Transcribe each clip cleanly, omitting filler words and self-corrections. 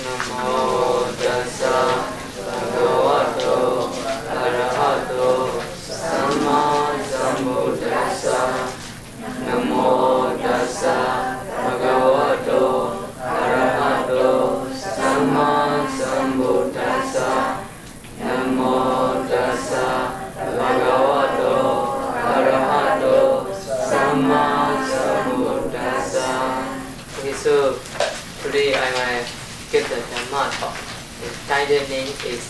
Namo tassa bhagavato arahato samma sambuddhassa. Namo tassa bhagavato arahato samma sambuddhassa. Namo tassa bhagavato arahato samma sambuddhassa. Okay, so today I will give the Dhamma talk. The title name is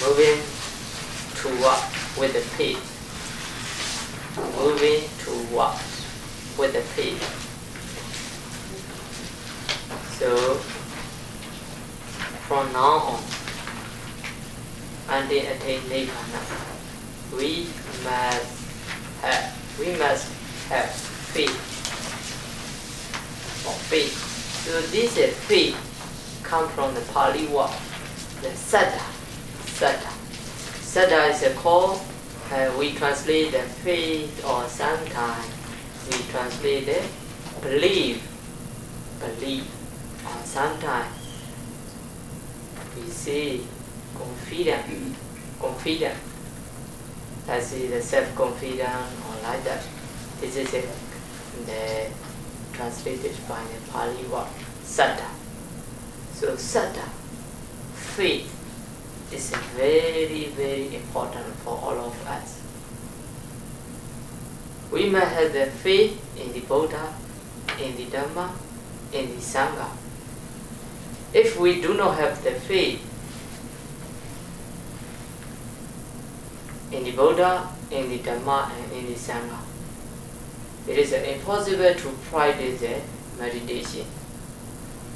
Moving to Walk with the Faith. Moving to walk with the faith. So from now on until attain Nibbana, we must have faith. Or faith. So this faith comes from the Pali word, the saddha. Saddha is a call. We translate the faith, or sometimes we translate the belief, or sometimes we say confident. That's the self-confident, or like that. This is the translated by the Pali word saddha. So saddha, faith, is very, very important for all of us. We must have the faith in the Buddha, in the Dhamma, in the Sangha. If we do not have the faith in the Buddha, in the Dhamma, and in the Sangha, it is impossible to practice the meditation.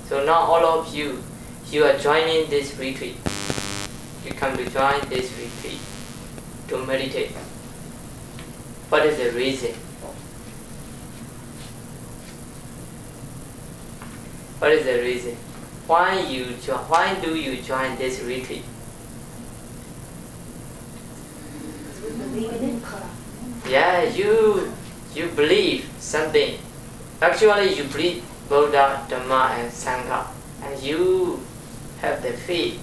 So now all of you are joining this retreat. You come to join this retreat to meditate. What is the reason? What is the reason? Why do you join this retreat? We believe in it. Yeah, you believe something. Actually, you believe Buddha, Dhamma, and Sangha, and you have the faith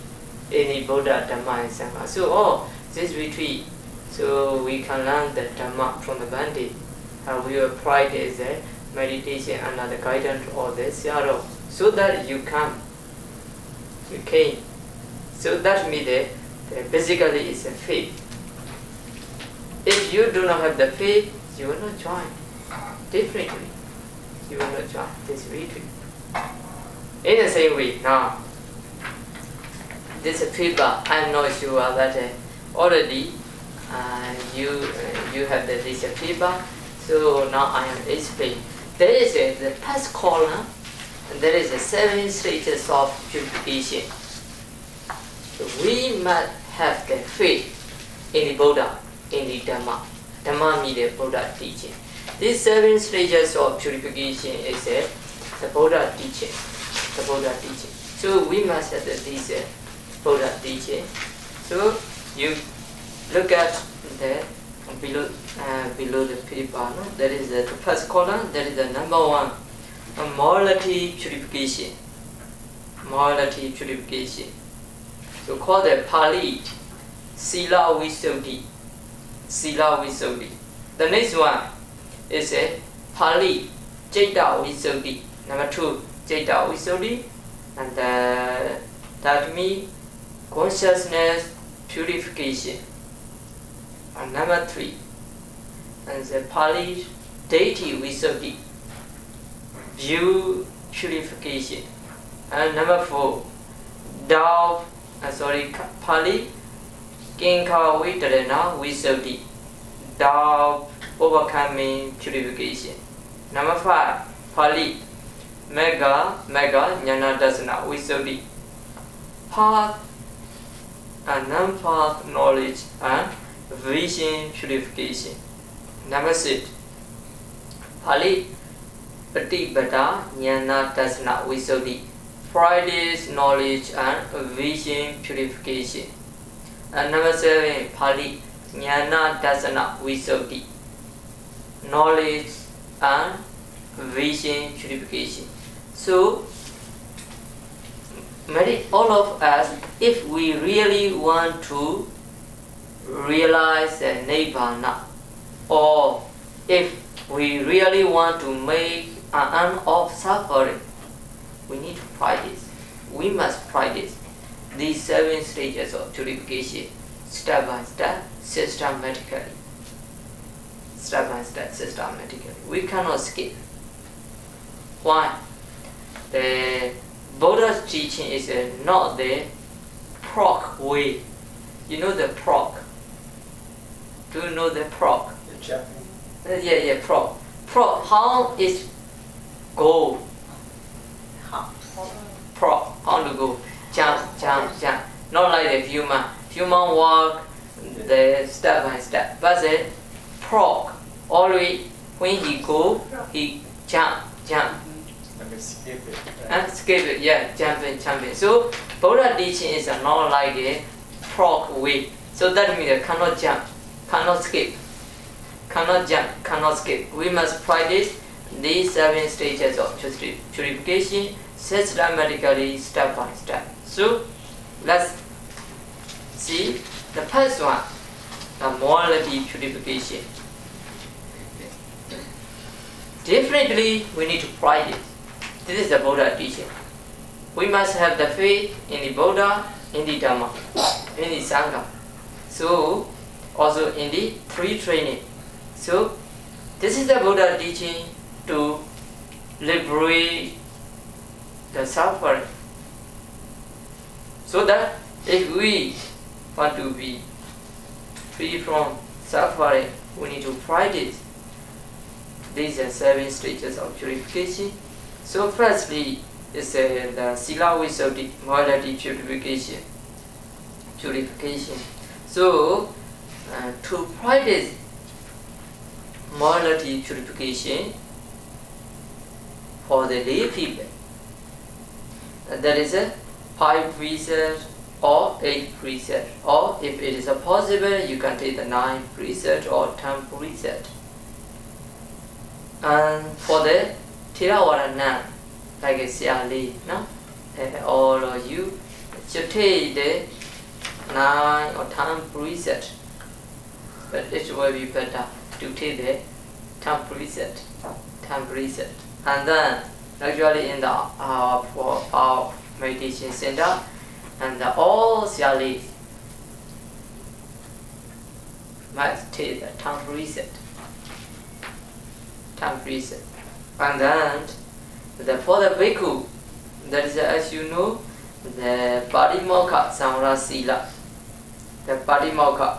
in the Buddha, Dhamma, and Sangha. So, this retreat, so we can learn the Dhamma from the Bhante. We will practice the meditation under the guidance of the Sayadaw, so that you came. So that means that basically it's a faith. If you do not have the faith, you will not join. Definitely, you will not join this retreat. In the same way, now, this paper, I'm not sure that already you have this paper. So now I am explaining. There is the first column, and there is 7 stages of purification. So we must have the faith in the Buddha, in the Dhamma. Dhamma means the Buddha teaching. These 7 stages of purification is the Buddha teaching. The Buddha teaching. So we must have this Buddha teaching. So you look at the below the paper. No? That is the first column. That is the number 1. Morality purification. Morality purification. So called the Pali Sila Visuddhi. Sila Visuddhi. The next one is a Pali Citta Visuddhi. Number 2, Citta Visuddhi, and that means consciousness purification. And number 3, and the Pali Deity Visuddhi, view purification. And number 4, Pali Kinka Vitarana Visuddhi, doubt overcoming purification. Number 5, Pali Mega Jnana Dasana Visuddhi, path and non-path knowledge and vision purification. Number 6, Pali Patipada Jnana Dasana Visuddhi, practice knowledge and vision purification. And number 7, Pali Jnana Dasana Visuddhi, knowledge and vision purification. So all of us, if we really want to realize the Nibbana, or if we really want to make an end of suffering, we need to practice. We must practice these 7 stages of purification step by step, systematically. Step by step, systematically. We cannot skip. Why? The Buddha's teaching is not the prog way. You know the prog? Do you know the prog? The Japanese. Yeah, prog. Prog, how is go? Prog, how to go? Jump. Not like the human. Human walk the step by step. But the prog, always when he go, he jump. And skip it. And skip it, yeah, jumping. So Buddha teaching is not like a prog way. So that means cannot jump, cannot skip, cannot jump, cannot skip. We must practice these 7 stages of purification systematically, step by step. So let's see the first one, the morality purification. Definitely we need to practice. This is the Buddha teaching. We must have the faith in the Buddha, in the Dhamma, in the Sangha. So, also in the 3 training. So, this is the Buddha teaching to liberate the suffering. So that if we want to be free from suffering, we need to practice. These are 7 stages of purification. So firstly is the Sila Visuddhi, morality purification. So to practice morality purification for the lay people, there is a 5 precepts or 8 precepts, or if it is possible, you can take the 9 precepts or 10 precepts. And for the Theravada nun, like a Siali, no? All of you should take the 9 or 10 precepts. But it will be better to take the 10 precepts. And then actually in the for our meditation center, and all Sialis must take the 10 precepts. And then for the bhikkhu, that is, as you know, the Patimokkha Samvara Sila, the Patimokkha,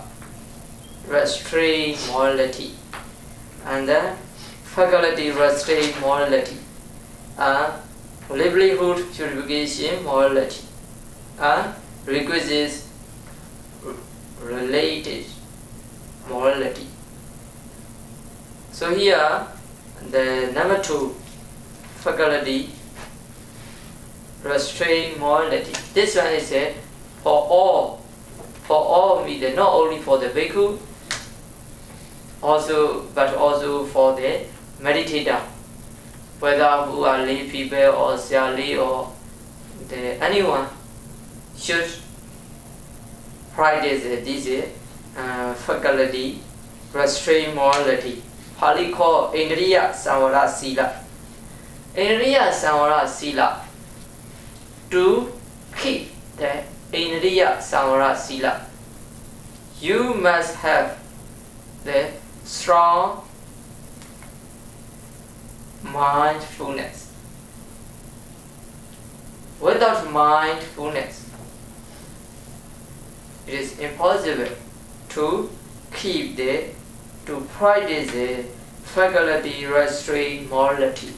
restraint morality, and then faculty restraint morality, and livelihood purification morality, and requisites related morality. So here, the number 2, faculty, restraint morality. This one is for all means not only for the bhikkhu, but also for the meditator, whether who are lay people or siali or anyone should practice this faculty, restraint morality. Pali called Indriya Samvara Sila. Indriya Samvara Sila. To keep the Indriya Samvara Sila, you must have the strong mindfulness. Without mindfulness, it is impossible to practice the faculty restraint morality.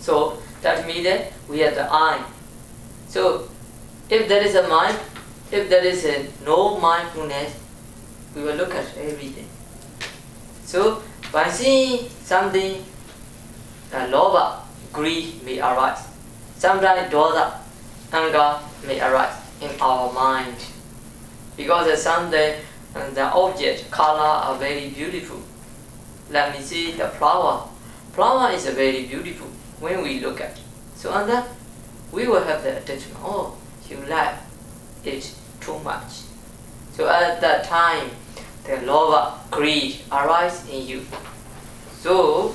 So that means that we have the eye. So if there is no mindfulness, we will look at everything. So by seeing something, lobha, greed may arise. Sometimes dosa, anger may arise in our mind. Because sometimes the object, color are very beautiful. Let me see the flower. Flower is very beautiful when we look at. So and that we will have the attachment. Oh, you like it too much. So at that time, the love, greed arise in you. So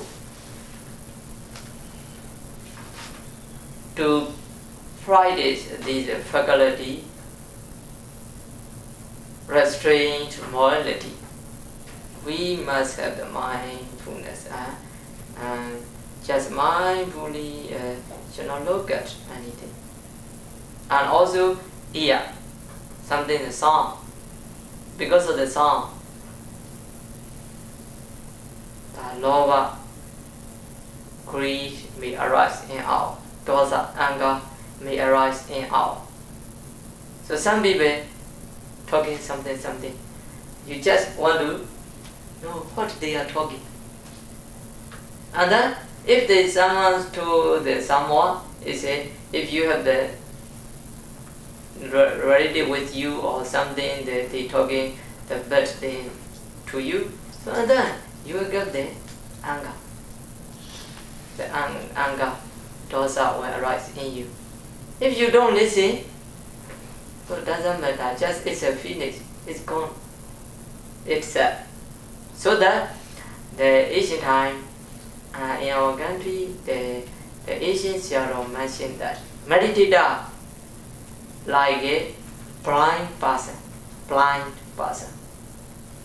to practice this faculty, restraint, morality, we must have the mindfulness. And just mindfully should not look at anything. And also ear, something the sound. Because of the sound, the love, greed may arise in our dosa, anger may arise in our. So some people talking something, you just want to know what they are talking. And then if there is someone to the someone, is it if you have the relative with you or something that they talking the bad thing to you, so then you will get the anger. The anger, dosa will arise in you. If you don't listen, so it doesn't matter, just it's a finish, it's gone. It's so that the ancient time in our country, the ancient Sharon mentioned that meditator like a blind person.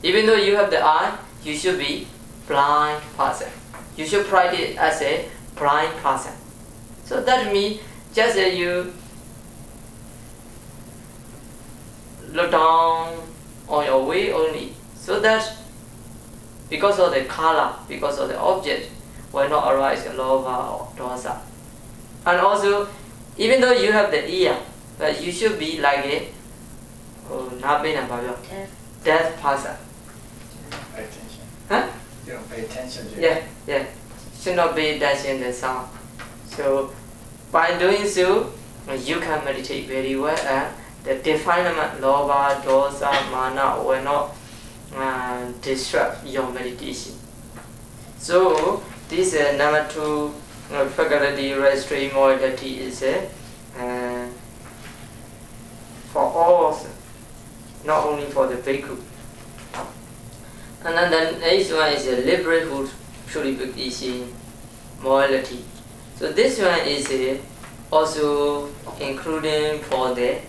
Even though you have the eye, you should be blind person. You should practice as a blind person. So that means just that you look down on your way only, so that because of the color, because of the object, will not arise lova or dosa. And also, even though you have the ear, but you should be like a deaf person. Pay attention. Huh? You don't pay attention to it. Yeah. Should not be touching the sound. So by doing so, you can meditate very well, and the defilement lova, dosa, mana will not disrupt your meditation. So this number 2 faculty, restraint, morality is for all, not only for the bhikkhu. And then the next one is a livelihood, purification, morality. So this one is also including for the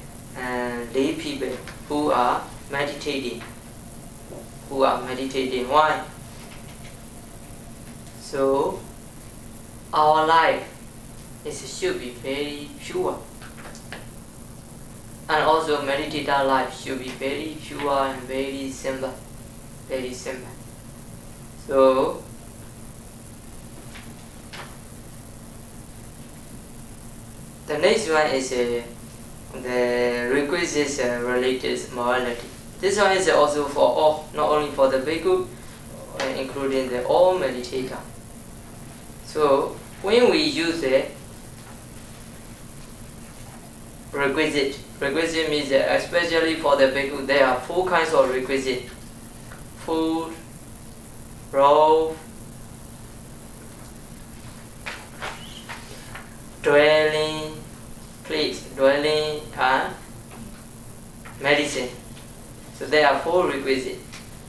lay people who are meditating. Why? So our life should be very pure. And also meditator life should be very pure and very simple. So the next one is the requisites related morality. This one is also for all, not only for the bhikkhu, including the all meditator. So when we use the requisite means that especially for the bhikkhu, there are 4 kinds of requisite: food, robe, dwelling, place, dwelling, and medicine. So there are 4 requisites.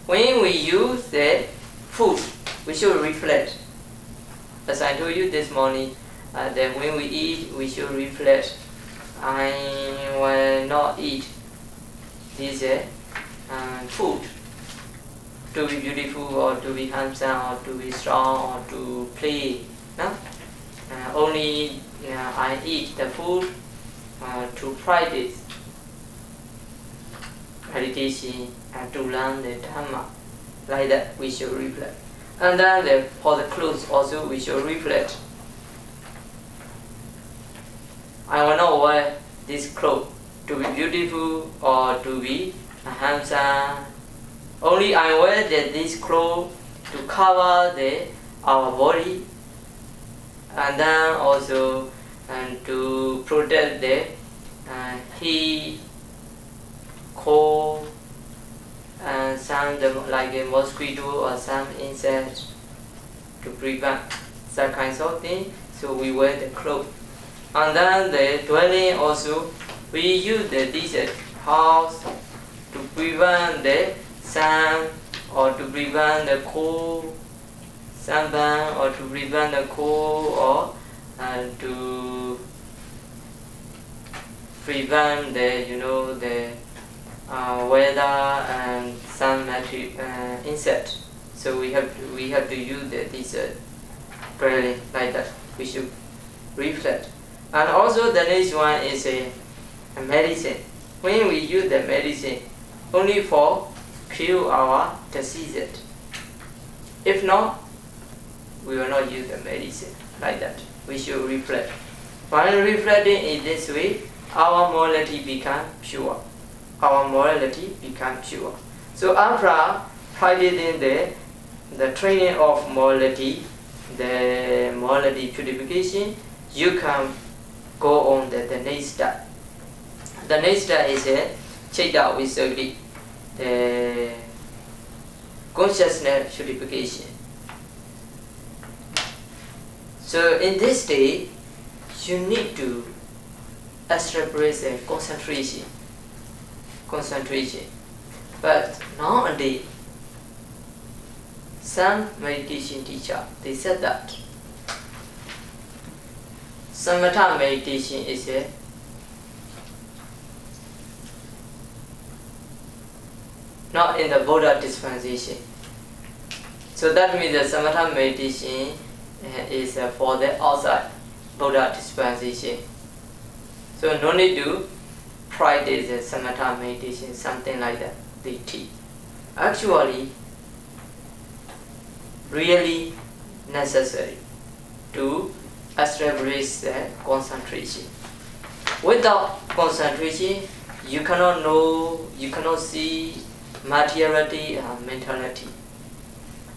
When we use the food, we should reflect. As I told you this morning, that when we eat, we should reflect. I will not eat this food to be beautiful or to be handsome or to be strong or to play. No? Only I eat the food to practice meditation and to learn the Dhamma. Like that we should reflect. And then for the clothes also we should reflect. I will not wear this clothes to be beautiful or to be handsome. Only I wear this clothes to cover our body, and then also to protect the heat, cold, and some like a mosquito or some insect to prevent that kinds of thing. So we wear the clothes. And then the dwelling also, we use this house to prevent the sun or to prevent the cold, sunburn or to prevent the cold or to prevent the weather and some insect. So we have to use this dwelling like that. We should reflect. And also the next one is a medicine. When we use the medicine, only for cure our diseases. If not, we will not use the medicine like that. We should reflect. While reflecting in this way, our morality become pure. Our morality become pure. So after practicing the training of morality, the morality purification, you can go on the next step. The next step is Chitta Visuddhi, the consciousness purification. So in this stage, you need to establish a concentration. But nowadays, some meditation teacher, they said that Samatha meditation is not in the Buddha dispensation. So that means the Samatha meditation is for the outside Buddha dispensation. So no need to practice the Samatha meditation, something like that, they teach. Actually, really necessary to establish the concentration. Without concentration, you cannot know, you cannot see materiality and mentality.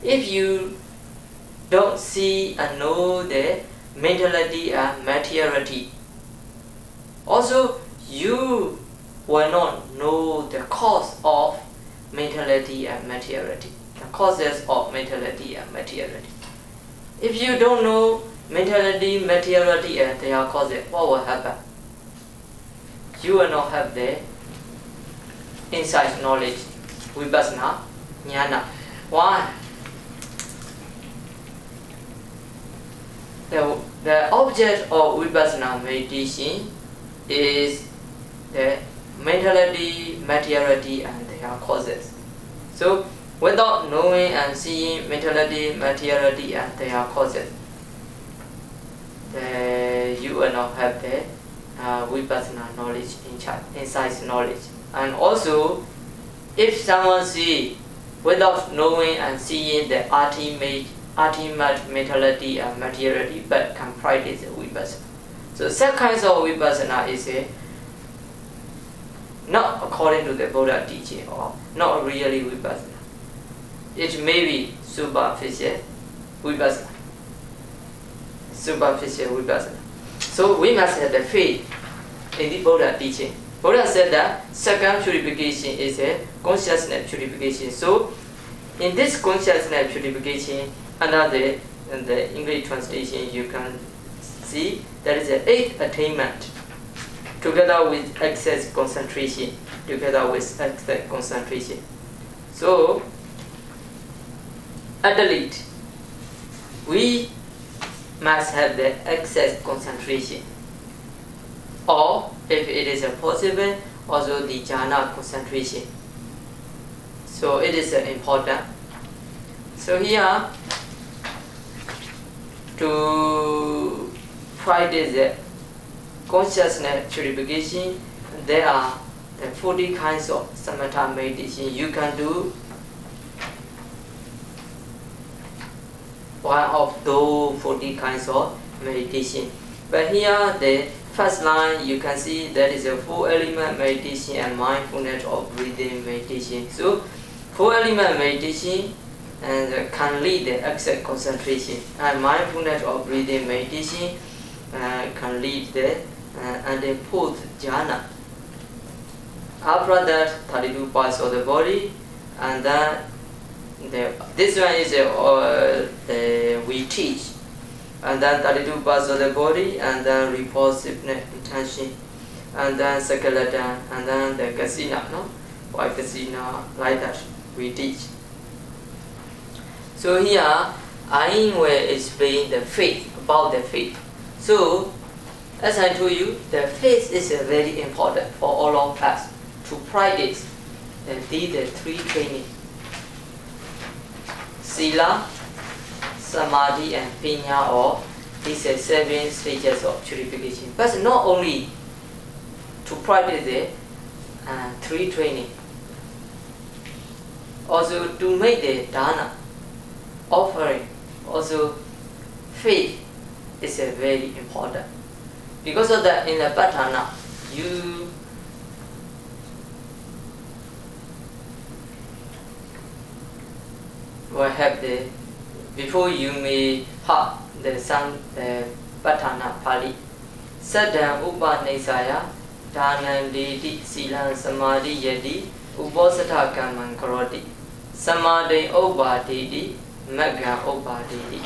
If you don't see and know the mentality and materiality, also you will not know the cause of mentality and materiality, the causes of mentality and materiality. If you don't know mentality, materiality and their causes, what will happen? You will not have the insight knowledge, vipassana, jnana. Why? The object of vipassana meditation is the mentality, materiality and their causes. So without knowing and seeing mentality, materiality and their causes, you will not have the vipassana knowledge, insight knowledge. And also, if someone see without knowing and seeing the ultimate mentality and materiality, but can practice vipassana. So some kinds of vipassana is not according to the Buddha teaching or not really vipassana. It may be superficial vipassana. So we must have the faith in the Buddha teaching. Buddha said that second purification is a consciousness purification. So in this consciousness purification, under the English translation, you can see there is an 8th attainment together with excess concentration. So at the least, we must have the excess concentration, or if it is possible, also the jhana concentration. So it is important. So here, to practice the consciousness purification, there are the 40 kinds of samatha meditation. You can do one of those 40 kinds of meditation. But here, the first line, you can see that is a 4-element meditation and mindfulness of breathing meditation. So 4-element meditation and can lead the excess concentration, and mindfulness of breathing meditation can lead the and then fourth jhana. After that, 32 parts of the body, and then this one is we teach and then 32 parts of the body, and then repulsiveness, intention, and then skeleton, and then the casino, no? Why casino, like that, we teach. So here, I will explain the faith, about the faith. So, as I told you, the faith is very important for all of us to practice the 3 training. Sila, Samadhi and Panya, or these 7 stages of purification. But not only to practice the 3 training, also to make the dana, offering, also faith is very important. Because of that, in the Patthana, you will have the, before you may have the Patthana Pali. Saddha Upanisaya, Dhanam Diti, Silan Samadhi Yadi, Uposatha Kamman Karoti, Samadhi Upaditi, Magga Upaditi.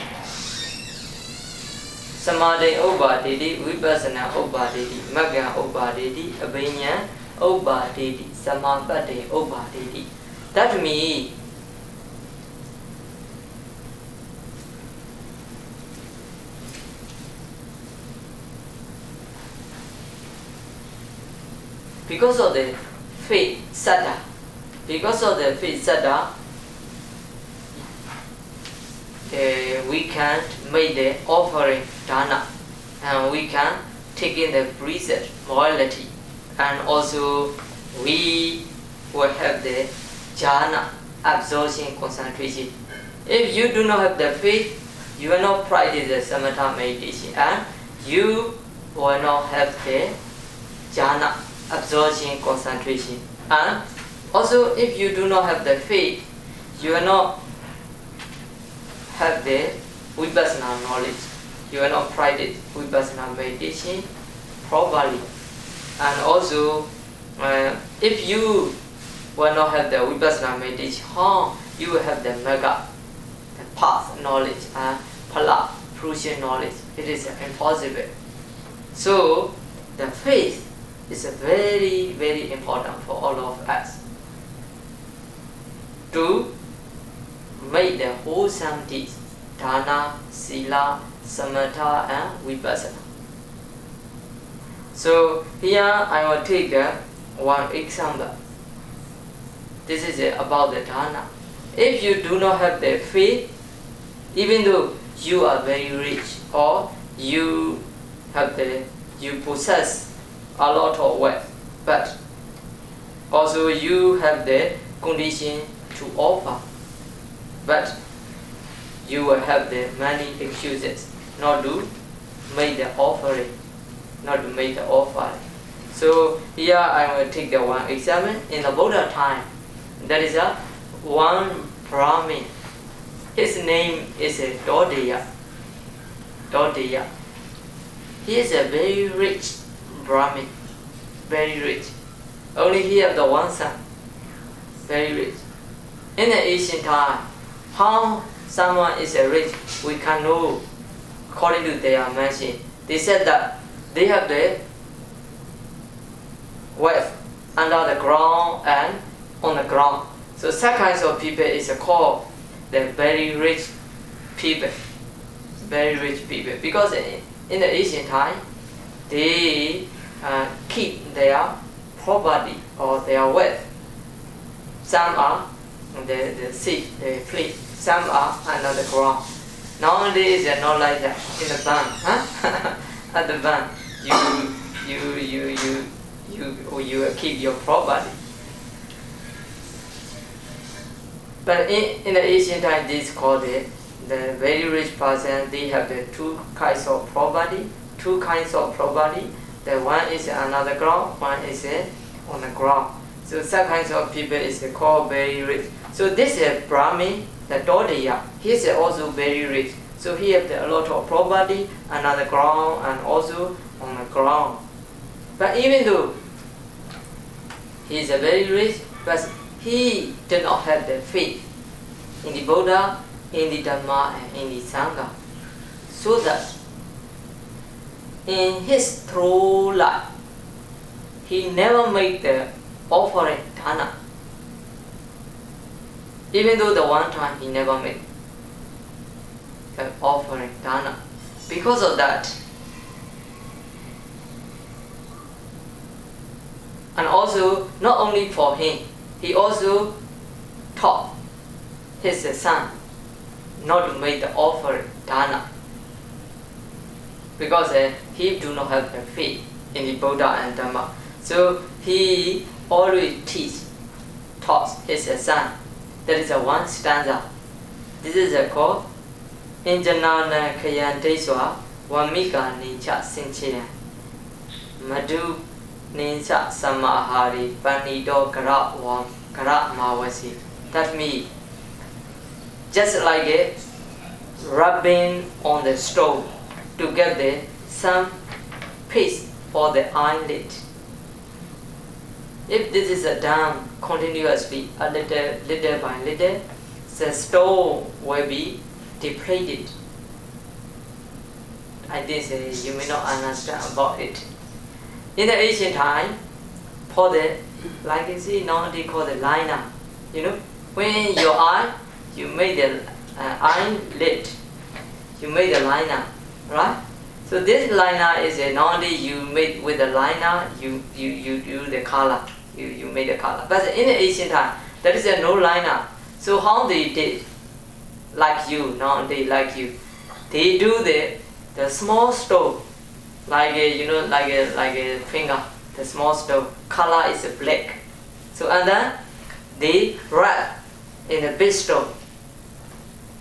Samadhi Upaditi, Vipassana Upaditi, Magga Upaditi, Abhinya Upaditi, Samapatti Upaditi. That means because of the faith saddha, we can make the offering dana, and we can take in the precept morality, and also we will have the jhana, absorption, concentration. If you do not have the faith, you will not practice the samatha meditation, and you will not have the jhana, absorption, concentration. And also, if you do not have the faith, you will not have the vipassana knowledge. You will not practice vipassana meditation properly. And also, if you will not have the vipassana meditation, you will have the magga, the path knowledge, and phala, fruition knowledge. It is impossible. So, the faith is very, very important for all of us to make the wholesome deeds, dana, sila, samatha, and vipassana. So here I will take one example. This is about the dana. If you do not have the faith, even though you are very rich, or you possess a lot of wealth, but also you have the condition to offer, but you will have the many excuses not to make the offering, So here I will take the one example. In the Buddha time, there is one Brahmin. His name is Dodaya. He is a very rich Brahmin, very rich. Only he has the one son, very rich. In the ancient time, how someone is rich, we can know according to their mention. They said that they have the wealth under the ground and on the ground. So such kinds of people is called the very rich people. Very rich people. Because in the ancient time, they keep their property or their wealth. Some are the thief, they flee. Some are under the ground. Nowadays they're not like that. In the bank, at the bank, you keep your property. But in the ancient time, this is called the very rich person. They have the two kinds of property. The one is another ground, one is on the ground. So some kinds of people is called very rich. So this is Brahmin, the Dodaya. He is also very rich. So he has a lot of property, another ground, and also on the ground. But even though he is very rich, but he did not have the faith in the Buddha, in the Dhamma, and in the Sangha. so that in his true life, he never made the offering dana. Even though the one time he never made the offering dana. Because of that, and also not only for him, he also taught his son not to make the offering dana. Because he do not have the faith in the Buddha and Dhamma. So he always taught his son. That is one stanza. This is called Injanana Kayanteswa Wamika Nincha Sinchiya Madhu Nincha Samahari Panido Kara Wam Kara Mawasi. That means just like rubbing on the stove to get some paste for the eyelid. If this is done continuously, a little by little, the stove will be depleted. Like this, you may not understand about it. In the ancient time, for the, like you see now they call the liner. You know, when your eye, you make the eyelid, you make the liner, right? So this liner is not only you made with the liner, you do the color, you made the color. But in the ancient time, there is no liner. So how they did, like you, nowadays like you, they do the small stove, like like a finger, the small stove. Color is black. So and then they wrap in the big stove.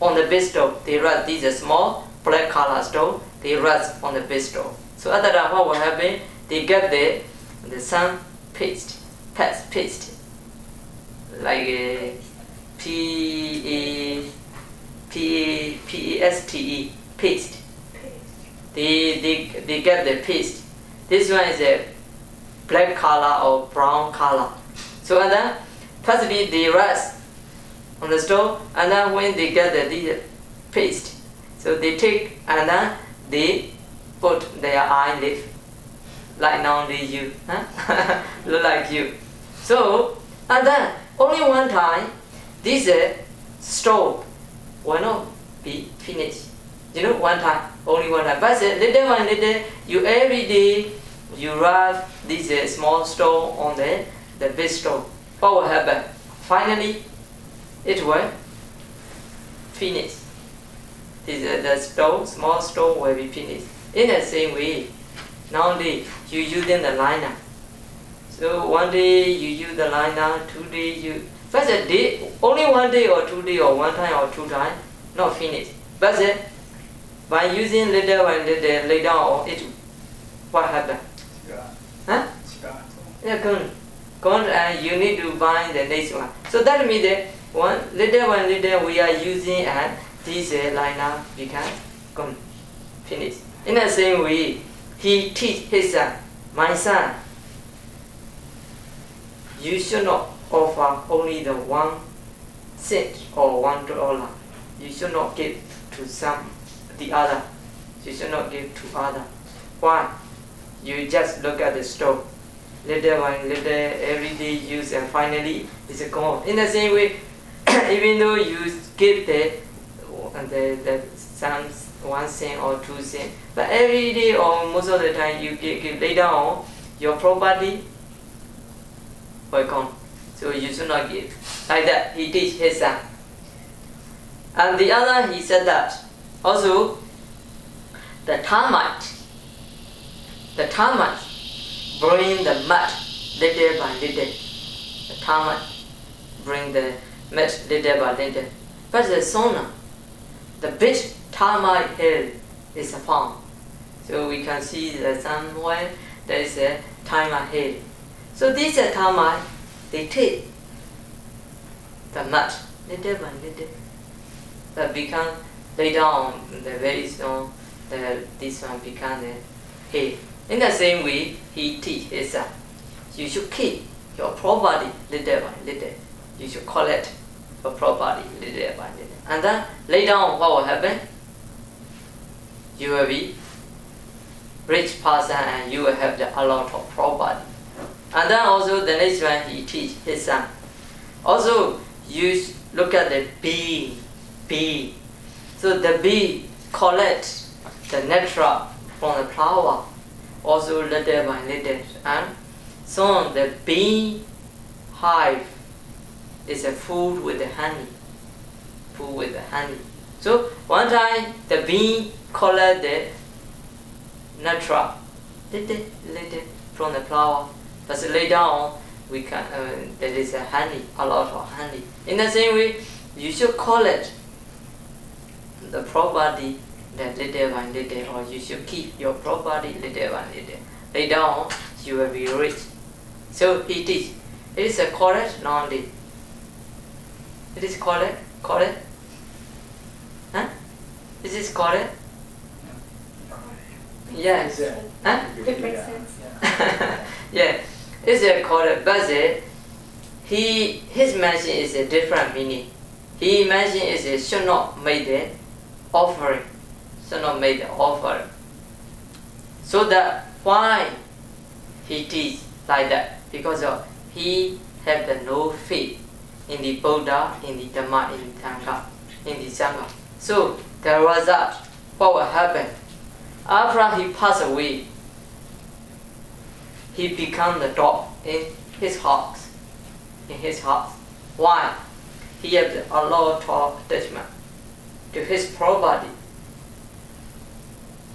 On the big stove, they wrap this small black color stove. They rest on the big stove. So at that time, what will happen? They get the sun paste, like a P-E-S-T-E, paste. They get the paste. This one is a black color or brown color. So and then firstly they rest on the stove, and then when they get the paste, so they take and then they put their eyelid, like now they you, huh? Look like you. So, and then only one time, this stove will not be finished. You know, one time, only one time. But little by little, you every day, you rub this small stove on the big stove. What will happen? Finally, it will finish. The stove, small stove will be finished. In the same way, nowadays you using the liner. So one day you use the liner, 2 days you. But a day, only 1 day or 2 days or 1 time or 2 times, not finished. But by using little and little later on, it what happened? Huh? Yeah, gone, and you need to buy the next one. So that means that one little we are using and this liner become gone, finished. In the same way, he teach his son, my son, you should not offer only the 1 cent or $1. You should not give to the other. You should not give to other. Why? You just look at the stove. Little by little, every day use, and finally it's gone. In the same way, even though you give some 1 cent or 2 cents, but every day or most of the time you give later on, your property will come. So you should not give. Like that, he teach his son. And the other, he said that also the termite bring the mud little by little. The termite bring the mud little by little. But the sauna, the big termite hill is found. So we can see that somewhere there is a termite hill. So these termite, they take the mud little by little. That become later on the very stone, this one become the hill. In the same way, he teach his son, you should keep your property little by little. You should collect your property little by little. And then later on, what will happen? you will be rich person and you will have a lot of property. And then also the next one he teach his son. Also you look at the bee. So the bee collects the nectar from the flower, also little by little, and soon the bee hive is a food with the honey. So one time the bee collect the nectar, little from the flower, but later on we can there is a honey, a lot of honey. In the same way, you should collect the property that little by little, or you should keep your property little by little. Later on, you will be rich. So he teach. It is a correct knowledge. It is correct? Huh? Is this correct? Yes. Huh? It makes sense. Yeah, it's a correct, but his mention is a different meaning. He mentioned it should not make the offering. So that why he teach like that? Because of he have the no faith in the Buddha, in the Dhamma, in the Sangha. So the result, what will happen? After he passed away, he become the dog in his house. Why? He has a lot of attachment to his property.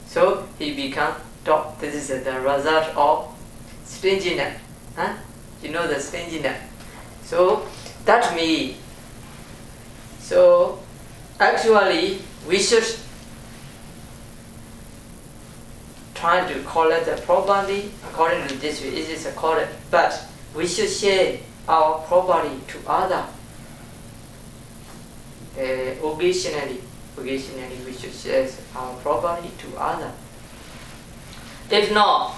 So he become dog. This is the result of stinginess. Huh? You know the stinginess. So that means, so actually we should try to collect the property according to this way. It is correct, but we should share our property to others. Occasionally we should share our property to others. If not,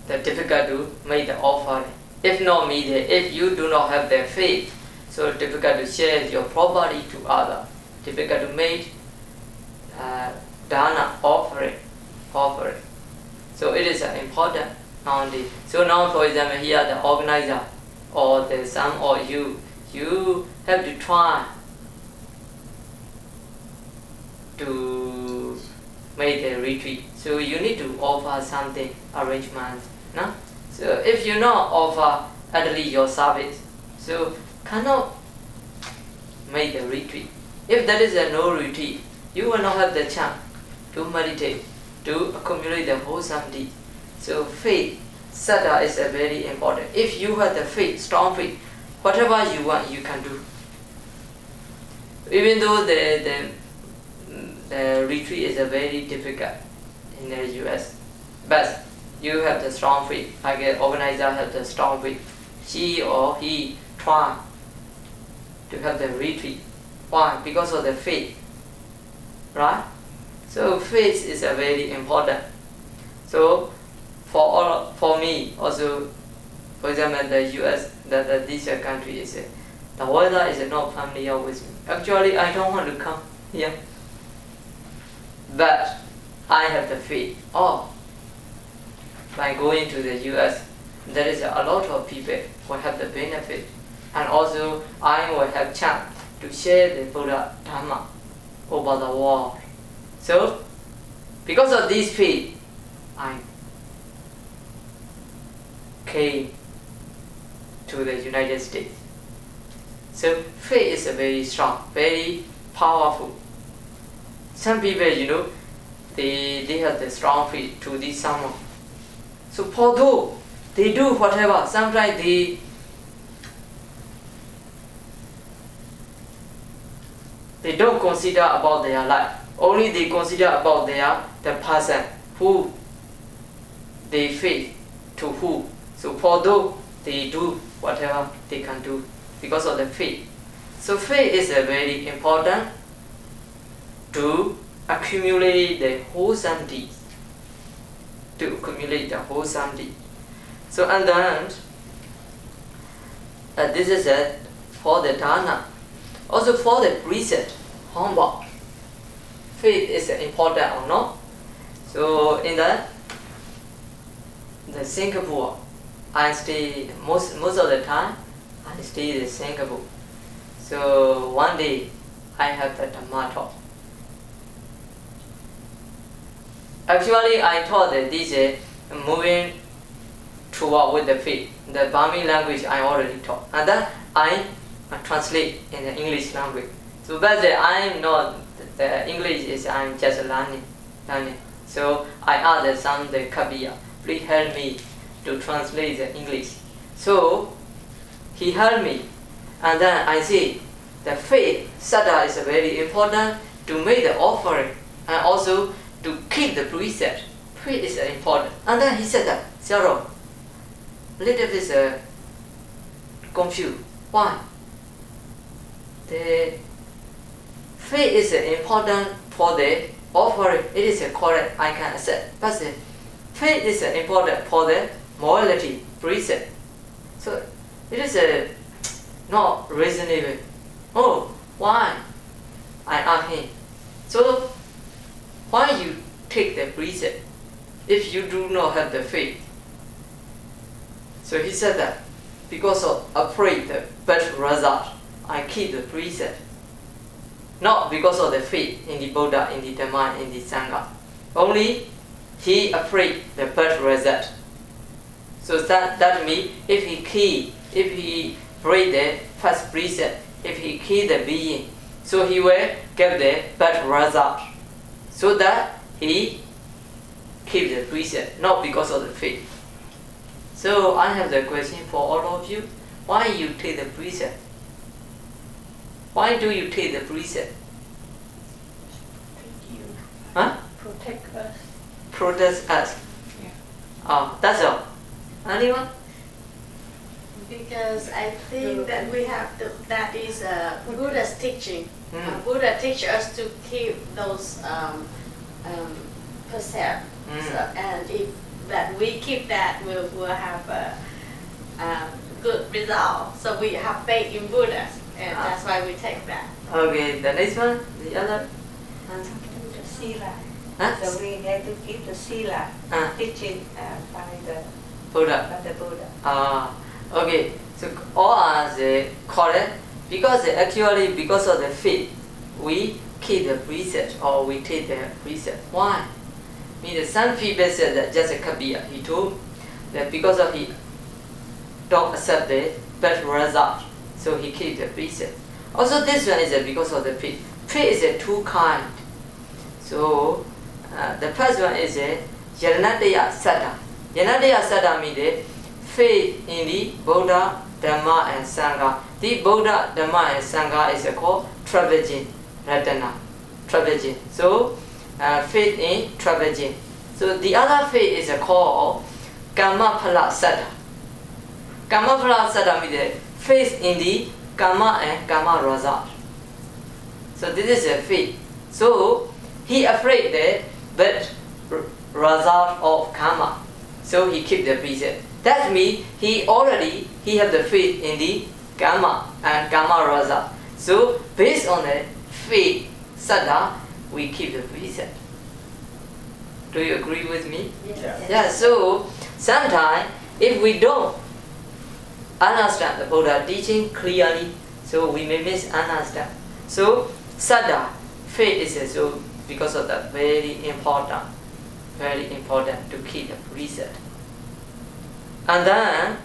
the difficult to make the offering. If not made, if you do not have the faith, so difficult to share your property to others. Difficult to make dana offering. So it is important nowadays. So now, for example, here the organizer or the some or you have to try to make a retreat. So you need to offer something, arrangement. No? So if you not offer at least your service, so cannot make a retreat. If there is a no retreat, you will not have the chance to meditate, to accumulate the wholesome deeds. So faith, saddha is a very important. If you have the faith, strong faith, whatever you want, you can do. Even though the retreat is a very difficult in the US, but you have the strong faith. Like an organizer has the strong faith. She or he try to have the retreat. Why? Because of the faith. Right? So faith is a very important. So for me also, for example, the US, this country is the weather is not familiar with me. Actually, I don't want to come here, but I have the faith. By going to the US, there is a lot of people who have the benefit, and also I will have chance to share the Buddha Dhamma over the world. So, because of this faith, I came to the United States. So faith is a very strong, very powerful. Some people, they have the strong faith to this someone. So although they do whatever, sometimes they don't consider about their life. Only they consider about the person who they faith to who. So although they do whatever they can do because of the faith. So faith is a very important to accumulate the wholesome deeds. So and then this is for the dana. Also for the precept. humble. Faith is important or not. So in the Singapore, I stay most of the time. I stay in Singapore. So one day I have the Dhamma talk. Actually, I thought that this is moving toward with the faith. The Burmese language I already taught, and then I translate in the English language. So but I'm not the English is I'm just learning. So I asked some the Kabiya, please help me to translate the English. So he helped me, and then I see the faith sada is very important to make the offering and also to keep the precept. Faith is important. And then he said that, Zero, little bit confused. Why? The faith is important for the offering. It is correct, I can accept. But the faith is important for the morality precept. So it is not reasonable. Oh, why? I asked him. So why you take the precept if you do not have the faith? So he said that because of afraid the bad result, I keep the precept. Not because of the faith in the Buddha, in the Dhamma, in the Sangha. Only he afraid the bad result. So that means if he break the first precept, if he kill the being, so he will get the bad result. So that he keep the precept, not because of the faith. So I have the question for all of you. Why you take the precept? Why do you take the precept? Huh? Protect us. Protect us. Yeah. Oh, that's all. Anyone? Because I think that we have to, that is Buddha's teaching. Buddha teaches us to keep those percept. So, and if that we keep that, we'll have a good result. So we have faith in Buddha, and that's why we take that. Okay, the next one, the other answer. The sila. Huh? So we have to keep the sila teaching by the Buddha. Buddha. Okay, so all are correct because actually because of the faith we keep the precept or we take the precept. Why? Means some people said that just a Kabiya, he told that because of he don't accept the bad result, so he keep the precept. Also this one is because of the faith. Faith is two kind. So the first one is Jāneyyācāra. Jāneyyācāra means faith in the Buddha, Dhamma and Sangha. The Buddha, Dhamma and Sangha is called Travajin, Ratana, Travajin. So faith in Travajin. So the other faith is called Kamma Phala Saddha. Kamma Phala Saddha means faith in the Kamma and Kamma result. So this is a faith. So he afraid that bad result of karma. So he keep the precept. That means he have the faith in the karma and karma result. So based on the faith, saddha, we keep the precept. Do you agree with me? Yes. Yeah. So sometimes if we don't understand the Buddha teaching clearly, so we may misunderstand. So saddha, faith is so because of that very important to keep the precept. And then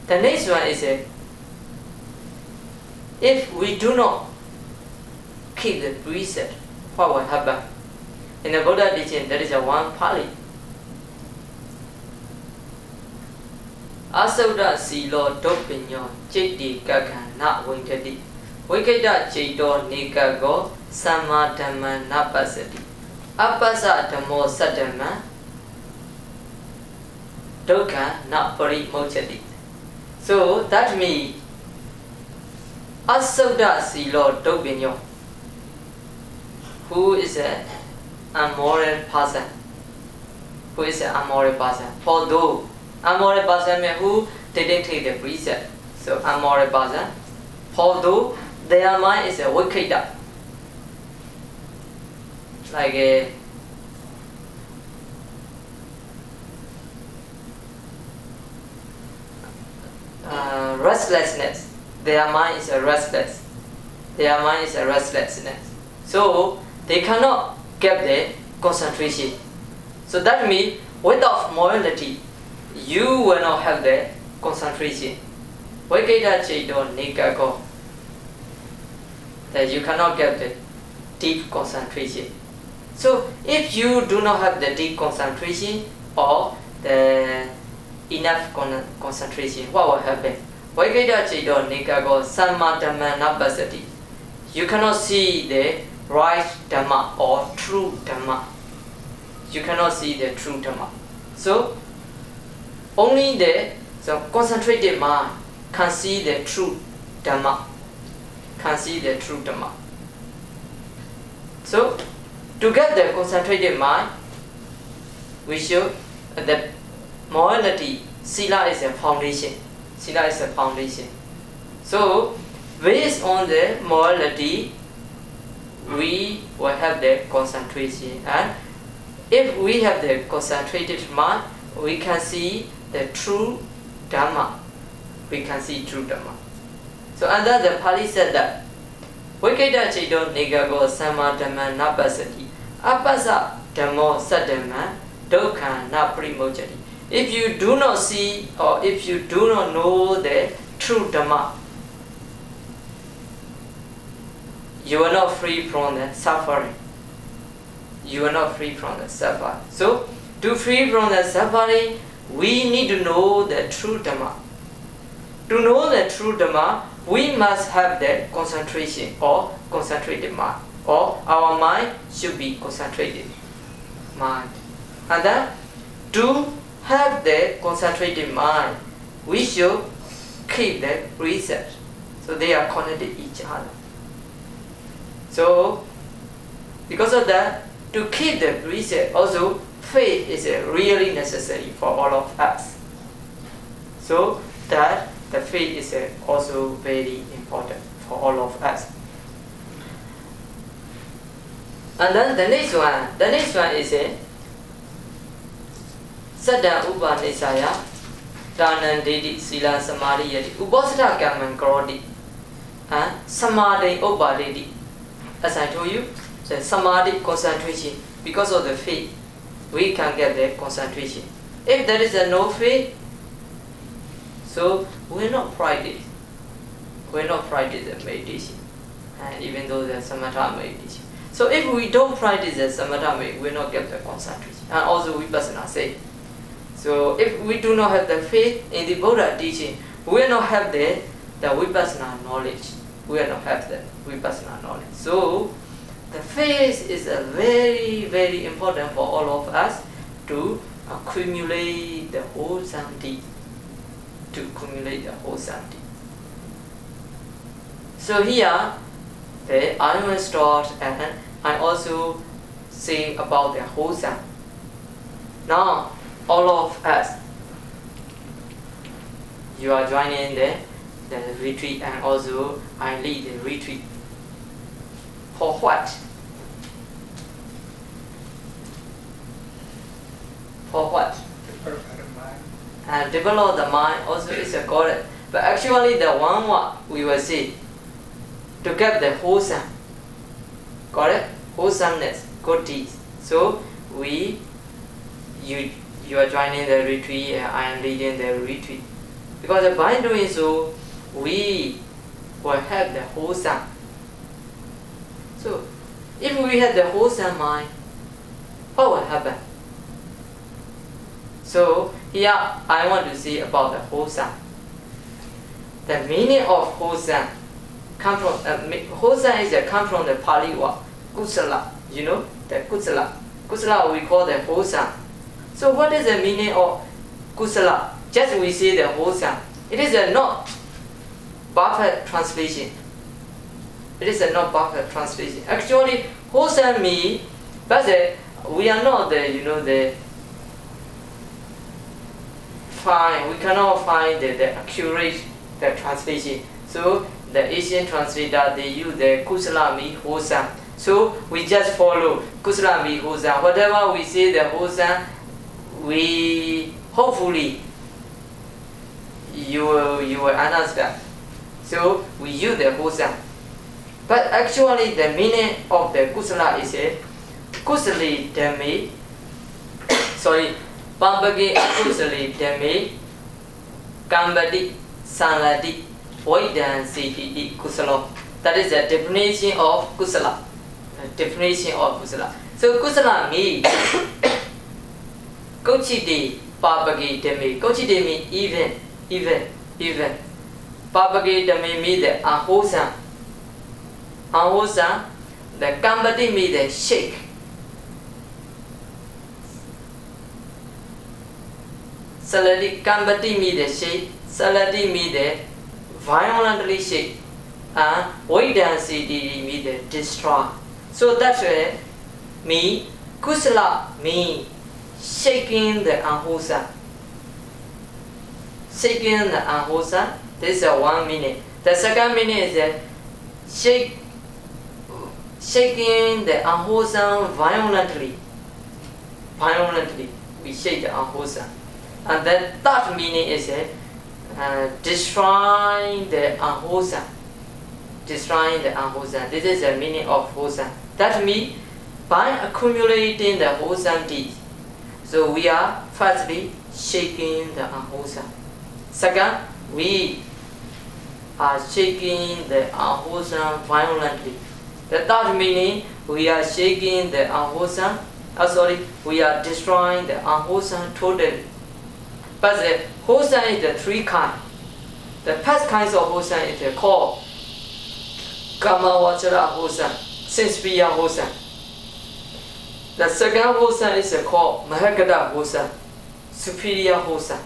the next one is if we do not keep the precept, what will happen? In the Buddha teaching, there is a one Pali. Asauda silo dopinyo chiti kakan na wintadi. Wikeda chito nikago sama dhamma napasati. Apasa dhammo sadhamma dukkha na parimochati. So that means Asauda silo dopinyo, who is a immoral person. Who is an immoral person? For those immoral person who didn't take the precept. So immoral person. For those their mind is a wicked. like a restlessness. Their mind is a restless. Their mind is a restlessness. So they cannot get the concentration. So that means without morality, you will not have the concentration. That you cannot get the deep concentration. So if you do not have the deep concentration or the enough concentration, what will happen? You cannot see the right Dhamma or true Dhamma. You cannot see the true Dhamma. So only the concentrated mind can see the true Dhamma. Can see the true Dhamma. So to get the concentrated mind, we should the morality. Sila is a foundation. Sila is a foundation. So based on the morality, we will have the concentration, and if we have the concentrated mind, we can see the true Dhamma. We can see true Dhamma. So under the Pali said that Vikeda Chido Nigago Sama Dhamma Napasati Apasa Dhammo Sadhamma Dukha Naprimojati. If you do not see or if you do not know the true Dhamma, you are not free from the suffering. You are not free from the suffering. So to free from the suffering, we need to know the true Dhamma. To know the true Dhamma, we must have the concentration or concentrated mind, or our mind should be concentrated mind. And then to have the concentrated mind, we should keep the precepts. So they are connected each other. So because of that, to keep the precept, also faith is really necessary for all of us. So that the faith is also very important for all of us. And then the next one is Sada Upa Nisaya Danan Dedi Sila Samadhi Yati Upasata Kaman Karodi and Samadhi Upa Dedi. As I told you, the Samadhi concentration, because of the faith, we can get the concentration. If there is no faith, so we will not practice. We will not practice the meditation, and even though the samatha meditation. So if we don't practice the samatha meditation, we will not get the concentration. And also vipassana say. So if we do not have the faith in the Buddha teaching, we will not have the vipassana knowledge. We will not have the vipassana knowledge. So the faith is a very, very important for all of us to accumulate the whole samadhi. To accumulate the whole samadhi. So here, I will start and I also say about the whole samadhi. Now, all of us, you are joining the retreat, and also I lead the retreat. For what? For what? To purify the mind. And develop the mind also is a correct. But actually the one what we will see, to get the wholesome, correct? Wholesomeness, good deeds. So you are joining the retreat and I am leading the retreat. Because by doing so, we will have the wholesome. So if we have the wholesome mind, what will happen? So here I want to say about the wholesome. The meaning of wholesome come from wholesome is come from the Pali word kusala. You know the kusala. Kusala we call the wholesome. So what is the meaning of kusala? Just we say the wholesome. It is a not perfect translation. It is a not perfect translation. Actually, wholesome means, but we are not the we cannot find the accurate translation. So the Asian translator, they use the kusala means wholesome. So we just follow kusala mi hosan. Whatever we say the hosan, we hopefully you will understand. So we use the hosan. But actually the meaning of the kusala is a kusali dhami. Sorry, Pambagi kusali dhami kambadi sanladi voidan siti kusala. That is the definition of kusala. Definition of kusala. So kusala means kochidi pabagi dhami. Kochidi means even. Pabagi dhami means the ahosan. Ahosan, the kambadi means the shake. Saladi kambadi means the shake. Saladi means the violently shake. And voidansity means the destroy. So that's why me kusala means shaking the ahosan. Shaking the ahosan. This is one meaning. The second meaning is that shaking the ahosan violently. Violently, we shake the ahosan. And the third meaning is destroying the ahosan. Destroying the ahosan. This is the meaning of hosan. That means by accumulating the hosan deeds. So we are firstly shaking the ahosan. Second, we are shaking the ahosan violently. The third meaning, we are shaking the ahosan. We are destroying the ahosan totally. But the hosan is the three kinds. The first kinds of hosan is called Kamawachara hosan, sense-via hosan. The second hosan is called Mahagada hosan, superior hosan.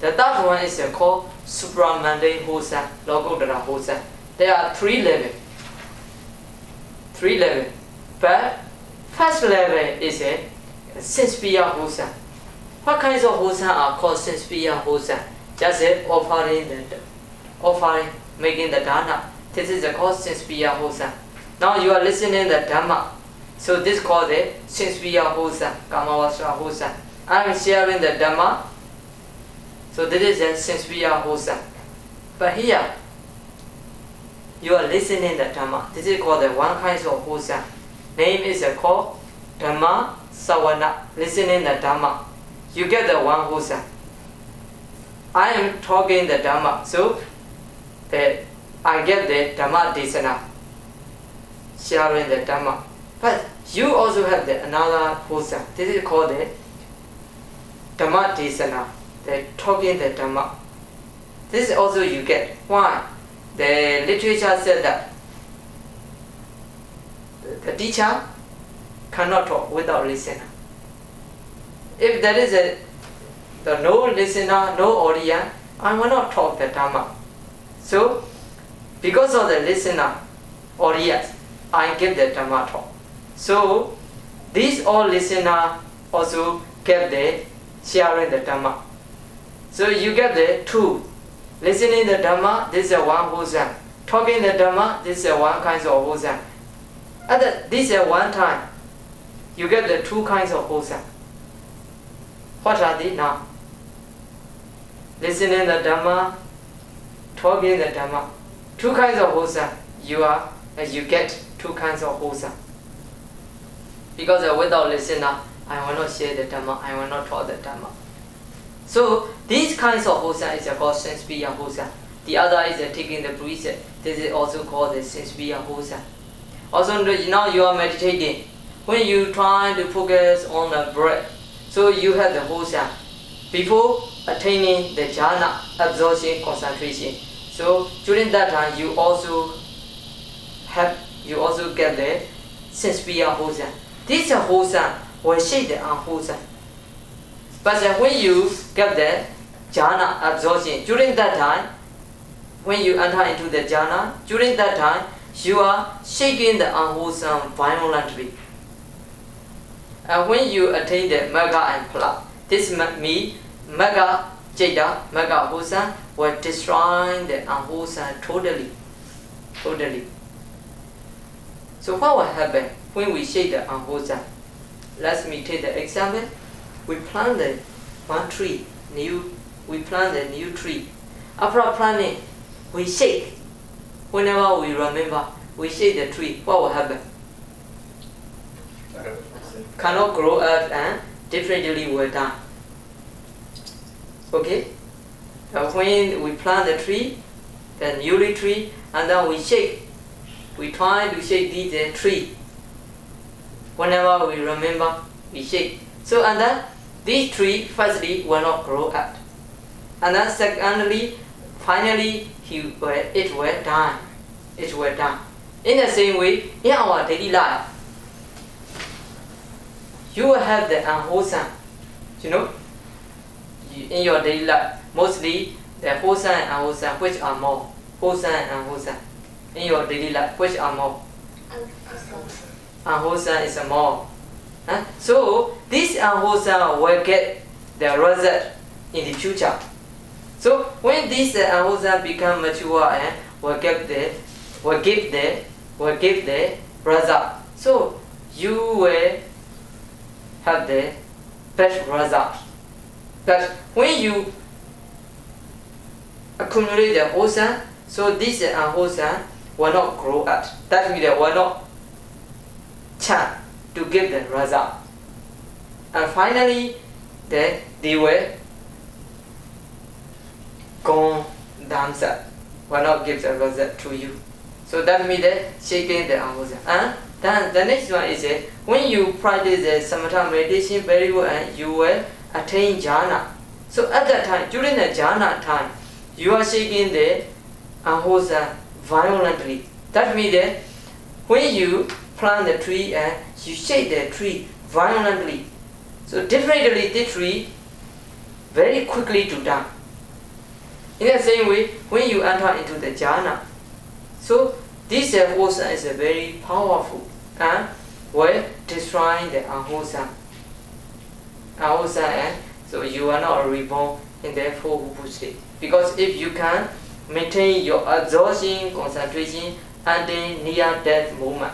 The third one is called supramundane hosan, logodara hosan. There are three levels. But first level is a sense-via hosan. What kinds of hosan are called sense-via hosan? Just offering, making the dana. This is called sense-via hosan. Now you are listening the dhamma. So this is called the sense-via hosan, kamavasra hosan. I am sharing the dhamma. So this is a sense-via hosan. But here, you are listening the dhamma. This is called the one kind of hosan. Name is called dhamma sawana. Listening the dhamma. You get the one hosan. I am talking the dhamma. So I get the dhamma desana. Sharing the dhamma. But you also have another hosan. This is called the dhamma desana. The talking the dhamma. This also you get. Why? The literature said that the teacher cannot talk without listener. If there is no listener, no audience, I will not talk the dhamma. So, because of the listener, audience, I give the dhamma talk. So, these all listener also get the sharing the dhamma. So you get the two. Listening the dhamma, this is one hosan. Talking the dhamma, this is one kind of hosan. This is one time. You get the two kinds of hosan. What are they now? Listening the dhamma, talking the dhamma. Two kinds of hosan. You get two kinds of hosan. Because without listener, I will not share the dhamma, I will not talk the dhamma. So these kinds of hosan is called sense-via hosan. The other is taking the precept. This is also called the sense-via hosan. Also now you are meditating. When you try to focus on the breath, so you have the hosan before attaining the jhana, absorption, concentration. So during that time you also get the sense-via hosan. This hosan will shake the hosan. But when you get the jhana absorption, during that time, when you enter into the jhana, during that time, you are shaking the unwholesome violently. And when you attain the mega and phala, this means mega jada, mega wholesome, will destroy the unwholesome totally. So what will happen when we shake the unwholesome? Let me take the example. We planted one tree, we plant a new tree. After planting, we shake. Whenever we remember, we shake the tree. What will happen? Cannot grow up and definitely will die. Okay? When we plant the tree, the new tree, and then we shake. We try to shake this tree. Whenever we remember, we shake. So and then this tree firstly will not grow up. And then secondly, finally it will die. It will die. In the same way, in our daily life, you will have the unwholesome. You know, in your daily life, mostly the wholesome and unwholesome, which are more? Wholesome and unwholesome. In your daily life, which are more? Unwholesome is more. So this unwholesome will get the result in the future. So when this unwholesome become mature and will give the result. So you will have the best result. But when you accumulate the wholesome, so this unwholesome will not grow up. That means they will not chance to give the result. And finally, they will go themselves, will not give the result to you. So that means that shaking the unwholesome. And then the next one is when you practice the samatha meditation very well, and you will attain jhana. So at that time, during the jhana time, you are shaking the unwholesome violently. That means that when you plant the tree and you shake the tree violently, so definitely the tree very quickly to die. In the same way, when you enter into the jhana, so this wholesome is very powerful and will destroy the unwholesome. And so you are not reborn in the full state. Because if you can maintain your absorption, concentration until near death moment.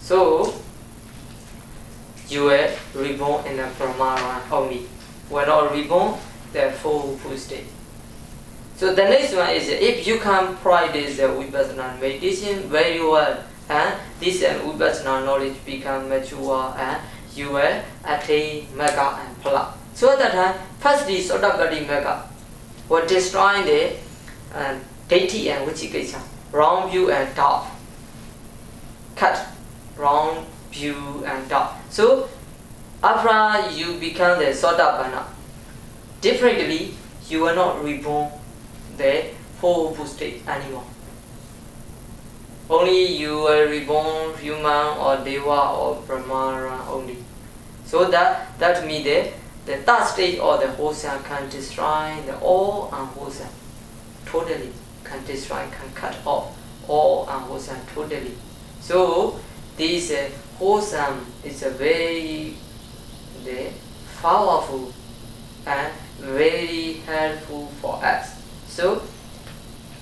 So you will reborn in the Brahmara only. Will not reborn the full state. So the next one is if you can practice the Vipassana meditation very well, and this Vipassana knowledge become mature, and you will attain Magga and Phala. So at that time, firstly Sotapatti Magga will destroy the Daithi and Vicikiccha, wrong view and doubt. Cut wrong view and doubt. So after you become the Sotapanna, definitely you will not reborn the full state anymore. Only you will reborn human or Deva or Brahmana only. So that means the third stage or the wholesome can destroy the all unwholesome. Totally can destroy, can cut off all unwholesome totally. So this wholesome is a very powerful and very helpful for us. So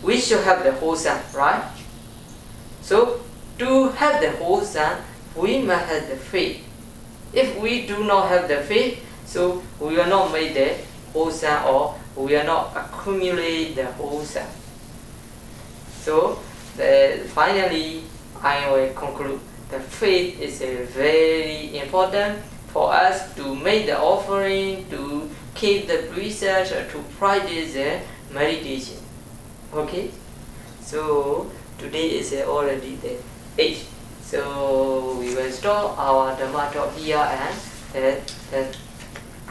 we should have the wholesome, right? So to have the wholesome, we must have the faith. If we do not have the faith, so we will not make the wholesome or we will not accumulate the wholesome. So finally, I will conclude. The faith is very important for us to make the offering, to keep the precepts, to practice the meditation. Okay? So today is already the 8th. So we will stop our Dhamma talk here, and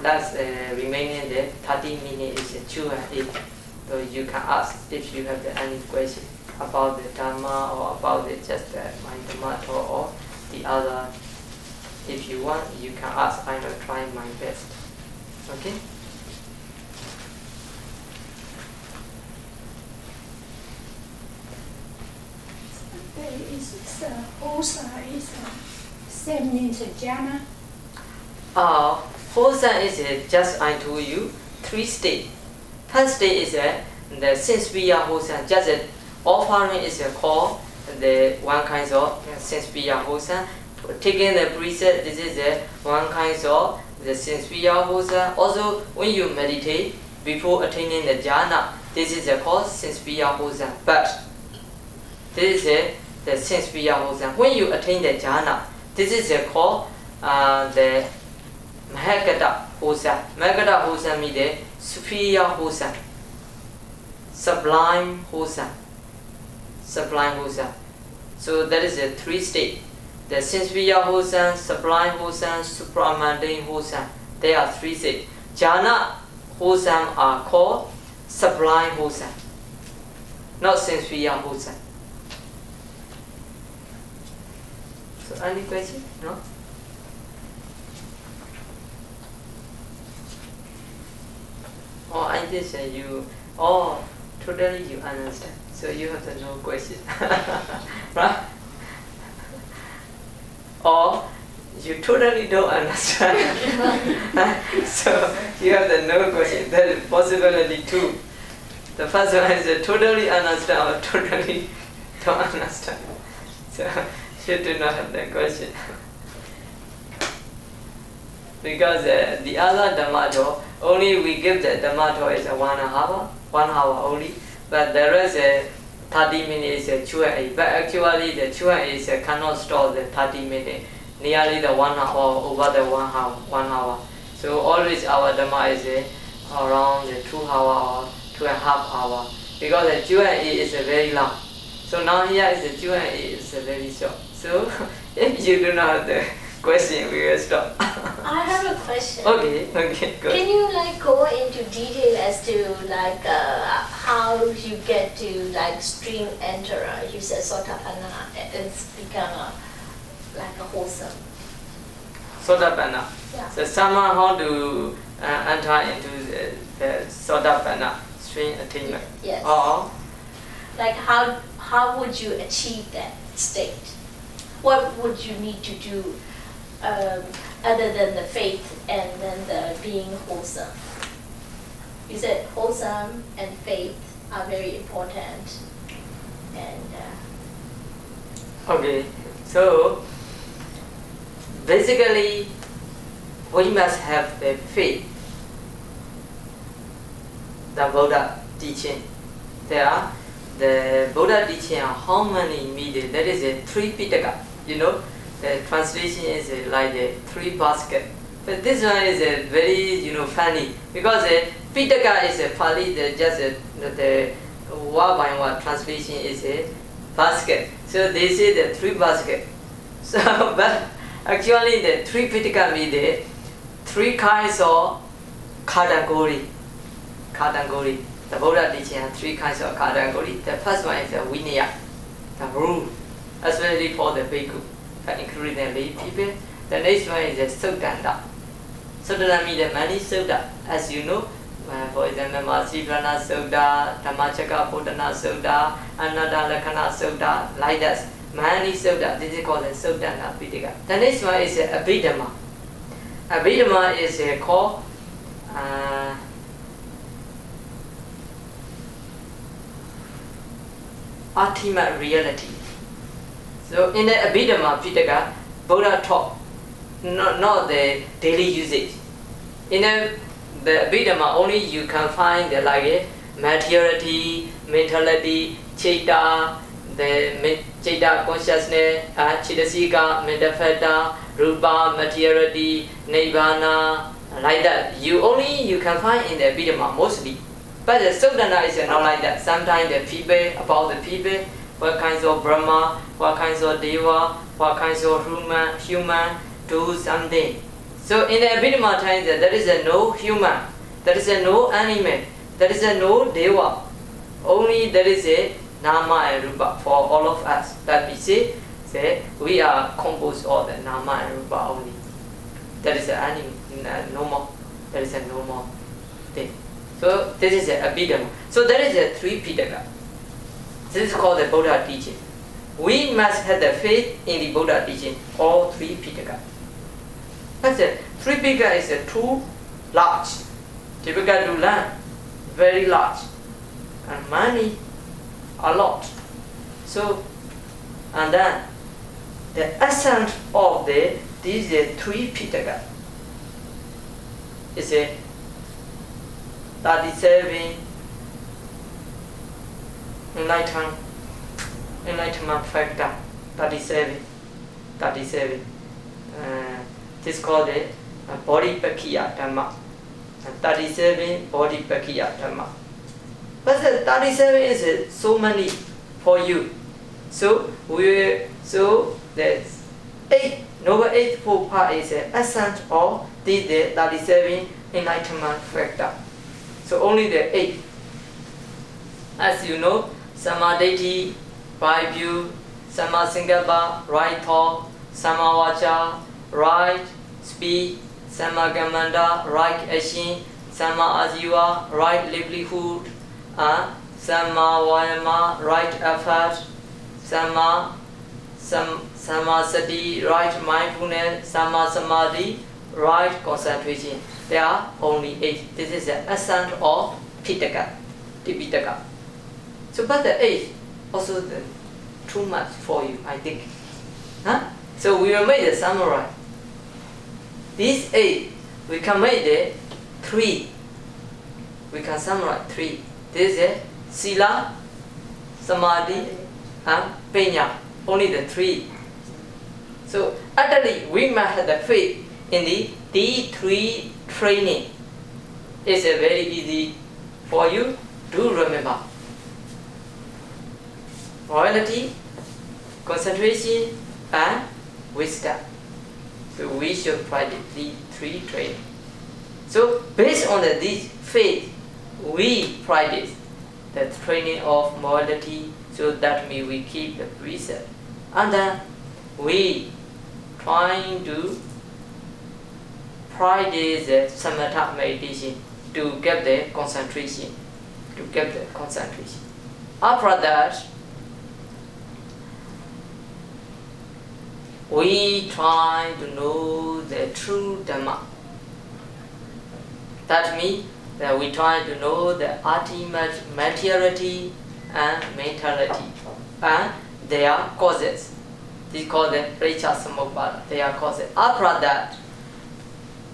last remaining the 30 minutes is 2 and 8. So you can ask if you have any question about the Dhamma or about just my Dhamma talk or the other. If you want, you can ask. I will try my best. Okay? Wholesome is same means jhana. Wholesome is just I told you 3 states. First state is the sense we are wholesome, just offering is called the one kind of Sinspiya Hosa. Taking the preset, this is the one kind of the Sinspiya Hosa. Also, when you meditate before attaining the jhana, this is called Sinspiya Hosa. But this is the Sinspiya Hosa. When you attain the jhana, this is called the Mahagata Hosa. Mahagata Hosa means the superior Hosa. Sublime Hosa. Sublime Hosa. So that is the 3 states. The Sinspiya Hosa, Sublime Hosa, Supramundane Hosa. There are 3 states. Jhana Hosa are called Sublime Hosa, not Sinspiya Hosa. So any question? No? Oh, I did say you. Oh, totally you understand. So you have no question, right? Or you totally don't understand. So you have no question. There is possibility too. The first one is totally understand or totally don't understand. So you do not have that question. Because the other Dhammato, only we give the Dhammato is 1 hour only, but the rest 30 minutes Q&A. But actually the Q&A cannot stop the 30 minutes, nearly the 1 hour, over the 1 hour. So always our Dhamma is around the 2 hour or 2.5 hours, because the Q&A is very long. So now here is the Q&A is very short. So if you do not have the question, we will stop. I have a question. Okay, good. Can you go into detail as to how you get to stream enterer? You said Sotapanna, it's become a wholesome. Sotapanna. Yeah. So someone how to enter into the Sotapanna stream attainment. Yes. Or how would you achieve that state? What would you need to do other than the faith and then the being wholesome? You said wholesome and faith are very important. And okay, so basically we must have the faith, the Buddha teaching. The Buddha teaching how many meters? That is 3 Pitaka. You know, the translation is like 3 baskets. But this one is very funny, because Pitaka is Pali, just the word by word translation is a basket. So they say the 3 baskets. So but actually the 3 Pitaka means 3 kinds of category. The Buddha teaching has 3 kinds of category. The first one is the Vinaya, the rule, especially for the bhikkhu, including the lay people. The next one is the Sutta. Sutta means the many Sutta, as you know. For example, Mahasiprana Sutta, Dhammacakka Bodhana Sutta, Anatta Lakkhana Sutta, like that. Many Sutta, this is called the Sutta Pitaka. The next one is Abhidhamma. Abhidhamma is called ultimate reality. So in the Abhidhamma Pitaka, Buddha taught not the daily usage. In the Abhidhamma, only you can find the materiality, mentality, citta, the citta consciousness, Chittasika, Metapheta, Rupa, materiality, Nibbana, like that. You can find in the Abhidhamma mostly. But the Sutta is not like that. Sometimes the people, about the people, what kinds of Brahma, what kinds of Deva, what kinds of human do something. So in the Abhidhamma time, there is no human, there is no animal, there is no Deva. Only there is a Nama and Rupa for all of us. That we say we are composed of the Nama and Rupa only. There is an animal, no more. There is no more thing. So this is a Abhidhamma. So there is 3 Pitaka. This is called the Buddha teaching. We must have the faith in the Buddha teaching, all 3 Pitaka. That's it. 3 Pitaka is too large, difficult to learn, very large, and many a lot. So, and then the essence of these 3 Pitaka is a 37 enlightenment factor. 37. This is called the body pakiya dhamma. 37 body pakiya dhamma. But the 37 is so many for you. So there's 8. Noble 8th part is the essence of the 37 enlightenment factor. So only the 8. As you know, Samadhi, right view, Sama Singapa, right thought, Sama Vacha, right speech, Sama Gamanda, right action, Sama Ajiva, right livelihood, Sama Vayama, right effort, Sama Sati, right mindfulness, Sama Samadhi, right concentration. There are only 8. This is the essence of Pitaka, Tipitaka. So, but the 8 also too much for you, I think. So we will make the summary. These 8, we can make the 3. We can summarize 3. This is a Sila, Samadhi, and Penya. Only the 3. So actually, we must have the faith in the D3 training. It's a very easy for you to remember. Morality, concentration, and wisdom. So we should practice these 3 training. So based on this faith, we practice the training of morality. So that means we keep the precept, and then we trying to practice the samatha meditation to get the concentration. After that, we try to know the true Dhamma. That means that we try to know the ultimate materiality and mentality and their causes. This is called the Precha Samuppada, their causes. After that,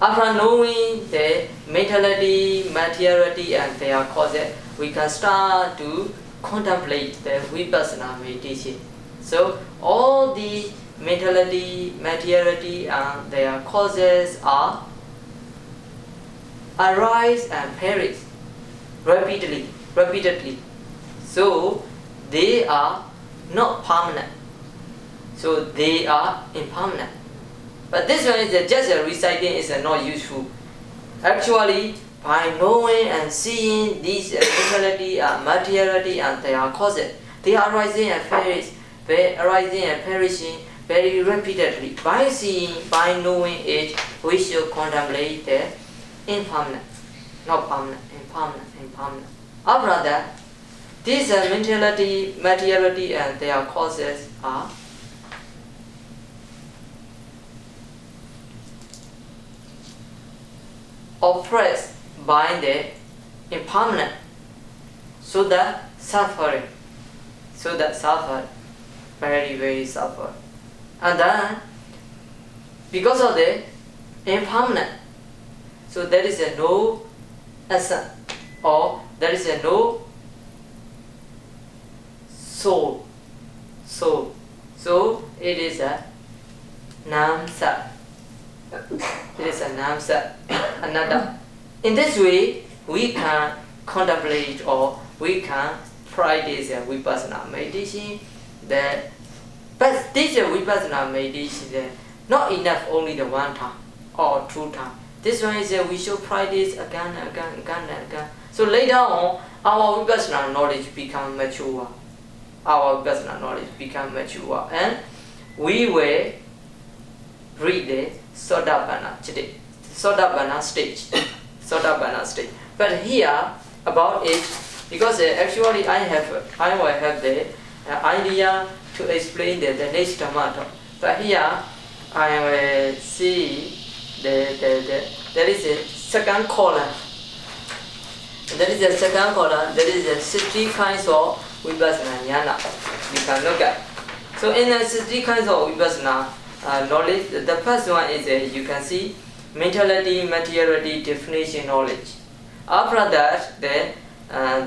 after knowing the mentality, materiality and their causes, we can start to contemplate the Vipassana meditation. So all the mentality, materiality and their causes are arise and perish repeatedly. So they are not permanent. So they are impermanent. But this one is just a reciting is not useful. Actually, by knowing and seeing these mentality and materiality and their causes, they are arising and perishing very repeatedly. By seeing, by knowing it, we should contemplate the impermanent, not permanent, impermanent. After that, these mentality, materiality and their causes are oppressed by the impermanent, so that suffering, very suffer. And then, because of the impermanent, so there is a no essence, or there is a no soul. So it is a namsat. It is a namsat, another. In this way, we can contemplate or we can practice Vipassana meditation. But this Vipassana meditation not enough only the 1 time or 2 times. This one is we should practice again and again. So later on, our Vipassana knowledge become mature. And we will read the Sotapanna stage. But here about it, because actually I will have the idea to explain the next Dhamma. But here I will see there is a second column. There is 60 kinds of Vipassana Jnana. You can look at. So in the 60 kinds of Vipassana knowledge, the first one is you can see mentality, materiality, definition knowledge. After that,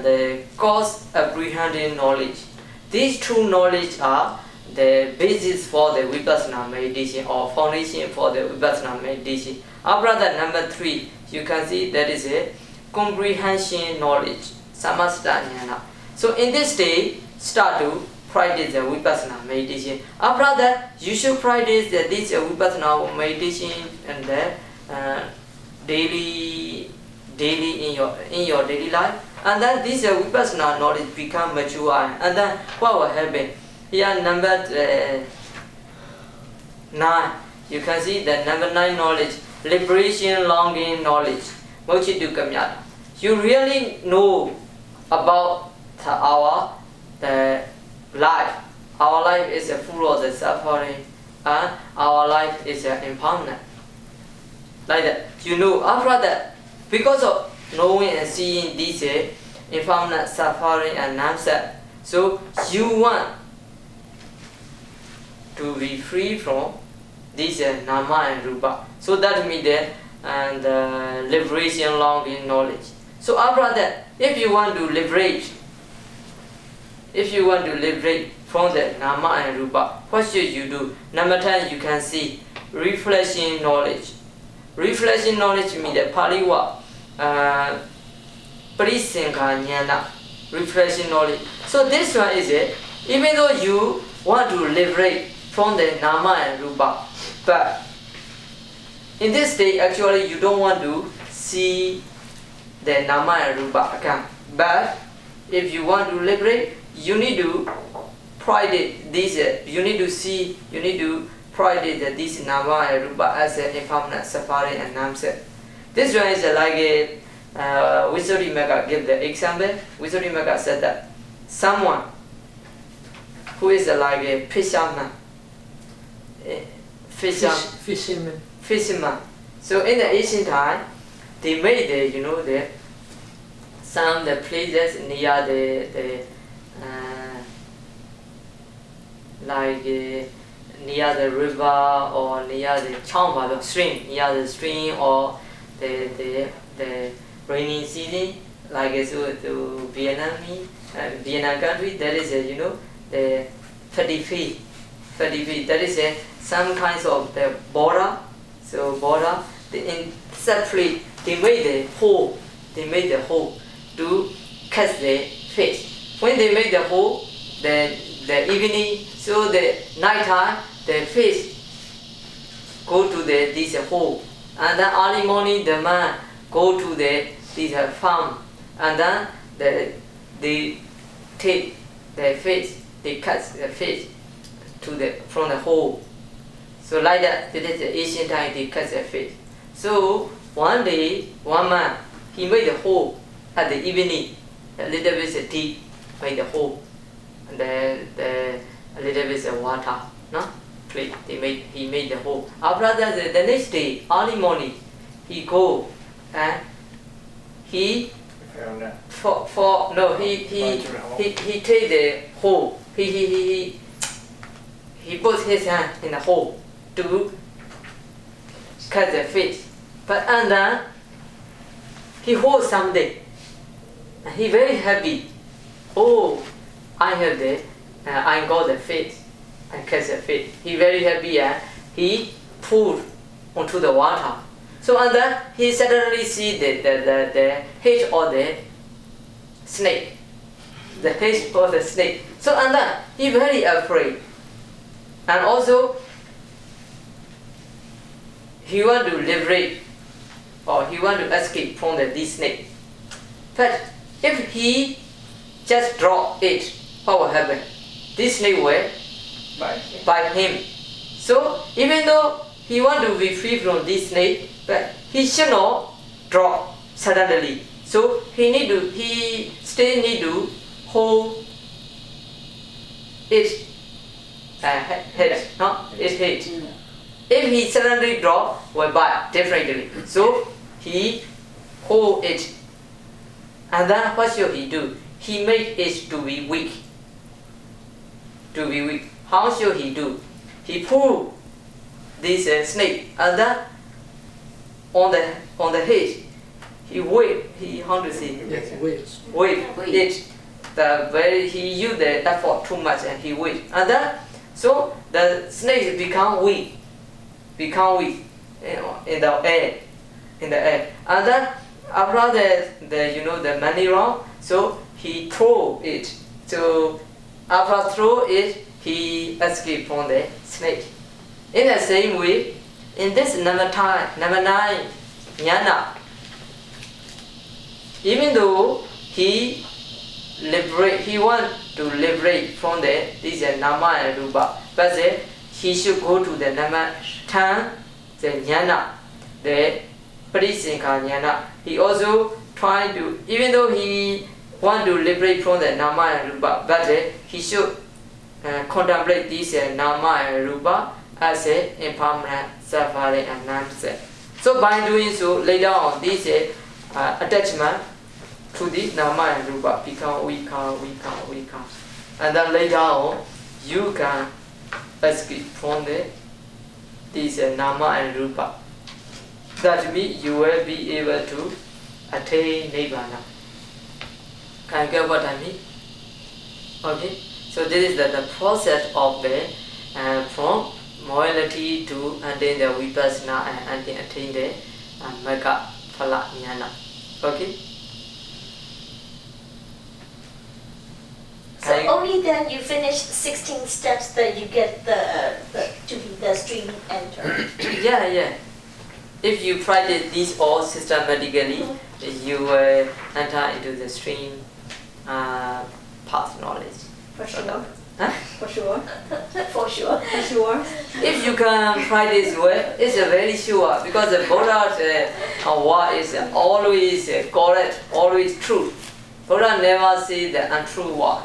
the cause apprehending knowledge. These two knowledge are the basis for the Vipassana meditation or foundation for the Vipassana meditation. After that, number 3, you can see that is a comprehension knowledge, Samasta Jnana. So in this stage, start to practice the Vipassana meditation. After that, you should practice this Vipassana meditation and daily in your daily life. And then this Vipassana knowledge become mature. And then what will happen? Here number 9, you can see the number 9 knowledge, liberation, longing knowledge. You really know about our life. Our life is full of the suffering, and our life is impermanent. Like that, you know. After that, because of knowing and seeing this impermanent suffering and non-self, so you want to be free from this nama and rupa. So that means that and liberation, longing knowledge. So after that, if you want to liberate from the nama and rupa, what should you do? Number 10, you can see reflection knowledge. Reflection knowledge means the Pali word Parisankha Jnana. Reflection knowledge. So this one is even though you want to liberate from the nama and rupa, but in this state actually you don't want to see the nama and rupa again. But if you want to liberate, you need to practice this. You need to practice this nama and rupa as an impermanent suffering and non-self. This one is like a Visuddhimagga give the example. Visuddhimagga said that someone who is like a fisherman. Fisherman. So in the ancient time, they made some places near near the river or near the stream, near the stream or the rainy season, like to Vietnam country. There is the 30 feet. That is some kinds of the border. So border, in separate, they made the hole to catch the fish. When they made the hole, the evening, so the night time, the fish go to this hole, and then early morning the man go to this farm, and then they take the fish, they catch the fish from the hole. So like that, it is the ancient time they catch the fish. So one day, one man, he made a hole at the evening, a little bit deep, made a hole, and then a little bit of water, no? He made the hole. After that, the next day, early morning, he go and he take the hole. He puts his hand in the hole to catch the fish. But and then he holds something. He very happy. Oh, I got the fish. I catch the fish. He very happy and he pulled onto the water. So and then he suddenly see the head of the snake. The head of the snake. So and then he very afraid. And also he want to liberate or he want to escape from this snake. But if he just drop it, what will happen? This snake will bite him. So even though he want to be free from this snake, but he should not drop suddenly. So he still need to hold its head, no? Its head. If he suddenly drop, will bite differently. So he hold it. And then what should he do? He make it to be weak. to be weak. How should he do? He pull this snake and then on the head. He wait. He how to say? Wait it. He used the effort too much and he wait. And then so the snake become weak in the air. And then after the many round, so he throw it. So after throw it, he escaped from the snake. In the same way, in this number 9, jnana, even though he want to liberate from this nama and rupa, but he should go to the number 10, the jnana, the parisinka jnana. He also trying to, even though he want to liberate from the nama and rupa, but he should contemplate this nama and rupa as impermanent, suffering and non-self. So by doing so, later on, this attachment to the nama and rupa become weaker. And then later on, you can escape from this nama and rupa. That means you will be able to attain Nibbana. Can you get what I mean? Okay. So this is the process of the from morality to attain the vipassana and attain the magga phala jnana. Okay. So only then you finish 16 steps that you get to be the stream enter. Yeah. If you practice these all systematically, you will enter into the stream path knowledge. For sure. Huh? For sure. For sure. For sure. If you can practice well, it's very sure because the Buddha's word is always correct, always true. Buddha never say the untrue word.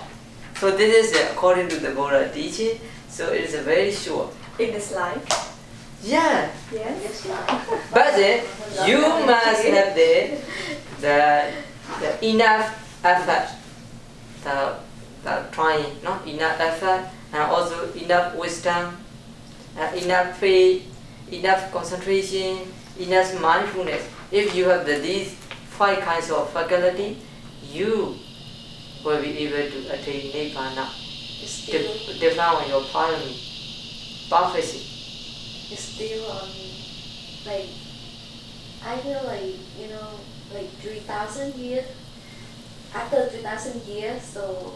So this is according to the Buddha teaching. So it is very sure. In this life. Yeah. Yes. But you must have the enough effort. The trying, not enough effort, and also enough wisdom, enough faith, enough concentration, enough mindfulness. If you have these 5 kinds of faculty, you will be able to attain Nibbana. Depend on your parami, perfection. It's still like I feel like 3,000 years. After 3,000 years, so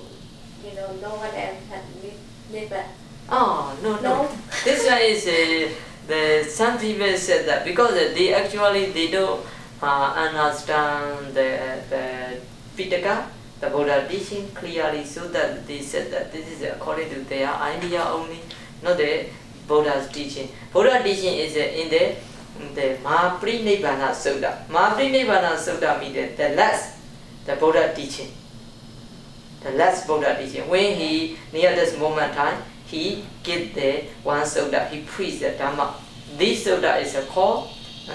no one else had lived back. Oh no. This one is some people said that because they don't understand the Pitaka, the Buddha teaching clearly, so that they said that this is according to their idea only, not the Buddha's teaching. Buddha teaching is in the Mahaprinnibbana Sutta. Mahaprinnibbana Sutta means the last. The Buddha teaching, the last Buddha teaching. When he near this moment time, he give the one sutta. He preached the Dhamma. This sutta is called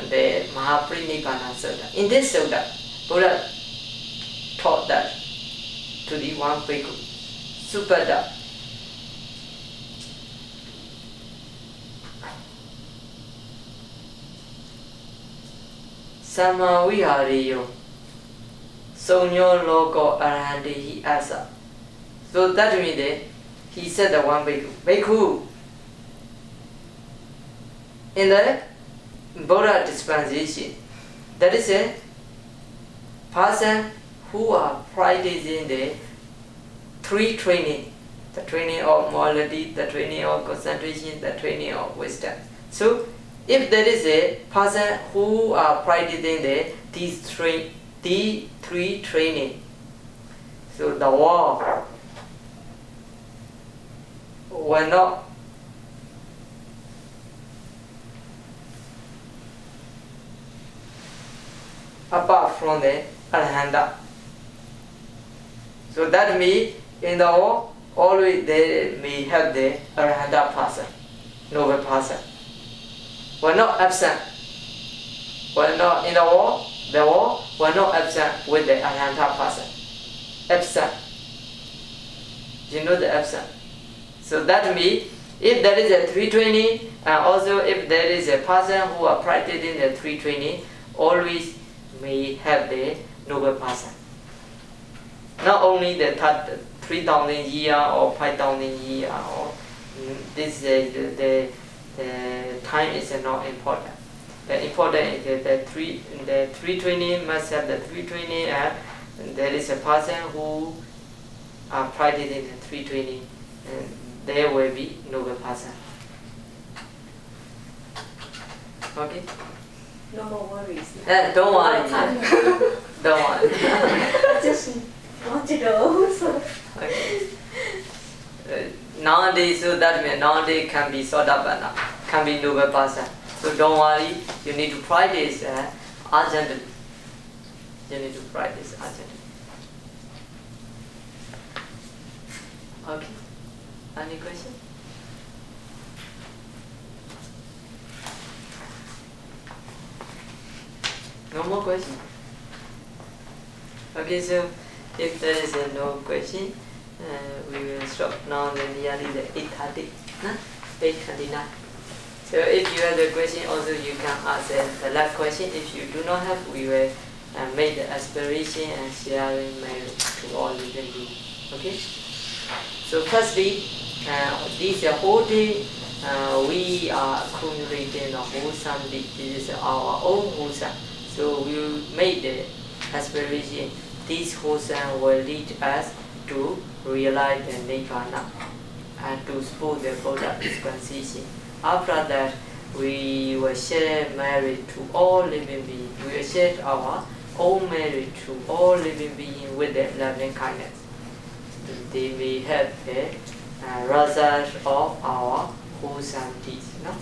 the Mahaprinnibbana Sutta. In this sutta, Buddha taught that to the one bhikkhu, Suppada. Samavihariyo. Sonyo logo arahanti asa. So that means he said the one bhikkhu. In the Buddha dispensation, that is a person who are practicing the 3 training. The training of morality, the training of concentration, the training of wisdom. So if there is a person who are practicing these 3 training, so the world will not apart from the Arahanta. So that means in the world always they may have the Arahanta person, noble person. Will not absent. Will not in the world will not absent with the Arahanta person. Absent. You know the absent. So that means if there is a 320, also if there is a person who are practicing the 320, always may have the noble person. Not only the 3,000 year or 5,000 year, or this the time is not important. The important is the 320 must have the 320, and there is a person who are practicing the 320, and there will be noble person. Okay? No more worries. Don't worry. Don't worry. I just want to know. So. Okay. Nowadays, so that means nowadays can be Sotapanna, can be noble person. So don't worry, you need to practice urgently. You need to practice urgently. Okay. Any question? No more question? Okay, so if there is no question, we will stop now. Then nearly the 8:30, 8:29. So if you have a question, also you can ask the last question. If you do not have, we will make the aspiration and sharing mail to all living beings. Okay. So firstly, this whole day we are accumulating the wholesome deed. This is our own wholesome. So we will make the aspiration. This wholesome will lead us to realize the Nibbana and to support the Buddha dispensation. After that, we will share merit to all living beings. We will share our own merit to all living beings with the loving kindness. They may have the result of our wholesome deeds. No?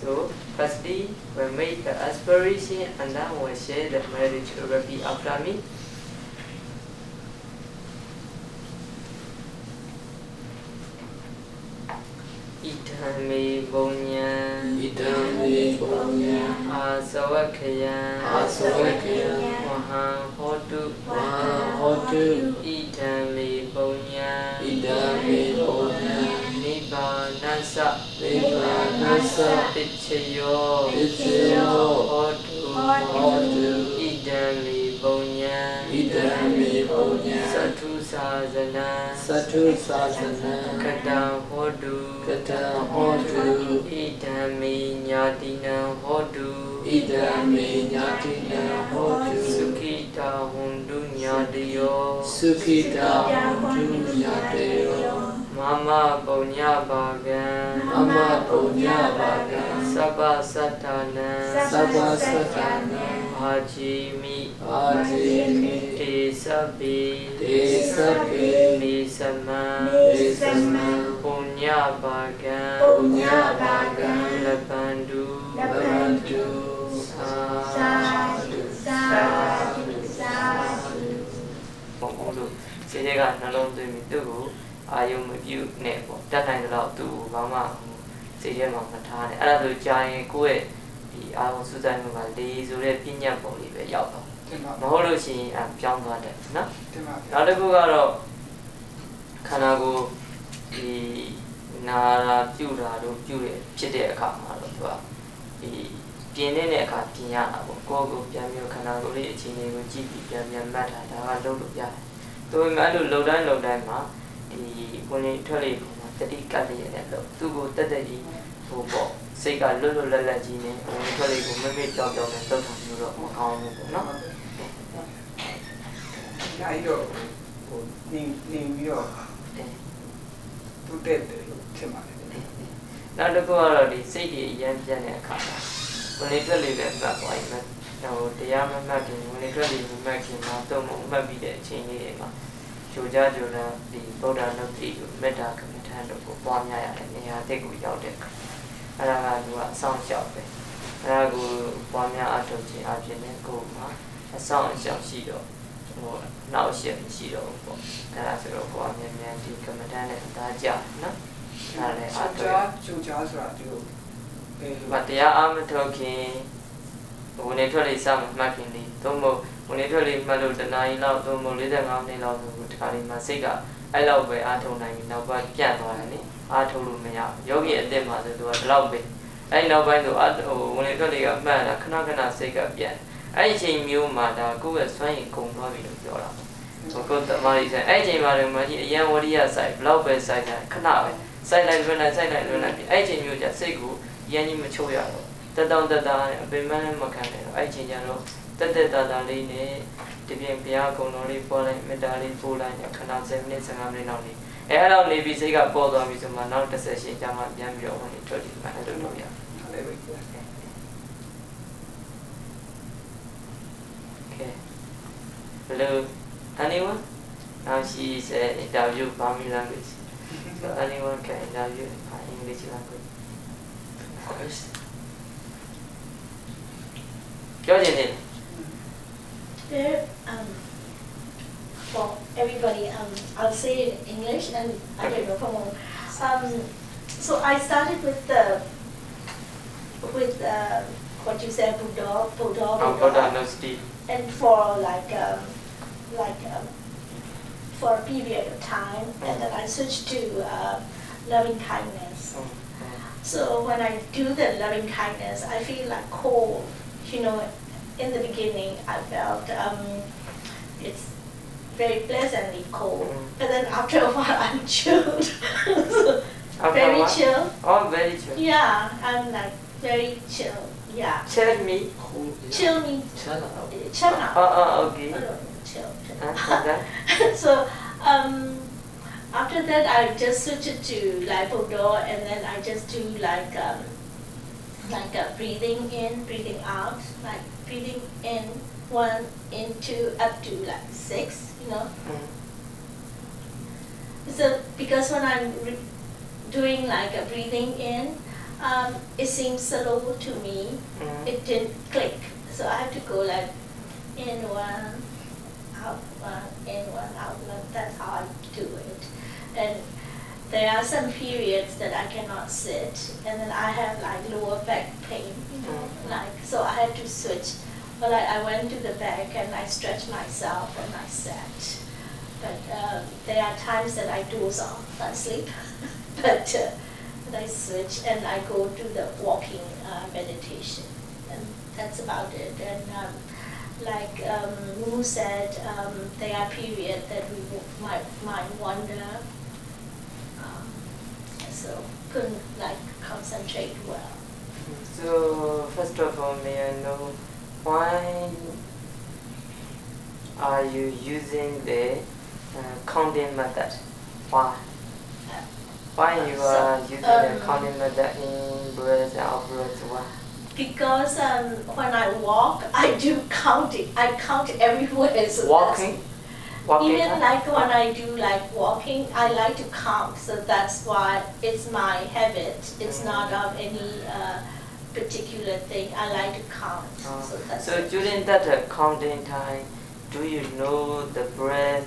So, firstly, we'll make the aspiration and then we'll share the merit. Repeat after me. Idhame Bonya Asawakaya Mahang Hotu Idhame Bonya Nibbanasa Ichayo Hotu Idhame Bonya Satu Sazana Kadang Hodu Idhame Nyatina Hodu Sukita Hundu Nyadiyo Mama Bonya Bagan Sabha Satana Hajimi Esabi Nisama Punya Bagan Labandu Saya jaga nalong tu itu ayam view ni pun dah naik dalam tu bama saya memang thane. Ada tu jangan kue di ayam susah memang di sore pinjam boleh berjauh. Mahu sih piang tu ada, na? Ada tu kalau aku di nara view dah tu view cedek kamar tu di piene ni kat pian aku pian view aku ni cini aku cipi pian mata dah kalau tu pian. Tu malu laudan mah di punya thali tadi kali ni lo tu go tadi tu bo sehingga lulu lagi ni punya thali go mesti jauh ni tu thang lo macam ni, no? Ya itu, ni yo, tu deh cuma. Nanti aku kalau di sini yang jangan kata, punya thali ni tak boleh mah. Now, dia memakai, mereka di memakai atau membidik cini mah. Joja di Buddha nanti meda kemudian aku punya ni hati aku jauh dek. Ada dua sang jauh dek. Aku punya atau cini apa ni aku mah sang jauh sih do, nau sih sih do. Ada seorang punya di kemudian ada jah, na? Ada atau. Joja surat tu. Batia am tu ki. Punya thali sama makin ni, tomo punya thali malu tenai lau tomo lida ngam ni lau tu kali masih ga, ai lau be atau nai lau buat pian tu ni, အားထုတ်လို့မရဘူးယောဂီအသက်မှာဆိုသူကဒီလောက်ပဲအဲ့နောက်ပိုင်းဆိုဝင်လေထွက်လေကမှန်တာခဏခဏစိတ်ကပြန်အဲ့ဒီအချိန်မျိုးမှာဒါကိုယ့်ရဲ့စွမ်းရည်ကုန်သွားပြီလို့ပြောတာကိုယ်တမာရီဆိုင်အဲ့ဒီအချိန်မှာလည်းမကြီးအရန်ဝရိယဆိုင်ဘလောက်ပဲဆိုင်တယ်ခဏပဲဆိုင်လိုက်လွန်းလိုက်ဆိုင်လိုက်လွန်းလိုက်အဲ့ဒီအချိန်မျိုးကျစိတ်ကိုရန်ကြီးမချိုးရတော့တက်တောင့်တက်တာအပင်မလည်းမခံနိုင်တော့အဲ့ဒီအချိန်ကျတော့တက်တက်တာတာလေးနဲ့ဒီပြင်ဘုရားကုံတော်လေးပေါ်လိုက်မေတ္တာလေးပို့လိုက်ခဏ10မိနစ်15မိနစ်လောက်လေးအဲ့တော့နေပြီးစိတ်ကပေါ်သွားပြီဆိုမှနောက်တစ်ဆက်ရှင်ကျမှပြန်ပြီးတော့ဝင်ထွက်ဒီမှာအဲ့လိုလုပ်ရအောင် Okay. Hello, anyone? Now she said interview Burmese language. So anyone can interview English language. Of course. There, for everybody, I'll say it in English and I don't know for more. So I started with what you said, Buddha, and for for a period of time, and then I switched to loving kindness. So when I do the loving kindness, I feel like cold. You know, in the beginning, I felt it's very pleasantly cold, but then after a while, I'm chilled. Very chill. Oh, very chill. Yeah, I'm like very chill. Yeah. Chill me. Chill me. Chill out. Oh, okay. Chill. Okay. So after that, I just switch it to like Buddha, and then I just do like a breathing in, breathing out, like breathing in 1, in 2, up to like 6, you know. So because when I'm doing like a breathing in, it seems slow to me. It didn't click, so I have to go like in 1, out 1, in 1, out 1. That's how I do it. And there are some periods that I cannot sit, and then I have like lower back pain, you know, like so I had to switch. But I went to the back and I stretched myself and I sat. But there are times that I doze off, I sleep. But I switch and I go to the walking meditation, and that's about it. And like Moo said, there are periods that my mind wander, so couldn't like concentrate well. So first of all, may I know why are you using the counting method? Why? Why you are using the counting method in breath and out breath? Why? Because when I walk, I do counting. I count everywhere. So Walking? Even like when I do like walking, I like to count. So that's why it's my habit. It's not of any particular thing. I like to count. So during that counting time, do you know the breath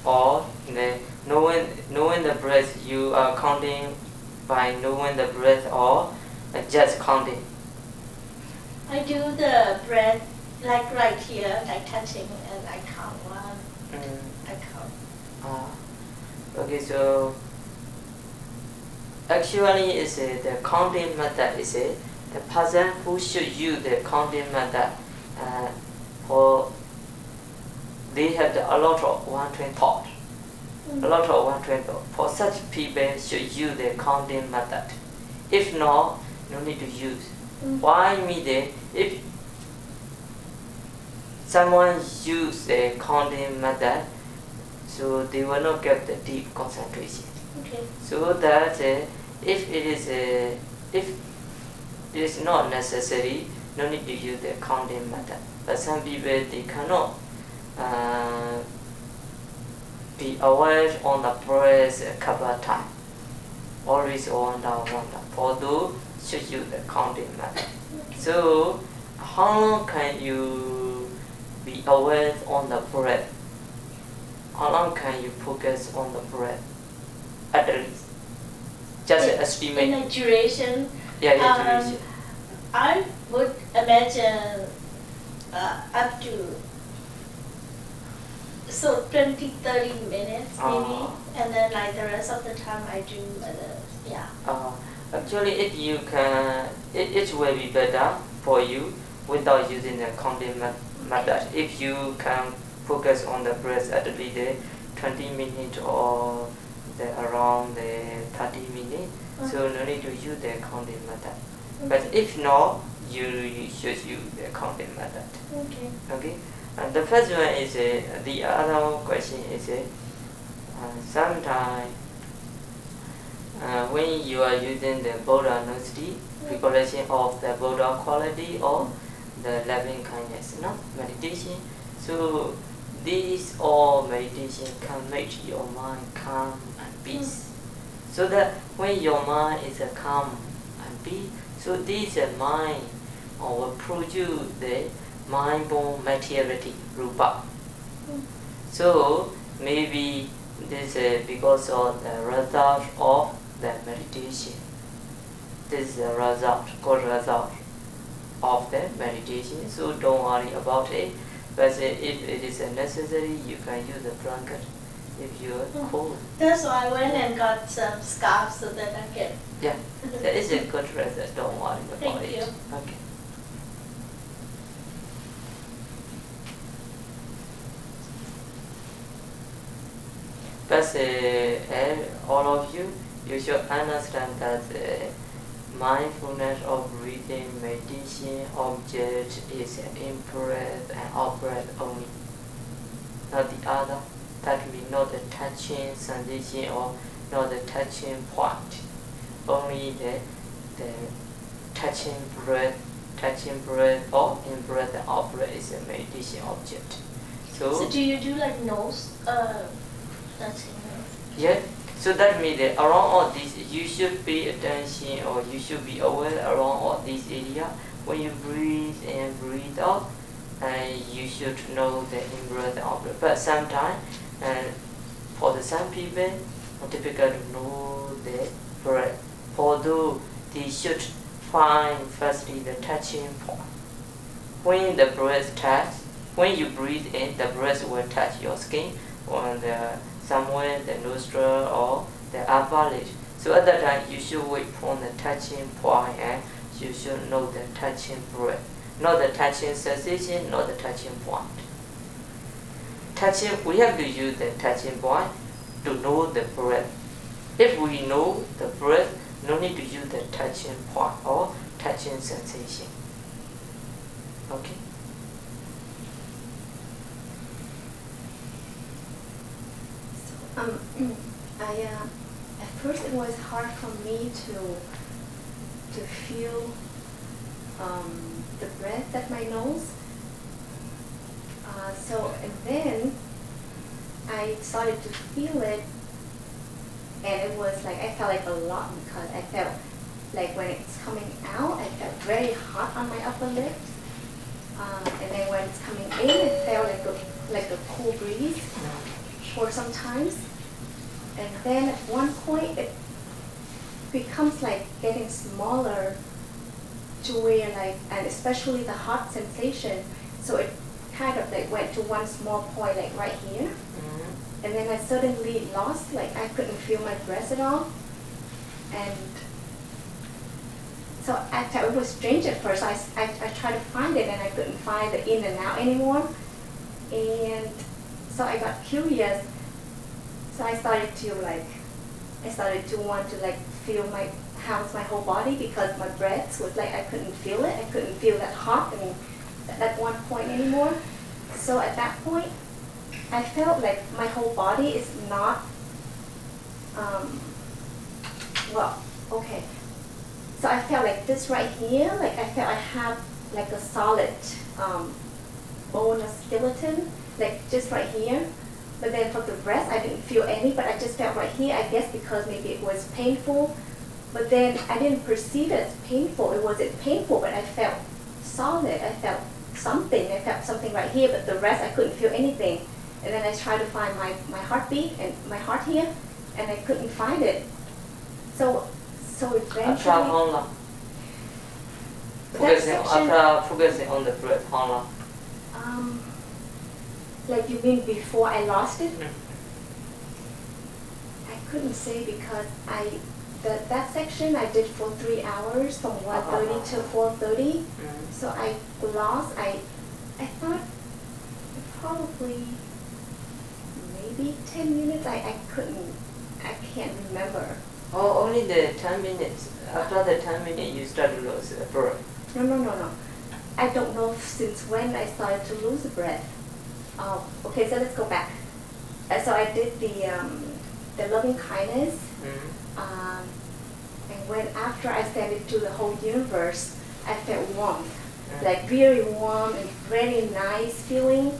or knowing the breath you are counting by knowing the breath or just counting? I do the breath like right here, like touching, and I count 1. I count. Okay, so actually the counting method is the person who should use the counting method for they have a lot of one-train thought. A lot of one-train thought. For such people should use the counting method. If not, no need to use. Why mean that if someone use the counting method, so they will not get the deep concentration. Okay. So that if it is not necessary, no need to use the counting method. But some people they cannot be aware on the breath a couple of times. Always on down, one down. For those should use the counting method. So how long can you be aware on the breath? How long can you focus on the breath? At least. Just estimate. In a duration? Yeah, duration. I would imagine up to, so So 20, 30 minutes maybe, Oh. and then like the rest of the time I do yeah. Actually, if you can, it will be better for you without using the counting method. If you can focus on the breath at least 20 minutes or around the 30 minutes, so no need to use the counting method. But if not, you should use the counting method. Okay. Okay. And the first one is the other question is sometimes when you are using the Buddha Gnosty, recollection of the Buddha quality or the loving kindness, no meditation. So these all meditation can make your mind calm and peace. So that when your mind is calm and peace, so this mind will produce the mind-born materiality, rupa. So maybe this is because of the result of the meditation. This is the result, good result of the meditation. So don't worry about it. But if it is necessary, you can use a blanket if you are cold. That's why I went and got some scarves so that I can. Yeah, that is a good result. Don't worry about Thank it. you. Okay. But all of you, you should understand that mindfulness of breathing meditation object is in-breath and out-breath only, not the other. That means not the touching sensation or not the touching point. Only the touching breath or in-breath and out-breath is a meditation object. So do you do like nose? Touching nose. Yeah. So that means that around all this, you should pay attention or you should be aware around all this area. When you breathe in, breathe out, and you should know the in-breath and out-breath. But sometimes, for some people, it's difficult to know the breath. Although they should find firstly the touching point. When the breath touches, when you breathe in, the breath will touch your skin on the somewhere the nostril or the upper lip. So at that time you should wait for the touching point and you should know the touching breath. Not the touching sensation, not the touching point. Touching, we have to use the touching point to know the breath. If we know the breath, no need to use the touching point or touching sensation. Okay? At first it was hard for me to feel the breath at my nose. And then I started to feel it, and it was like I felt like a lot because I felt like when it's coming out, I felt very hot on my upper lip, and then when it's coming in, it felt like a cool breeze for some times. And then at one point it becomes like getting smaller to where like, and especially the hot sensation, so it kind of like went to one small point like right here. And then I suddenly lost, like I couldn't feel my breath at all. And so I thought it was strange at first. I tried to find it and I couldn't find the in and out anymore. And so I got curious. So I started to want to like feel how's my whole body, because my breath was like I couldn't feel it. I couldn't feel that hot and at one point anymore. So at that point, I felt like my whole body is not, So I felt like this right here, like I felt I have like a solid bone or skeleton, like just right here. But then for the breast, I didn't feel any, but I just felt right here, I guess because maybe it was painful. But then I didn't perceive it as painful. It wasn't painful, but I felt solid. I felt something right here, but the rest I couldn't feel anything. And then I tried to find my heartbeat and my heart here, and I couldn't find it. So eventually... After how long? Focusing on the breath, how long? Like you mean before I lost it? I couldn't say because that section I did for 3 hours from 1:30 to 4:30. So I lost. I thought probably maybe 10 minutes. I can't remember. Oh, only the 10 minutes. After the 10 minutes, you start to lose the breath. No. I don't know since when I started to lose the breath. Okay, so let's go back. So I did the loving kindness. And when after I sent it to the whole universe, I felt warmth, like very warm and very nice feeling.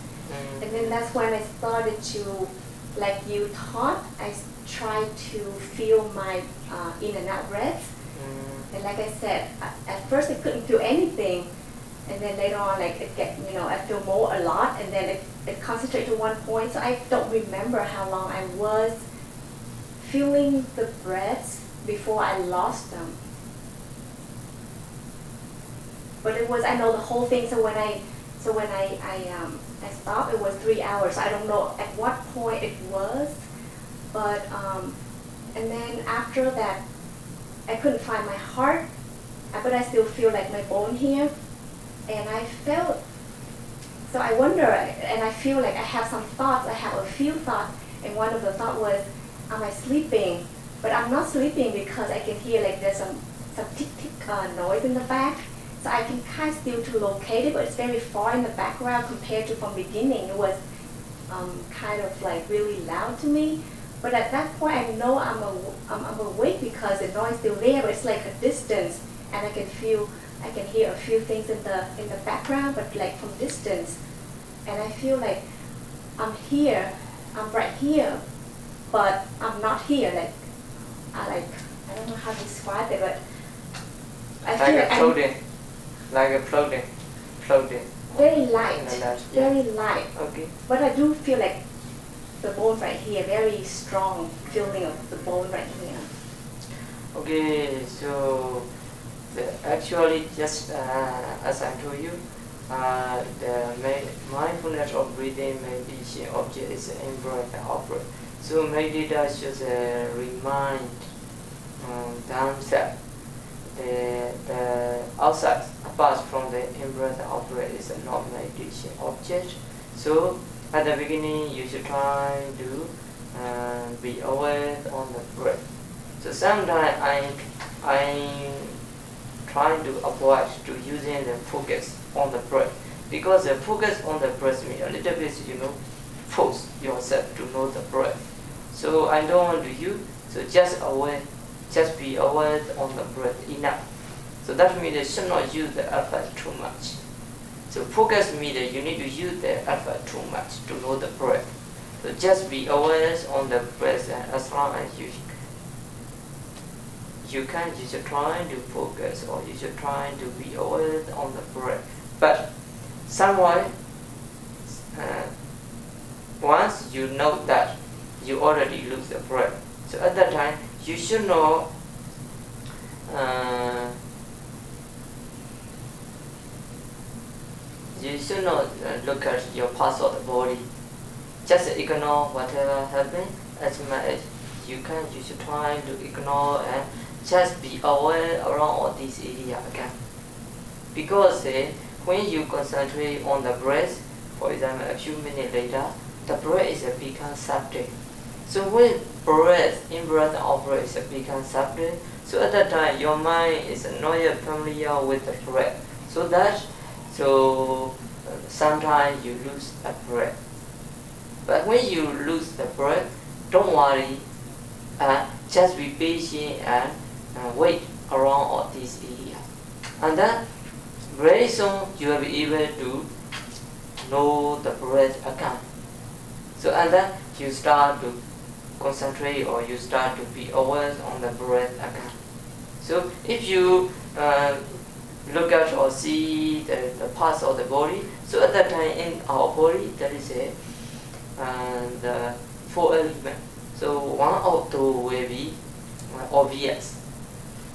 And then that's when I started to, like you taught, I tried to feel my in and out breath. And like I said, at first I couldn't feel anything. And then later on, like it get, I feel more a lot, and then it concentrated to one point. So I don't remember how long I was feeling the breaths before I lost them. But it was, I know the whole thing. So when I stopped, it was 3 hours. I don't know at what point it was, but and then after that, I couldn't find my heart, but I still feel like my bone here. And I felt, so I wonder, and I feel like I have some thoughts. I have a few thoughts, and one of the thoughts was, am I sleeping? But I'm not sleeping because I can hear like there's some tick noise in the back. So I can kind of still to locate it, but it's very far in the background compared to from beginning. It was kind of like really loud to me. But at that point, I know I'm awake because the noise is still there, but it's like a distance, and I can hear a few things in the background, but like from distance. And I feel like I'm here, I'm right here, but I'm not here. I don't know how to describe it, but I feel like a floating. Very light, very light. Okay. But I do feel like the bone right here, very strong feeling of the bone right here. Okay, so actually just as I told you, the mindfulness of breathing meditation object is in-breath and out-breath. So meditators just remind themselves the outside, apart from the in-breath and out-breath, is a non-meditation object. So at the beginning, you should try to be aware on the breath. So sometimes I'm trying to avoid to using the focus on the breath, because the focus on the breath means a little bit, force yourself to know the breath. So I don't want to use. So just be aware on the breath enough. So that means you should not use the effort too much. So focus means that you need to use the effort too much to know the breath. So just be aware on the breath, and as long as you should try to focus, or you should try to be aware on the breath. But somewhere, once you know that you already lose the breath, so at that time you should not look at your parts of the body. Just ignore whatever happens as much as you can. You should try to ignore and just be aware around all these areas again. Because when you concentrate on the breath, for example, a few minutes later, the breath is become subtle. So when breath, in-breath and out-breath become subtle, so at that time your mind is not yet familiar with the breath. So sometimes you lose the breath. But when you lose the breath, don't worry, just be patient and wait around all these areas. And then very soon you will be able to know the breath again. So and then you start to concentrate, or you start to be aware on the breath again. So if you look at or see the parts of the body, so at that time in our body there is the 4 elements. So one of those will be obvious.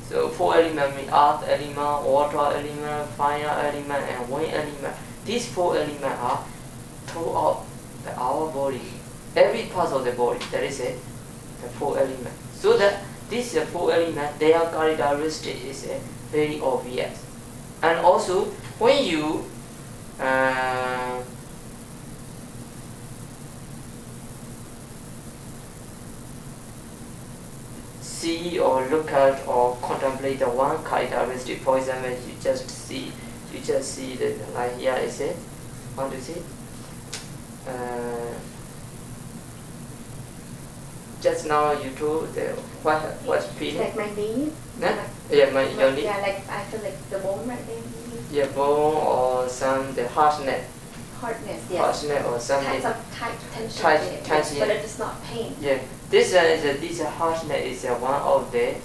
So 4 elements mean earth element, water element, fire element, and wind element. These 4 elements are throughout our body, every part of the body, there is the four elements. So that these four elements, their characteristic is very obvious. And also, when you see or look at or contemplate the one characteristic, for example, you just see the, like here is it, want to see? Just now you told the what feeling? Like my knee. Yeah, your knee. Yeah, like I feel like the bone right there. Yeah, bone or the hardness. Hardness, yes. Hardness or something. Kind of tight tension. Tension. But it is not pain. Yeah, this hardness is one of the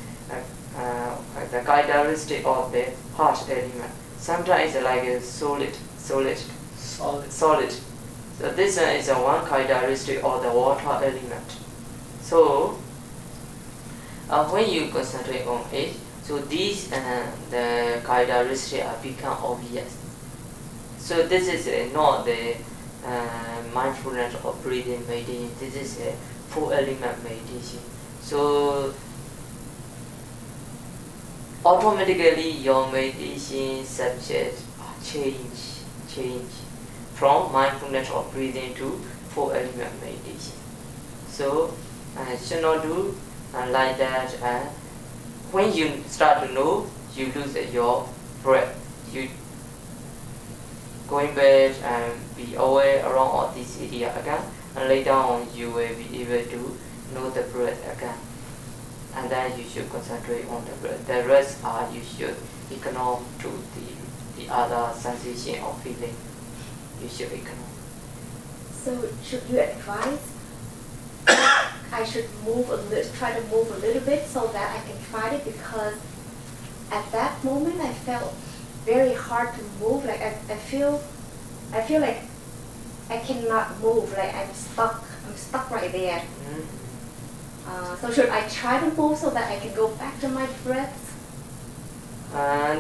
characteristic of the hard element. Sometimes it's like a solid. So this is one characteristic of the water element. So when you concentrate on it, so these the characteristics become obvious. So this is not the mindfulness of breathing meditation. This is a four element meditation. So automatically your meditation subject change from mindfulness of breathing to four element meditation. So should not do like that. When you start to know, you lose your breath. You going back and be aware around all this area again, and later on you will be able to know the breath again. And then you should concentrate on the breath. The rest you should ignore to the other sensation or feeling. You should ignore. So should you advise I should try to move a little bit so that I can fight it, because at that moment I felt very hard to move. Like I feel like I cannot move. Like I'm stuck right there. So should I try to move so that I can go back to my breath?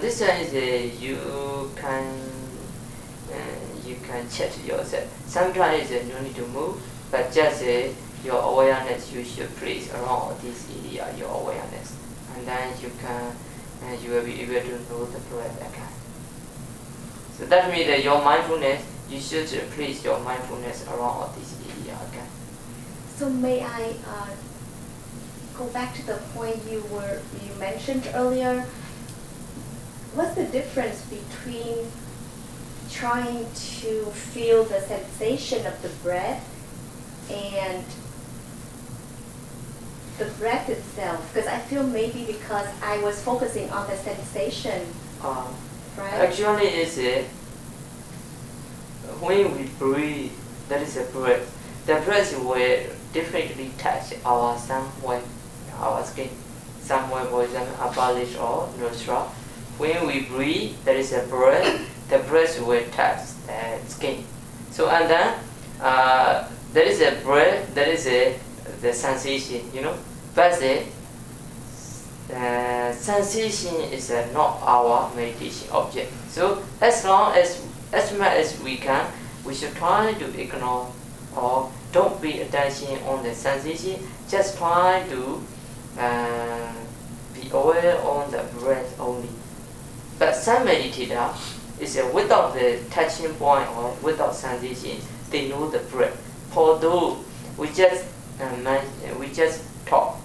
This one is you can check yourself. Sometimes you don't need to move, but just your awareness you should place around this area, your awareness, and then you will be able to know the breath again. So that means that your mindfulness, you should place your mindfulness around this area again. So may I go back to the point you mentioned earlier? What's the difference between trying to feel the sensation of the breath and the breath itself? Because I feel maybe because I was focusing on the sensation, right? Actually, it's when we breathe, that is a breath. The breath will definitely touch our somewhere, our skin, somewhere, for example, upper lip or nostril. When we breathe, there is a breath. The breath will touch the skin. So and then there is a breath. There is the sensation, But the sensation is not our meditation object. So as much as we can, we should try to ignore or don't pay attention on the sensation. Just try to be aware on the breath only. But some meditators is without the touching point or without sensation, they know the breath. Although we just talk,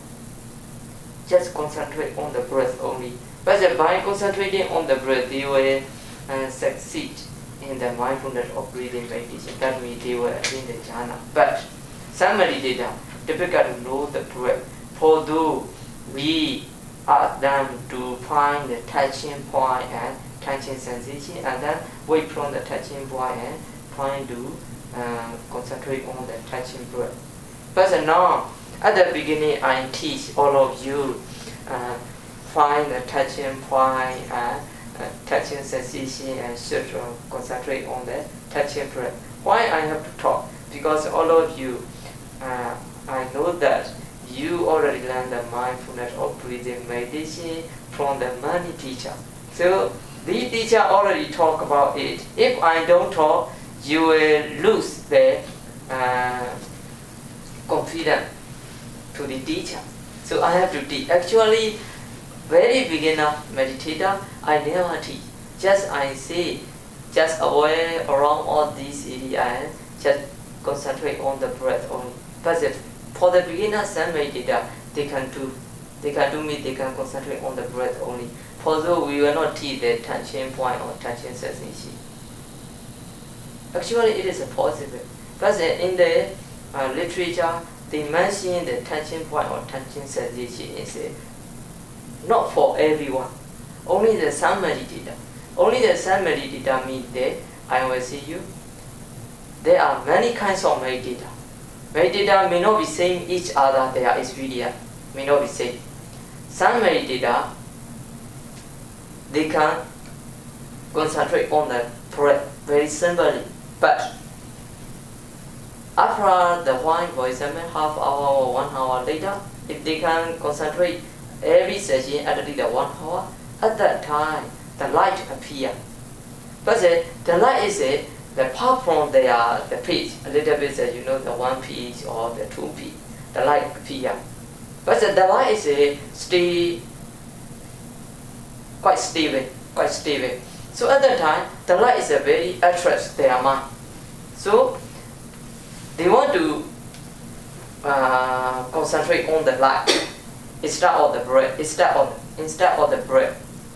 just concentrate on the breath only. But by concentrating on the breath, they will succeed in the mindfulness of breathing meditation. That means they will attain the jhana. But some meditators difficult to know the breath. Although we ask them to find the touching point and touching sensation, and then wait from the touching point and trying to concentrate on the touching breath. But now, at the beginning, I teach all of you find the touching point and touching sensation and should concentrate on the touching breath. Why I have to talk? Because all of you, I know that you already learned the mindfulness of breathing meditation from the many teachers. So the teacher already talk about it. If I don't talk, you will lose the confident to the teacher. So I have to teach. Actually, very beginner meditator, I never teach. Just I say, just aware around all these areas, just concentrate on the breath only. But for the beginner, some meditator, they can concentrate on the breath only. Although we will not teach the touching point or touching sensation. Actually, it is possible. But in the literature, they mention the touching point or touching sensation is not for everyone. Only the some meditator. Only the some meditator means that I will see you. There are many kinds of meditator. Meditator may not be same each other. Their experience may not be same. Some meditator, they can concentrate on the breath very simply. But after the while, for example, half hour or 1 hour later, if they can concentrate every session at least 1 hour, at that time the light appears. But the light is the part from the page, a little bit, the 1 page or the 2 page, the light appears. But the light is stay quite stable. So at that time, the light is very attracts their mind. So they want to concentrate on the light instead of the breath.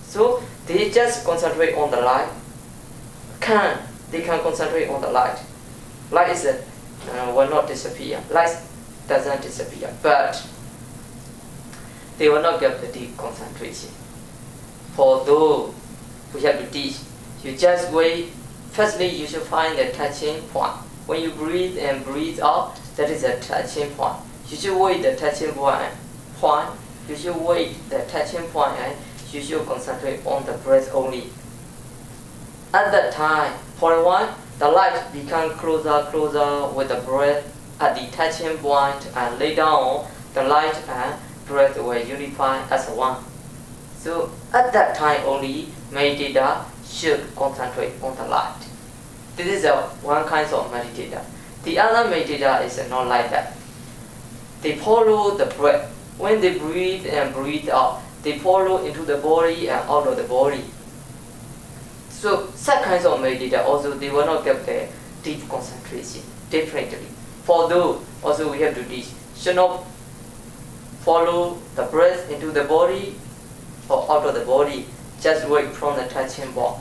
So they just concentrate on the light. They can concentrate on the light. Light is will not disappear. Light doesn't disappear, but they will not get the deep concentration. For those who have to teach, you just wait. Firstly, you should find the touching point. When you breathe and breathe out, that is a touching point. You should wait the touching point. You should wait the touching point, and you should concentrate on the breath only. At that time, for a while, the light becomes closer with the breath at the touching point, and later on, the light and breath will unify as one. So at that time only, meditator should concentrate on the light. This is one kind of meditator. The other meditator is not like that. They follow the breath. When they breathe and breathe out, they follow into the body and out of the body. So such kinds of meditator also they will not get the deep concentration differently. For those also we have to teach, should not follow the breath into the body or out of the body, just wait from the touching point.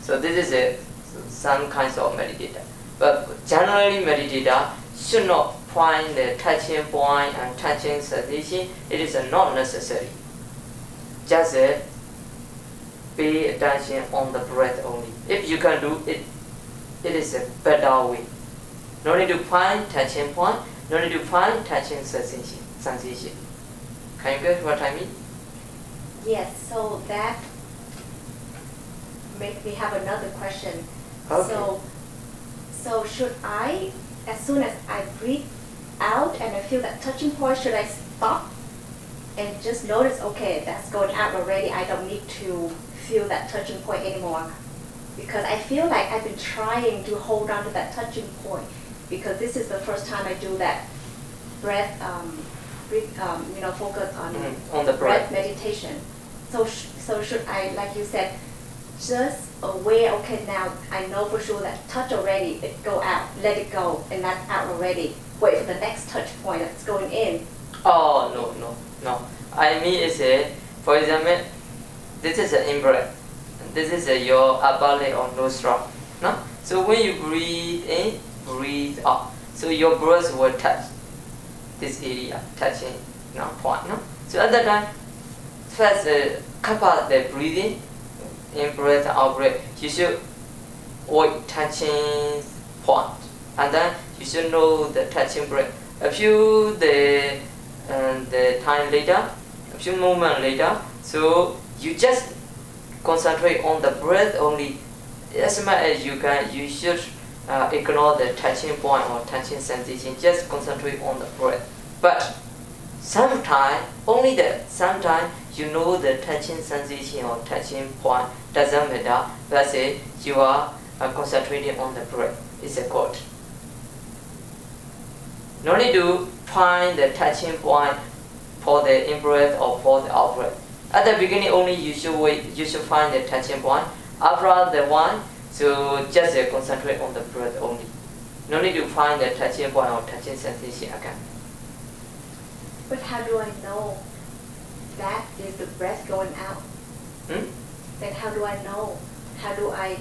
So this is some kinds of meditator. But generally meditator should not find the touching point and touching sensation. It is not necessary. Just pay attention on the breath only. If you can do it, it is a better way. No need to find touching point, no need to find touching sensation. Can you get what I mean? Yes, so that makes me have another question. Okay. So should I, as soon as I breathe out and I feel that touching point, should I stop and just notice, okay, that's going out already, I don't need to feel that touching point anymore? Because I feel like I've been trying to hold on to that touching point, because this is the first time I do that breath, focus on the breath meditation. So should I, like you said, just aware, okay, now I know for sure that touch already, it go out, let it go, and that's out already. Wait for the next touch point that's going in. Oh, no. I mean is for example, this is an in-breath. This is your upper leg or nostril. No? So when you breathe in, breathe out. So your breath will touch this area, touching point. No? So at that time, first couple the breathing, in breath, out breath. You should avoid touching point, and then you should know the touching breath. A few the time later, a few moments later, so you just concentrate on the breath only. As much as you can, you should ignore the touching point or touching sensation. Just concentrate on the breath. But sometimes, you know the touching sensation or touching point doesn't matter. Let's say you are concentrating on the breath. It's a good. No need to find the touching point for the in-breath or for the out-breath. At the beginning only you should find the touching point. After the one, so just concentrate on the breath only. No need to find the touching point or touching sensation again. But how do I know that is the breath going out? Then how do I know? How do I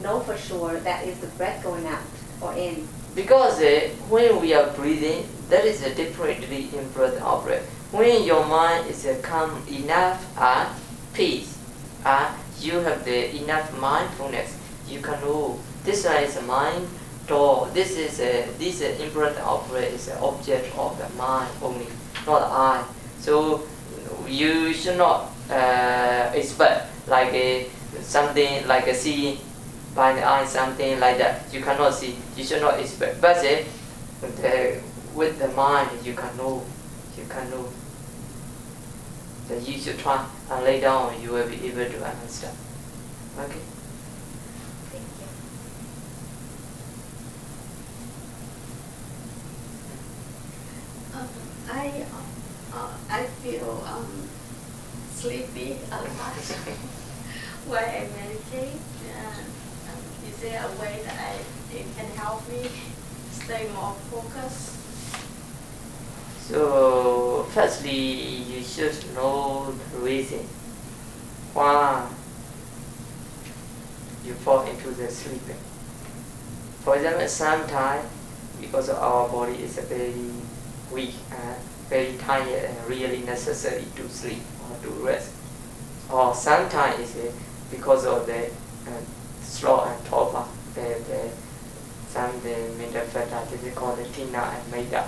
know for sure that is the breath going out or in? Because when we are breathing, that is differently in breath and out breath. When your mind is calm enough and peace, you have the enough mindfulness, you can know this is a mind door. This in breath and out breath is an object of the mind only, not the eye. So you should not expect like something like a seeing by the eye, something like that. You cannot see. You should not expect. But with the mind, you can know. You can know. So you should try and lay down. You will be able to understand. Okay. Thank you. I feel sleepy a lot when I meditate. Is there a way that it can help me stay more focused? So firstly, you should know the reason why you fall into the sleeping. For example, sometimes because our body is very weak and very tired and really necessary to sleep or to rest. Or sometimes it's because of the slow and torpor, the mental factor, they call the tina and maida.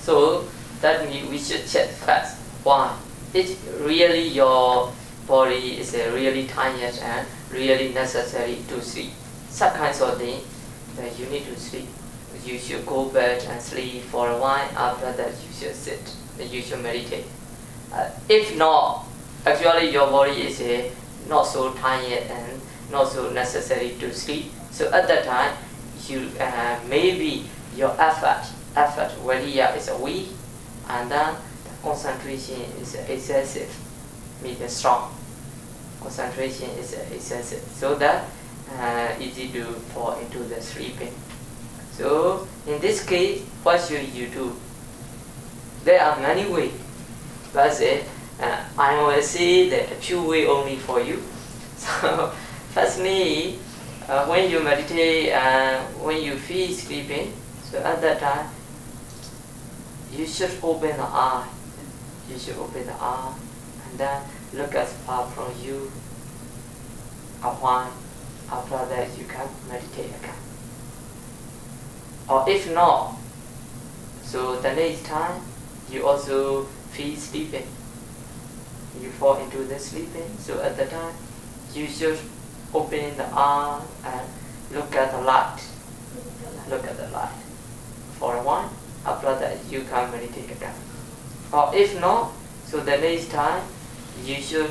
So that means we should check first why. It's really your body is really tired and really necessary to sleep. Such kinds of things that you need to sleep. You should go back and sleep for a while. After that, you should sit. You should meditate. If not, actually your body is not so tired and not so necessary to sleep. So at that time, you maybe your effort viriya is weak, and then the concentration is excessive, maybe strong. Concentration is excessive, so that easy to fall into the sleeping. So in this case, what should you do? There are many ways, but I will say that a few ways only for you. So firstly, when you meditate and when you feel sleeping, so at that time, you should open the eye. You should open the eye and then look as far from you a while. After that, you can meditate again. Or if not, so the next time you also feel sleeping. You fall into the sleeping. So at the time, you should open the eye and look at the light. Look at the light for a while. After that, you can meditate again. Or if not, so the next time you should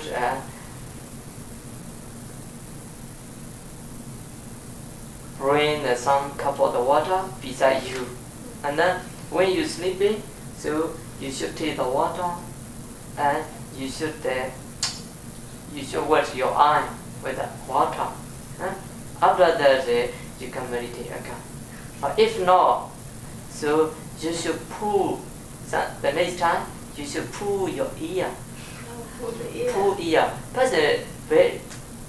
bring some cup of the water beside you, and then when you're sleeping, so you should take the water and you should wash your eye with the water. After that, you can meditate again. Or if not, so you should pull. So the next time you should pull your ear. Pull ear, but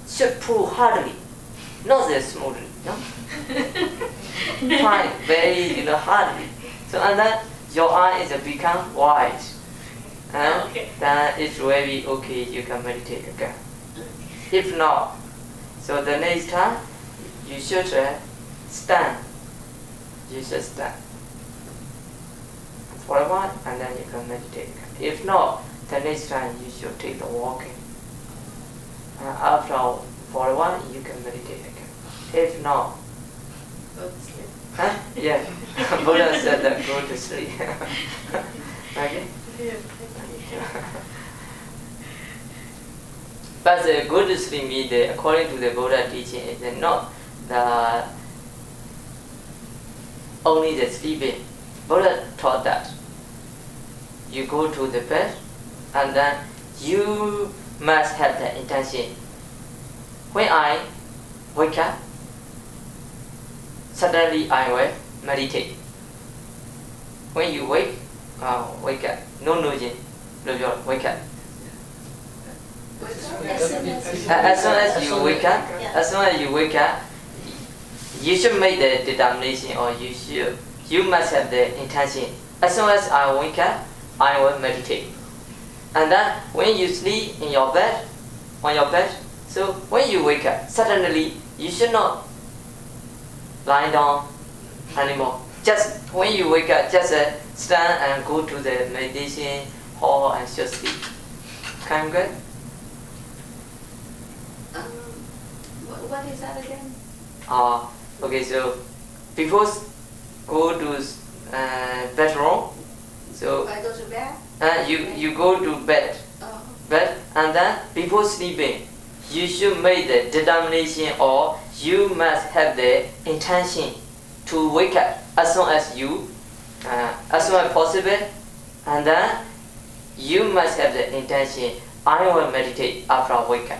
should pull hardly, not that smoothly. No? Try very hardly. So and then your eyes become wide. And then it's very okay, you can meditate again. If not, so the next time you should stand. You should stand for a while and then you can meditate again. If not, the next time you should take the walking. After for a while you can meditate again. If not, Go to sleep. Yeah. Buddha said that go to sleep. Okay? Yeah, thank you. But the go to sleep means, according to the Buddha teaching, is not the only the sleeping. Buddha taught that you go to the bed and then you must have the intention. When I wake up, suddenly I will meditate. When you wake up, no nudging, wake up. As soon as you wake up, you should make the determination, or you must have the intention. As soon as I wake up, I will meditate. And then when you sleep in your bed, on your bed, so when you wake up, suddenly you should not lie down anymore. Just when you wake up, just stand and go to the meditation hall and just sleep. Can you get? What is that again? Okay, so before go to bedroom, so I go to bed? you go to bed, Oh. bed, and then before sleeping, you should make the determination, or you must have the intention to wake up as soon as possible, and then you must have the intention. I will meditate after I wake up.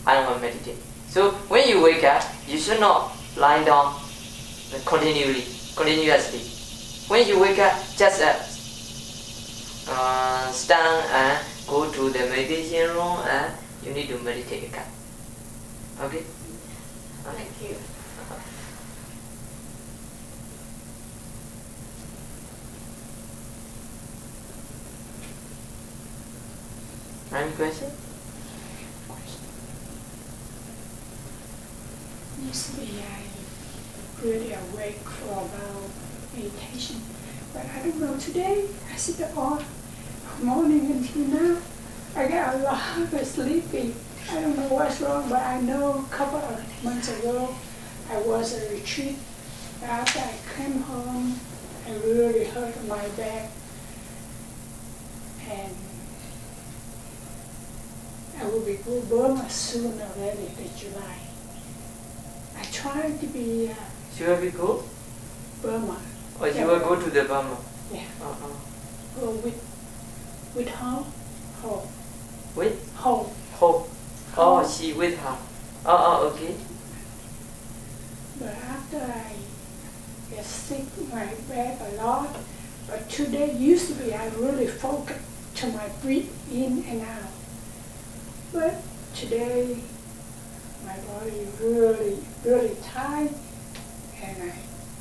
I will meditate. So when you wake up, you should not lie down continuously. When you wake up, just stand and go to the meditation room, and you need to meditate again. Okay? Thank you. Any question? Usually I really awake for about meditation, but I don't know, today I sit all morning until now. I get a lot of sleepy. I don't know what's wrong, but I know a couple of months ago I was at a retreat. After I came home, I really hurt my back, and I will be go Burma soon already, in July. I tried to be You will be go? Burma. Or you will go to the Burma? Yeah. Uh-uh. With home. Home. With? Home. Hope. Oh, she with her. Okay. But after I get sick, my back a lot. But today, usually I really focus to my breathe in and out. But today, my body really, really tight, and I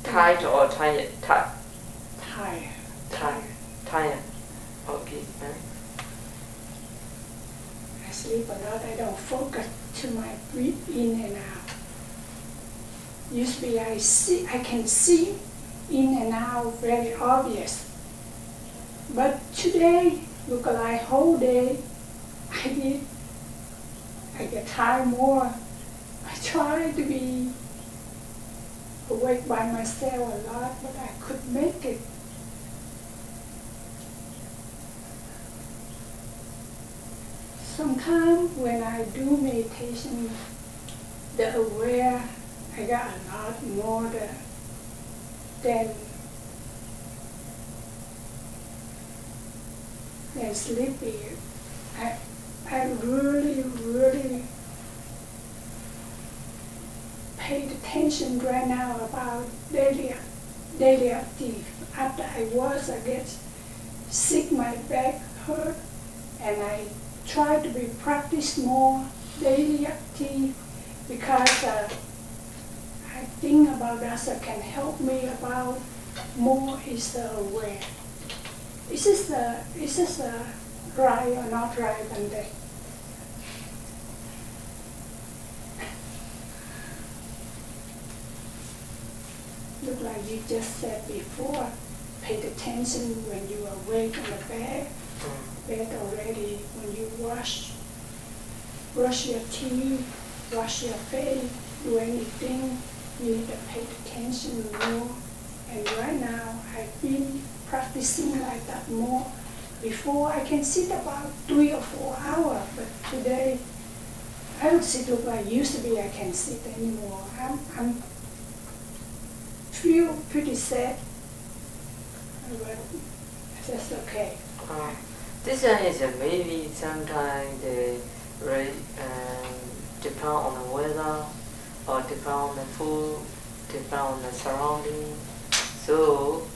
Tight or tired? Tired. Tired. Okay. I sleep a lot. I don't focus to my breathe in and out. Usually I can see in and out very obvious. But today, look like whole day, I get tired more. I try to be awake by myself a lot, but I couldn't make it. Sometimes when I do meditation, the aware, I got a lot more than sleepy. I really, really paid attention right now about daily activity. After I get sick, my back hurt, and I try to be practice more daily activity, because I think about that can help me about more is the aware. Is this right or not right, Bande? Look like you just said before, paid attention when you are awake in the bed already, when you brush your teeth, wash your face, do anything, you need to pay attention more. And right now, I've been practicing like that more. Before, I can sit about 3 or 4 hours, but today, I don't sit look like used to be I can sit anymore. I'm feel pretty sad. But that's okay. This one is maybe sometimes they depend on the weather or depend on the food, depend on the surrounding. So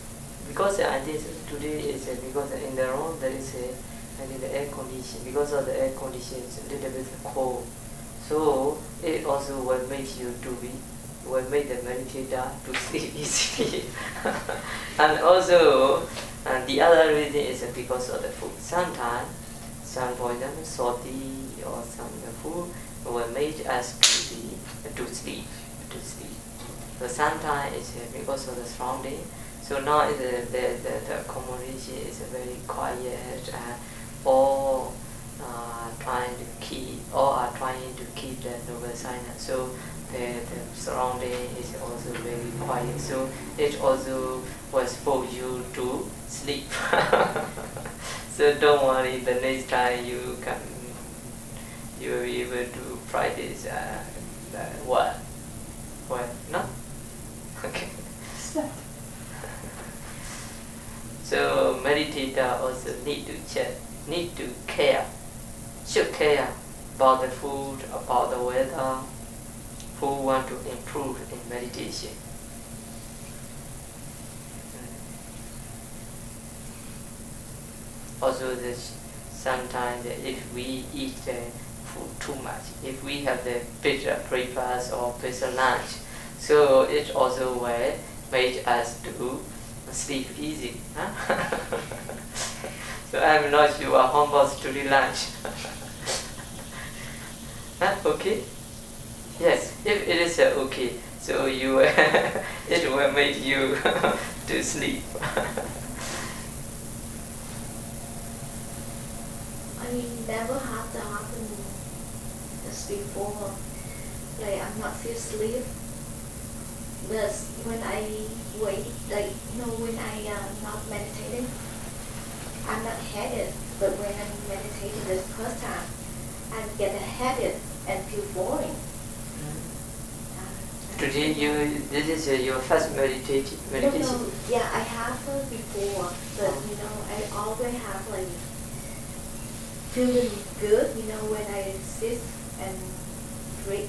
because I think today is because in the room there is the air condition. Because of the air condition, it's a little bit cold. So it also will make you will make the meditator to sleep easily. And also, the other reason is because of the food. Sometimes, for example, salty or some food will make us to sleep. So sometimes it's because of the surrounding. So now the accommodation is very quiet and all are trying to keep the noble silence. So the surrounding is also very quiet. So it also was for you to sleep. So don't worry, the next time you will be able to practice what? No? Okay. So meditator also need to care, should care about the food, about the weather, who want to improve in meditation. Also, sometimes if we eat the food too much, if we have the bitter breakfast or bitter lunch, so it also will make us to sleep easy. Huh? So I'm not sure how much to the lunch. Huh? Okay? Yes, if it is okay, so you it will make you to sleep. I never had that happen as before. Like I'm not feel sleep. But when I wait, like when I am not meditating, I'm not headed. But when I'm meditating the first time, I get a headache and feel boring. Today this is your first meditation. No, yeah, I have before, but I always have like feeling good, when I sit and drink.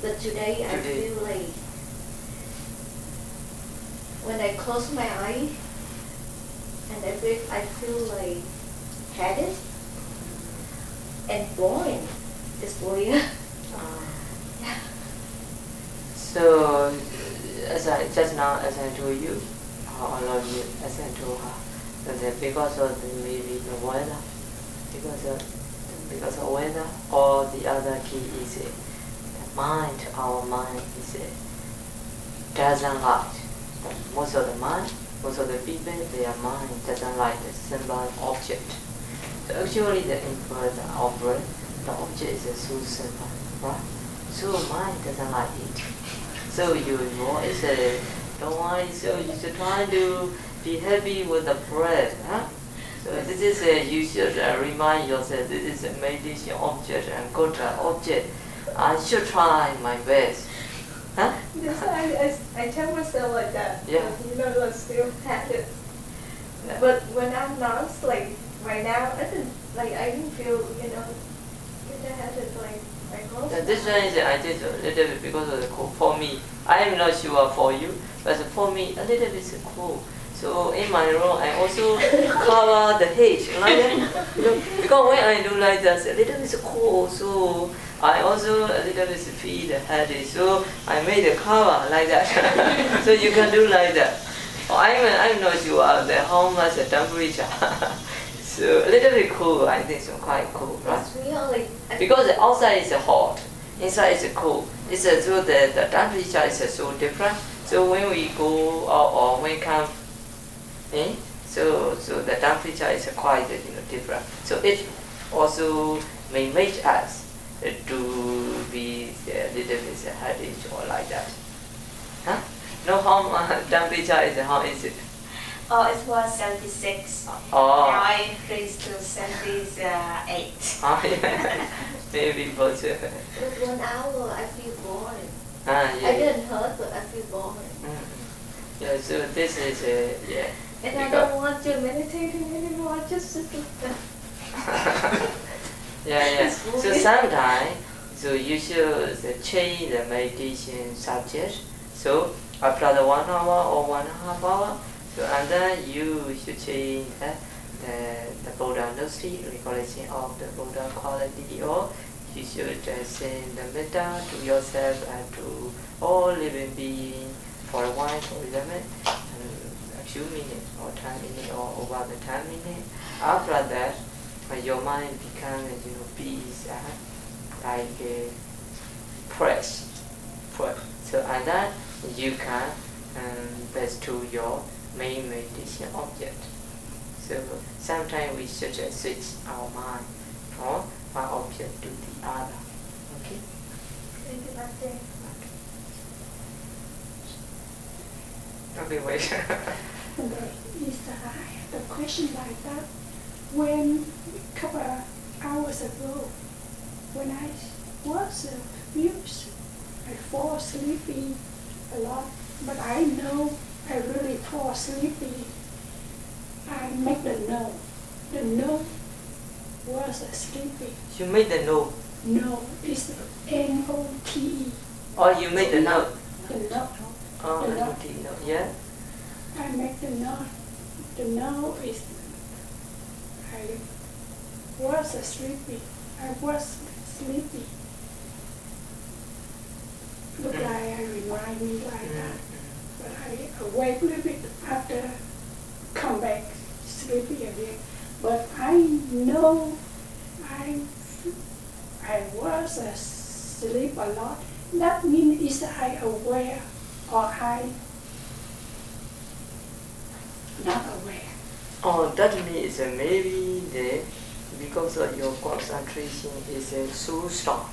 But today I feel like when I close my eyes and I breathe, I feel like headache and boring. It's weird. Yeah. So, as I told you, all of you, as I told her, that because of maybe the weather, because of weather, or the other key is the mind. Our mind is doesn't like. Most of the people, their mind doesn't like the simple object. So actually, the object is so simple, right? So mind doesn't like it. So you always don't worry. So you should try to be happy with the breath. Huh? So this is you should remind yourself this is a meditation object and good object. I should try my best. Huh? Yes, I tell myself like that. Yeah. I still have it. Yeah. But when I'm not, like right now, I didn't feel, I had it like close. This one is I did a little bit because of the cold. For me, I am not sure for you, but for me a little bit cold. So in my room, I also cover the head like that. Because when I do like that, a little bit cold. So I also a little bit feel the headache. So I made a cover like that. So you can do like that. I'm not sure how much the temperature. So a little bit cool. I think so quite cool, right? It's really Because the outside is hot, inside is cool. It's so the temperature is so different. So when we go out or when we come in, so the temperature is quite different. So it also may make us to be a little bit headache or like that. Huh? No, how temperature is, how is it? Oh, it was 76. Oh. Now I increased to 78. Oh, yeah. Maybe but with 1 hour I feel boring. yeah. I didn't hurt, but I feel boring. Yeah, so this is And I don't want to meditate anymore. Just yeah. So sometimes, so you should change the meditation subject. So after the 1 hour or 1.5 hour, so and then you should change the Buddha Nusri, recollection of the Buddha quality, or you should send the metta to yourself and to all living beings for a while, for example, a few minutes or 10 minutes or over the 10 minutes. After that, your mind becomes, peace and like fresh. So and then you can pass to your main meditation object. So sometimes we should switch our mind from one object to the other. Okay? Thank you, Master. Okay, wait. And there is the question like that. When a couple of hours ago, when I was confused, I fall sleepy a lot, but I know I really fall sleepy. I make the note. The note was sleepy. You made the note. No, it's N-O-T-E. Or you made the note. The note. Oh, The the note. note, yeah. I make the note. The note is I was sleepy. I was sleepy. Look like I remind me like that. But I awake a little bit after come back sleepy again. But I know I was asleep a lot. That means is I aware or I not aware. Oh, that means maybe because of your concentration is so strong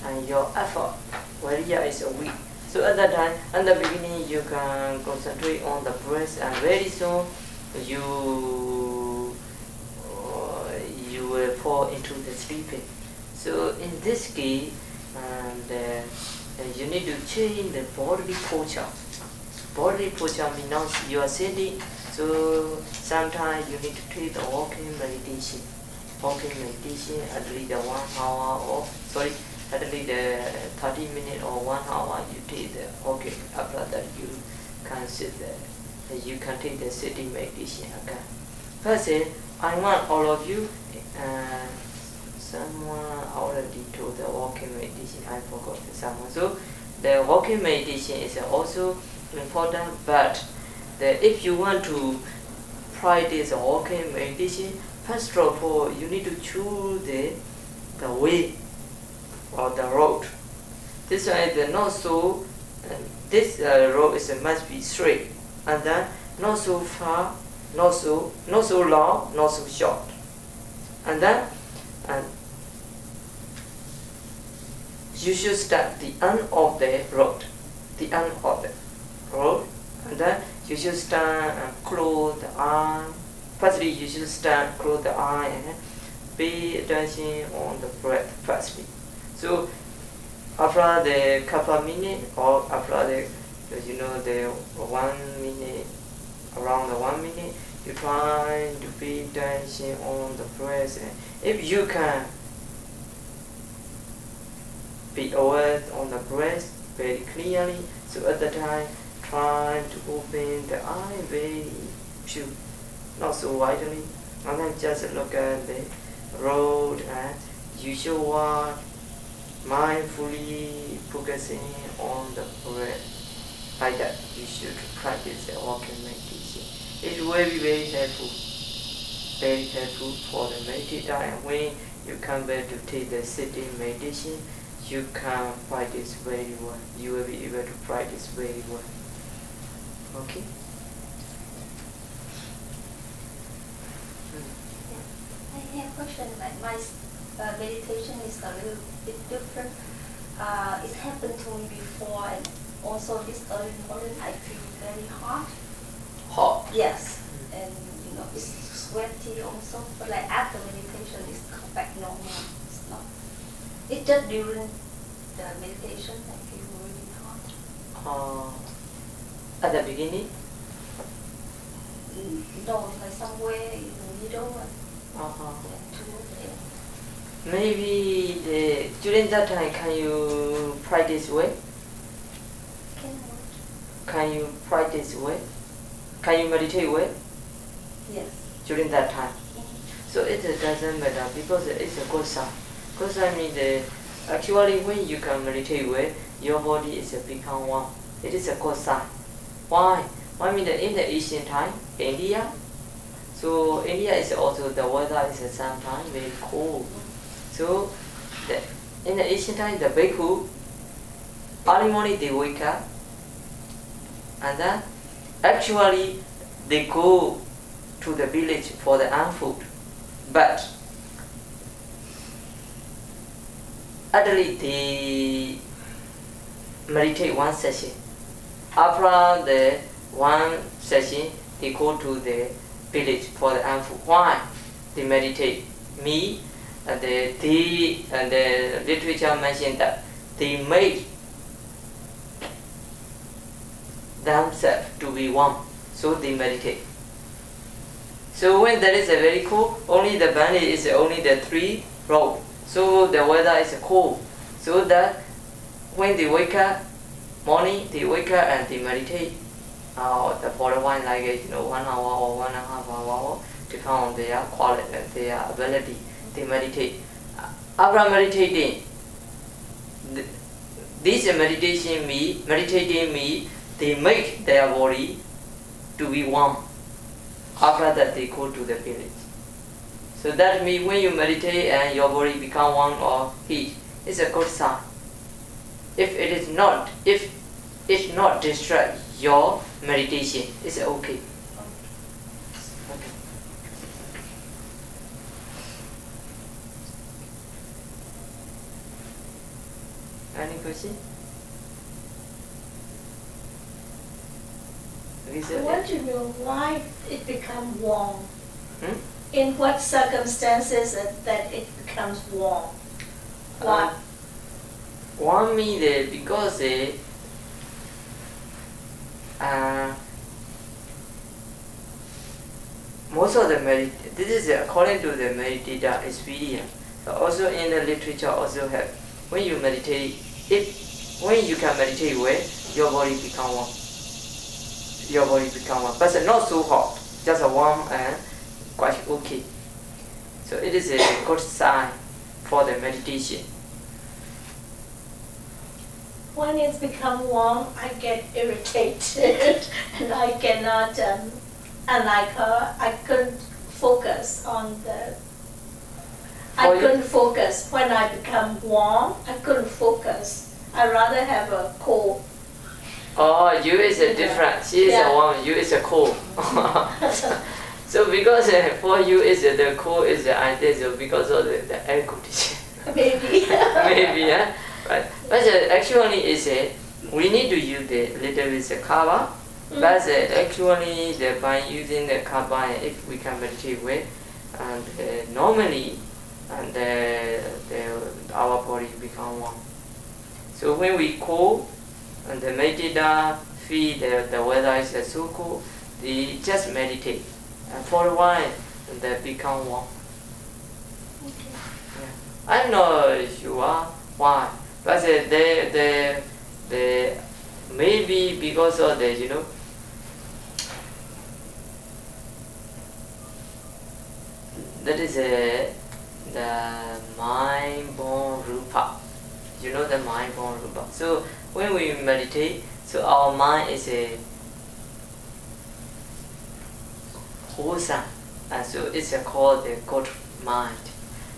and your effort is weak. So at that time, at the beginning, you can concentrate on the breath, and very soon you will fall into the sleeping. So in this case, you need to change the body posture. Body posture means you are sitting. So sometimes you need to take the walking meditation. Walking meditation at least 1 hour or at least 30 minutes or 1 hour you take the walking. After that you can sit there. You can take the sitting meditation again. First, I want all of you. Someone already told the walking meditation. I forgot someone. So the walking meditation is also important, but if you want to practice walking meditation, first of all, you need to choose the way or the road. This one is not so. This road must be straight, and then not so far, not so long, not so short, and then you should start the end of the road, and then you should stand and close the eye. Firstly, you should stand, close the eye, and pay attention on the breath firstly. So after the couple of minutes, or after the 1 minute, around the 1 minute, you try to pay attention on the breath. And if you can be aware on the breath very clearly, so at the time, try to open the eye very few, not so widely, and then just look at the road, and you should walk mindfully focusing on the breath. Like that, you should practice the walking meditation. It will be very helpful for the meditation. And when you come back to take the sitting meditation, you can practice very well. You will be able to practice very well. Okay? I have a question. Like my meditation is a little bit different. It happened to me before, and also this early morning I feel very hot. Hot? Yes, and it's sweaty also. But like after meditation, it's come back normal. It's not. It's just during the meditation I feel really hot. At the beginning? known like somewhere in the middle and Maybe during that time, can you practice well? Can you practice well? Can you meditate well? Yes. During that time. So it doesn't matter because it's a good sign. Good sign means actually when you can meditate well, your body is become one. It is a good sign. Why? Why mean in the ancient time, India. So India is also the weather is sometimes very cold. So in the ancient time, the bhikkhu early morning they wake up and then actually they go to the village for the food. But actually they meditate one session. After the one session, they go to the village for the food. Why? They meditate. Me and the literature mentioned that they made themselves to be one, so they meditate. So when there is a very cold, only the bandit is only the 3 rope. So the weather is cold. So that when they wake up, morning they wake up and they meditate. The following like 1 hour or 1.5 hours, depend on their quality and their ability. They meditate. After meditating, this meditating me, they make their body to be warm. After that, they go to the village. So that means when you meditate and your body become warm or heat, it's a good sign. If it's not distract your meditation, it's okay. Any question? I want to know why it becomes warm. In what circumstances that it becomes warm? Why? Warm means because most of the this is according to the meditator experience. Also in the literature also have when you meditate, when you can meditate well, your body become warm. Your body become warm, but not so hot, just warm and quite okay. So it is a good sign for the meditation. When it's become warm, I get irritated and I cannot, unlike her, I couldn't focus on the, I couldn't focus. When I become warm, I couldn't focus. I'd rather have a cold. Oh, you is a different. She is a warm, you is a cold. So because for you is the cold is the idea, so because of the air condition. Maybe. Maybe, yeah. Right. But actually is we need to use the little bit cover. But actually by using the cover, if we can meditate well, and normally and our body become warm. So when we cold and the meditator feel the weather is so cold, they just meditate. And for a while, they become warm. Okay. Yeah. I'm not sure why, but they maybe because of the that is the mind-born rupa. You know the mind-born rupa. So when we meditate, so our mind is a wholesome, and so it's called the good mind.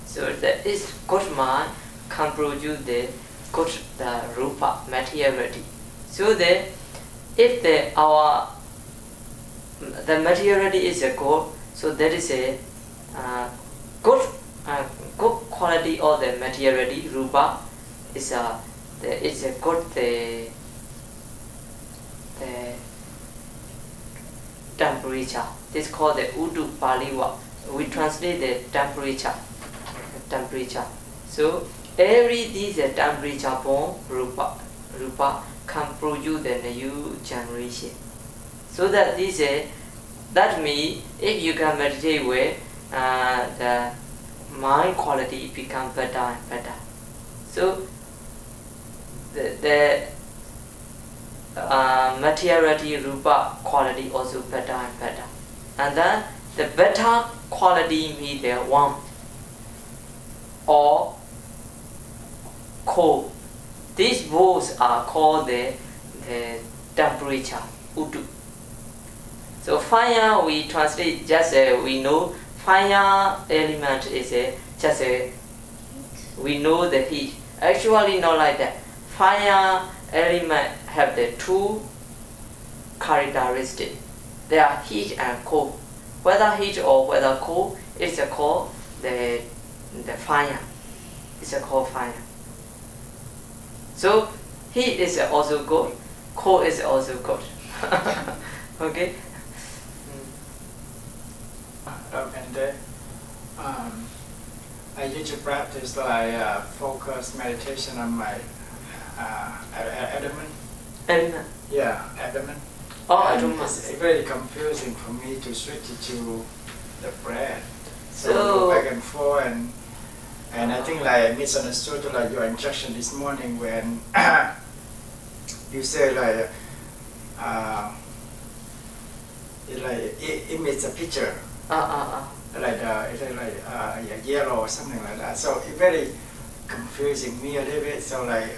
So that is good mind can produce the good rupa materiality. So that if the materiality is a good, so that is a good quality of the materiality rupa is a good the temperature. This is called the Udu Paliwa. We translate the temperature. So every this temperature born rupa can produce the new generation. So that this That means if you can meditate with the mind quality become better and better. So the materiality rupa quality also better and better. And then the better quality means the warmth or cold. These both are called the temperature, utu. So fire we translate just we know fire element is just we know the heat. Actually not like that. Fire element have the two characteristics. They are heat and cold. Whether heat or whether cold, it's called the fire. It's called fire. So heat is also good, cold is also good. Okay. And then I used to practice like focus meditation on my abdomen. Element. Yeah, abdomen. Oh, And abdomen. it's very confusing for me to switch it to the breath. So- go back and forth, and I think like I misunderstood like your instruction this morning when you say like it makes a picture like it's like yellow or something like that. So it's very confusing me a little bit. So like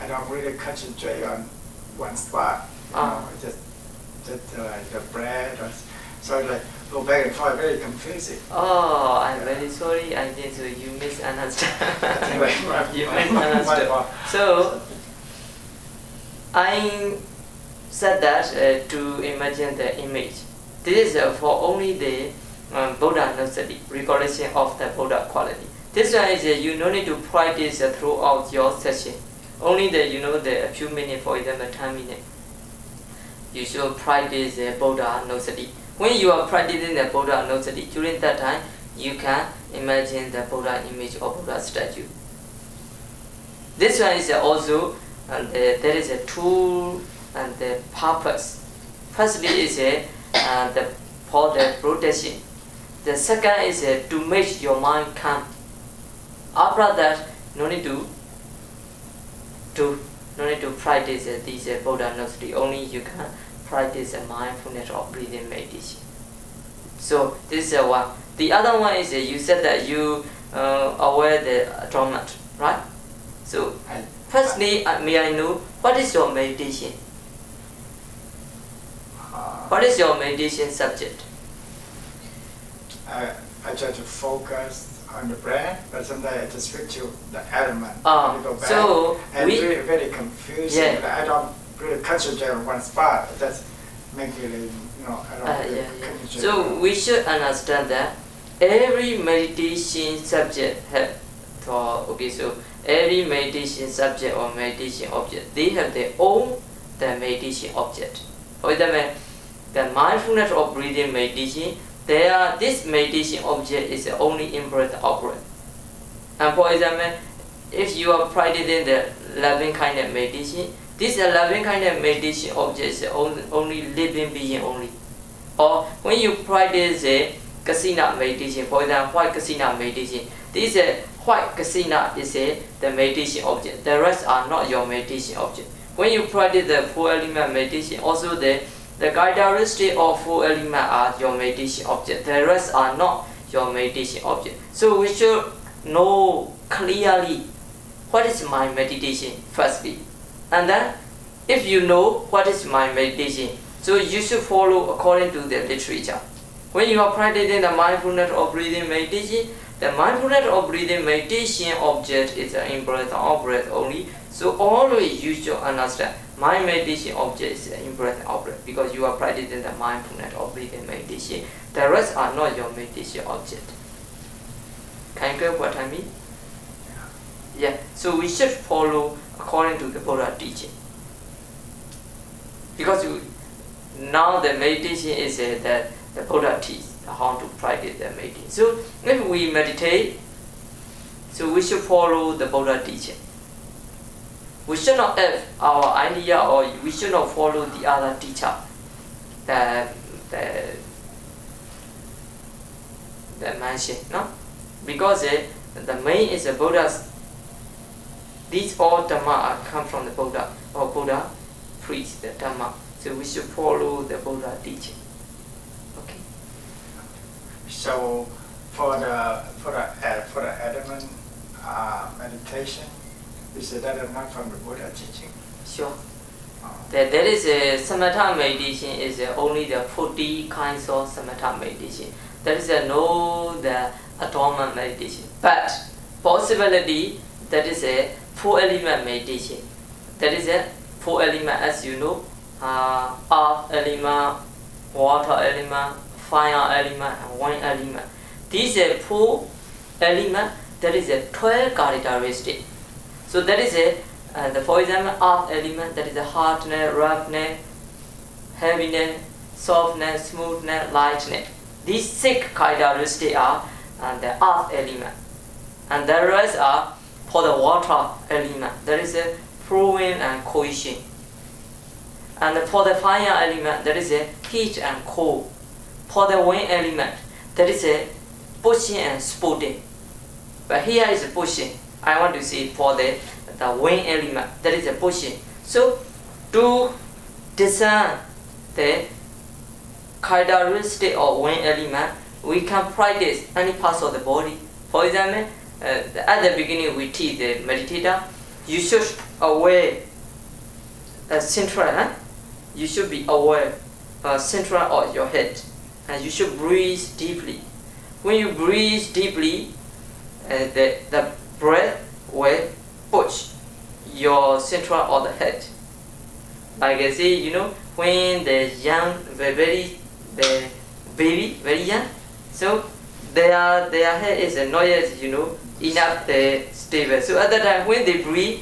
I don't really concentrate on one spot. You know, just like the breath. So like go back and forth, very confusing. Oh, I'm very sorry. I think so you misunderstand. You My misunderstood. fault. So I said that to imagine the image. This is for only the Buddha Nusati, recollection of the Buddha quality. This one is you don't need to practice throughout your session. Only the few minutes, for example 10 minutes. You should practice the Buddha Nusati. When you are practicing the Buddha Nusati, during that time you can imagine the Buddha image or Buddha statue. This one is also there is a tool and the purpose. Firstly is for the protection. The second is to make your mind calm. After that, no need to practice these Buddha Nusati. Only you can practice mindfulness or breathing meditation. So this is one. The other one is you said that you aware the atonement, right? So firstly, may I know what is your meditation? What is your meditation subject? I try to focus on the breath, but sometimes I just switch to the element. Ah, I go back, so and we- very, very confusing. Yeah. I don't really concentrate on one spot. That's make really, I don't really concentrate. So on- we should understand that every meditation subject have so every meditation subject or meditation object, they have their own meditation object. For example, the mindfulness of breathing meditation, this meditation object is only in-breath, out-breath. And for example, if you are practicing the loving kind of meditation, this loving kind of meditation object is only living being only. Or when you practice the kasina meditation, for example, white kasina meditation, this white kasina is the meditation object. The rest are not your meditation object. When you practice the four element meditation, also the characteristic of four elements are your meditation object. The rest are not your meditation object. So we should know clearly what is my meditation firstly. And then if you know what is my meditation, so you should follow according to the literature. When you are practicing the mindfulness of breathing meditation, the mindfulness of breathing meditation object is in-breath, out-breath only. So always you should understand my meditation object is in-breath, out-breath, because you are practicing the mindfulness of breathing meditation. The rest are not your meditation object. Can you get what I mean? Yeah. So we should follow according to the Buddha teaching. Because now the meditation is the Buddha teach how to practice the meditation. So if we meditate, so we should follow the Buddha teaching. We should not have our idea, or we should not follow the other teacher, the the mansion, no? Because the main is the Buddha's. These all Dhamma come from the Buddha, or Buddha preached the Dhamma. So we should follow the Buddha teaching. Okay. So for the adamant meditation, you said that is not from the Buddha teaching. Sure. There is a samatha meditation is only the 40 kinds of samatha meditation. There is no the atonement meditation. But possibility that is a 4 element meditation. That is a 4 element, as you know, earth element, water element, fire element, and wind element. These are 4 elements. That is a 12 characteristics. So that is for example, earth element, that is the hardness, roughness, heaviness, softness, smoothness, lightness. These 6 characteristics are the earth element. And the rest are for the water element, that is a flowing and cohesion. And for the fire element, that is a heat and cold. For the wind element, that is a pushing and spotting. But here is a pushing. I want to see for the wind element, that is a pushing. So to discern the characteristic of wind element, we can practice any parts of the body. For example, at the beginning we teach the meditator, you should aware central. You should be aware central of your head, and you should breathe deeply. When you breathe deeply, the breath will push your central of the head. Like I say, you know, when the young, the baby, very young, so their head is not yet, you know, enough stable. So at that time, when they breathe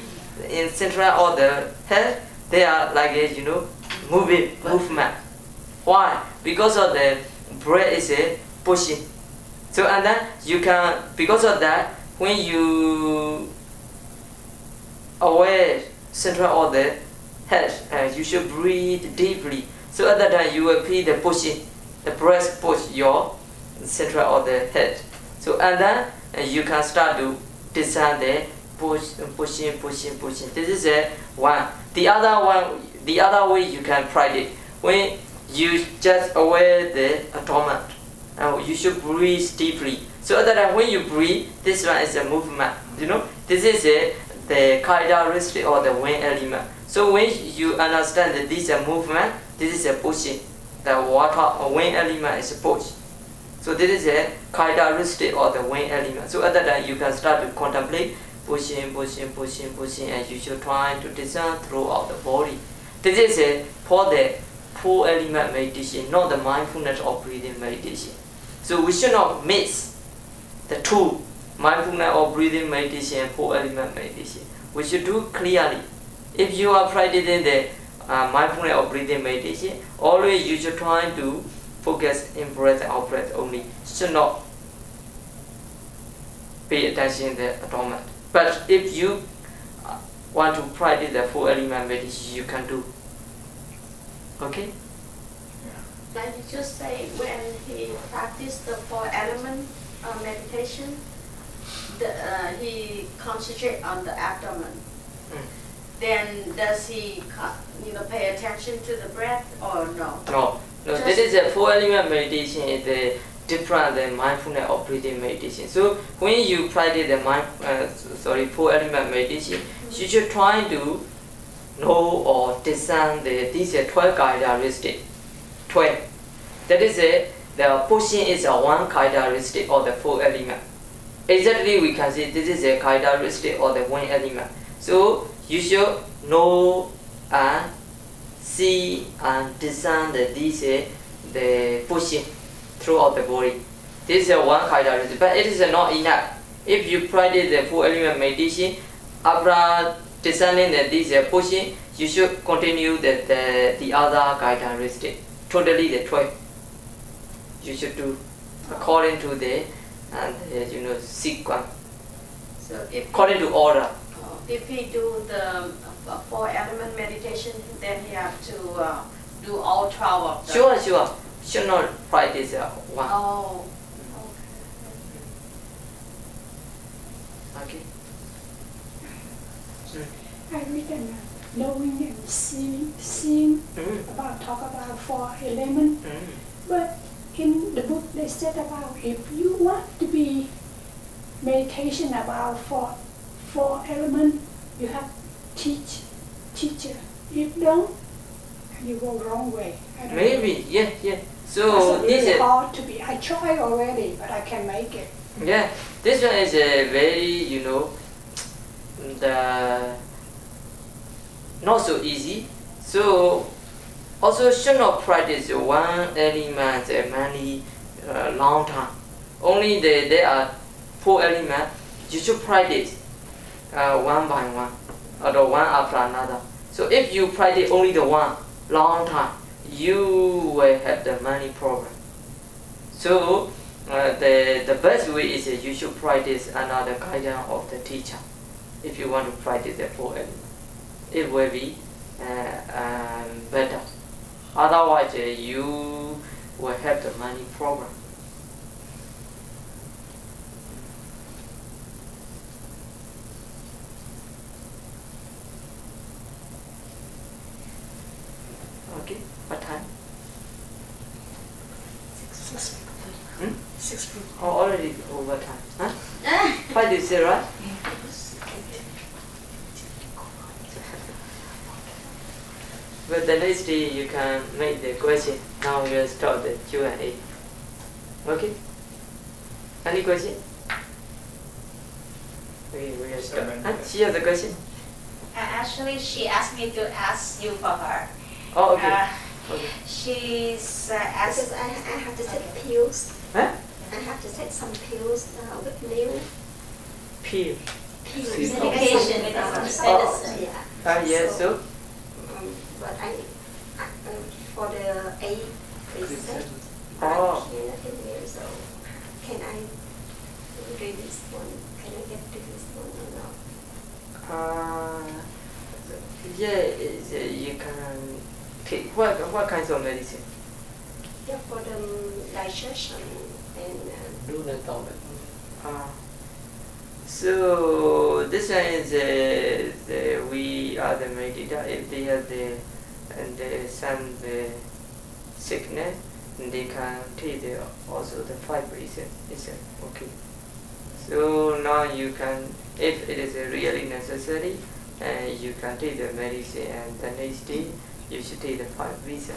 in central of the head, they are like a, you know, movement. Why? Because of the breath is pushing. So and then you can, because of that, when you aware central of the head, you should breathe deeply. So at that time you will feel the pushing, the breath push your central of the head. So and then you can start to discern the pushing. This is one. The other way you can practice, when you just aware the atonement, you should breathe deeply. So at that time when you breathe, this one is a movement. You know, this is the characteristic of the wind element. So when you understand that this is a movement, this is a pushing. The water or wind element is a push. So this is a characteristic of the wind element. So at that time you can start to contemplate pushing, and you should try to discern throughout the body. This is for the 4 element meditation, not the mindfulness of breathing meditation. So we should not miss the 2, mindfulness of breathing meditation and 4 element meditation. We should do clearly. If you are practicing the mindfulness of breathing meditation, always you should try to focus in breath and out breath only. Should not pay attention to the atonement. But if you want to practice the 4 element meditation, you can do. Okay? Like you just say, when he practiced the 4 element meditation, he concentrate on the abdomen. Then does he, pay attention to the breath or no? No. This is a 4 element meditation. Is different than mindfulness of breathing meditation. So when you practice the 4 element meditation, you should try to know or discern these 12 characteristics. 12. That is the pushing is one characteristic of the 4 element. Exactly, we can say this is a characteristic of the 1 element. So you should know and see and discern that this is the pushing throughout the body. This is one characteristic, but it is not enough. If you practice the 4 element meditation, after discerning that this is pushing, you should continue the other characteristic. Totally the 12. You should do according to the sequence. So if according to order. If he do the 4 element meditation, then he have to do all 12 of them. Sure. Should not practice one. Oh, Okay. I written knowing and seeing talk about 4 elements. But in the book they said about if you want to be meditation about 4 elements, you have teacher. If don't, you go wrong way. I don't Maybe, know. yeah. It's So this really is hard to be. I tried already, but I can make it. yeah. This one is a very the not so easy. So also should not practice one element many long time. Only there are 4 elements. You should practice one by one, or one after another. So if you practice only the one long time, you will have the money problem. So the best way is you should practice another guidance of the teacher. If you want to practice the 4 elements, it will be better. Otherwise, you will have the money problem. Okay, what time? 6 people. Oh, already over time. Huh? 5 you say, right? But the next day you can make the question. Now we will start the Q&A. Okay? Any question? Okay, we will start. She has a question? Actually, she asked me to ask you for her. Oh, okay. Okay. She's Because I have to take pills. Huh? I have to take some pills with milk. Pill. Pills. medication, medicine. Yeah. Yes, so? But for the 8 reset, Oh. I cannot take milk, so can I drink this one? Can I get this one or not? Yeah, you can take what kinds of medicine? Yeah, for the digestion and so this one is we are the meditator. If they have some sickness, they can take also the 5 reason. Is okay. So now you can, if it is really necessary, you can take the medicine, and the next day you should take the 5 reason.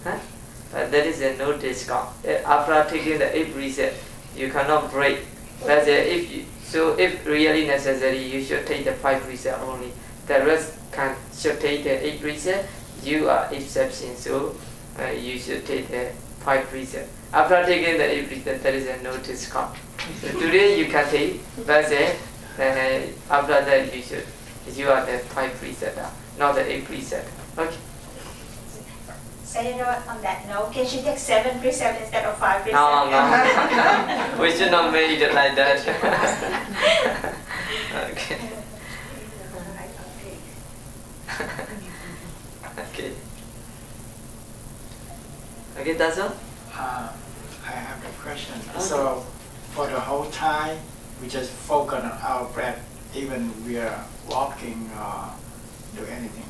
Huh? But there is no discount. After taking the 8 reason, you cannot break. But if really necessary, you should take the 5 reason only. The rest should take the 8 reason. You are exception, so you should take the 5 reason. After taking the 8 reason, there is no discount. So today you can take, but after that you are the 5 reason, not the 8 reason. Okay. So on that note, can she take 7 precepts instead of 5 precepts? No. We should not make it like that. Okay. Okay. Okay, that's all? I have a question. Okay. So, for the whole time, we just focus on our breath, even we are walking or do anything.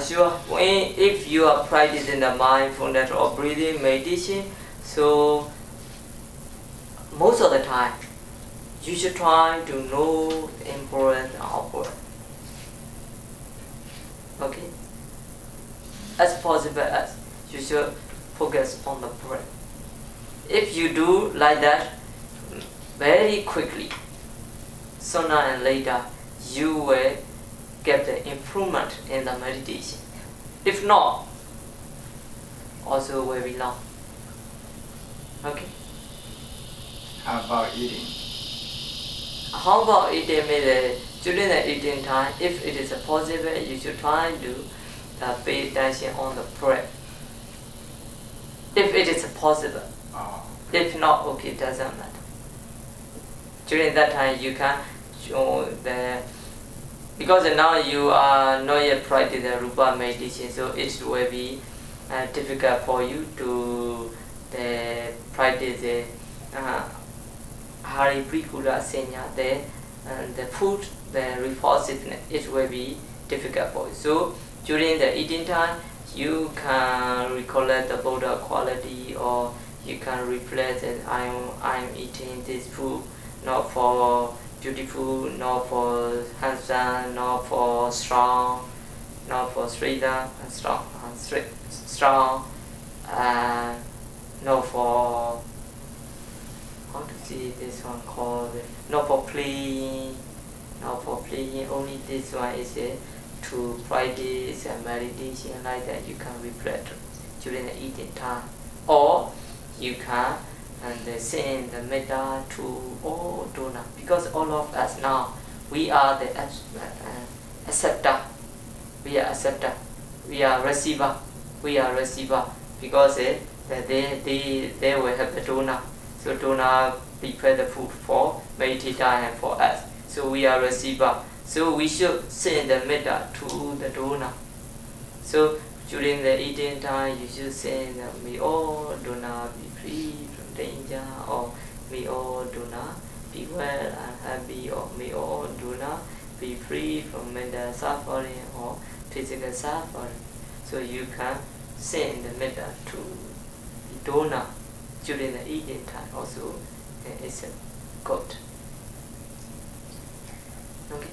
Sure. If you are practicing the mindfulness or breathing meditation, so most of the time, you should try to know the importance of breath. Okay? As possible as you should focus on the breath. If you do like that, very quickly, sooner and later, you will get the improvement in the meditation. If not, also will be long. Okay? How about eating? How about eating? During the eating time, if it is possible, you should try to pay attention on the breath. If it is possible. Oh. If not, okay, it doesn't matter. During that time, you can show because now you are not yet practicing the Rupa meditation, so it will be difficult for you to practice the Hari Prikula Senya, the and the food, the repulsiveness, it will be difficult for you. So during the eating time, you can recollect the Buddha quality, or you can reflect that I'm eating this food not for beautiful, not for handsome, not for strong, not for strong, not for, how to see this one called, not for playing, only this one is to practice and meditation like that. You can reflect during the eating time, or you can send the metta to all donor, because all of us now we are the acceptor, we are receiver, because they will have the donor. So donor prepare the food for meditation and for us. So we are receiver. So we should send the metta to the donor. So during the eating time, you should say that may all donor be free from danger, or may all donor be well and happy, or may all donor be free from mental suffering or physical suffering. So you can send the metta to the donor during the eating time. Also, it's good. Okay.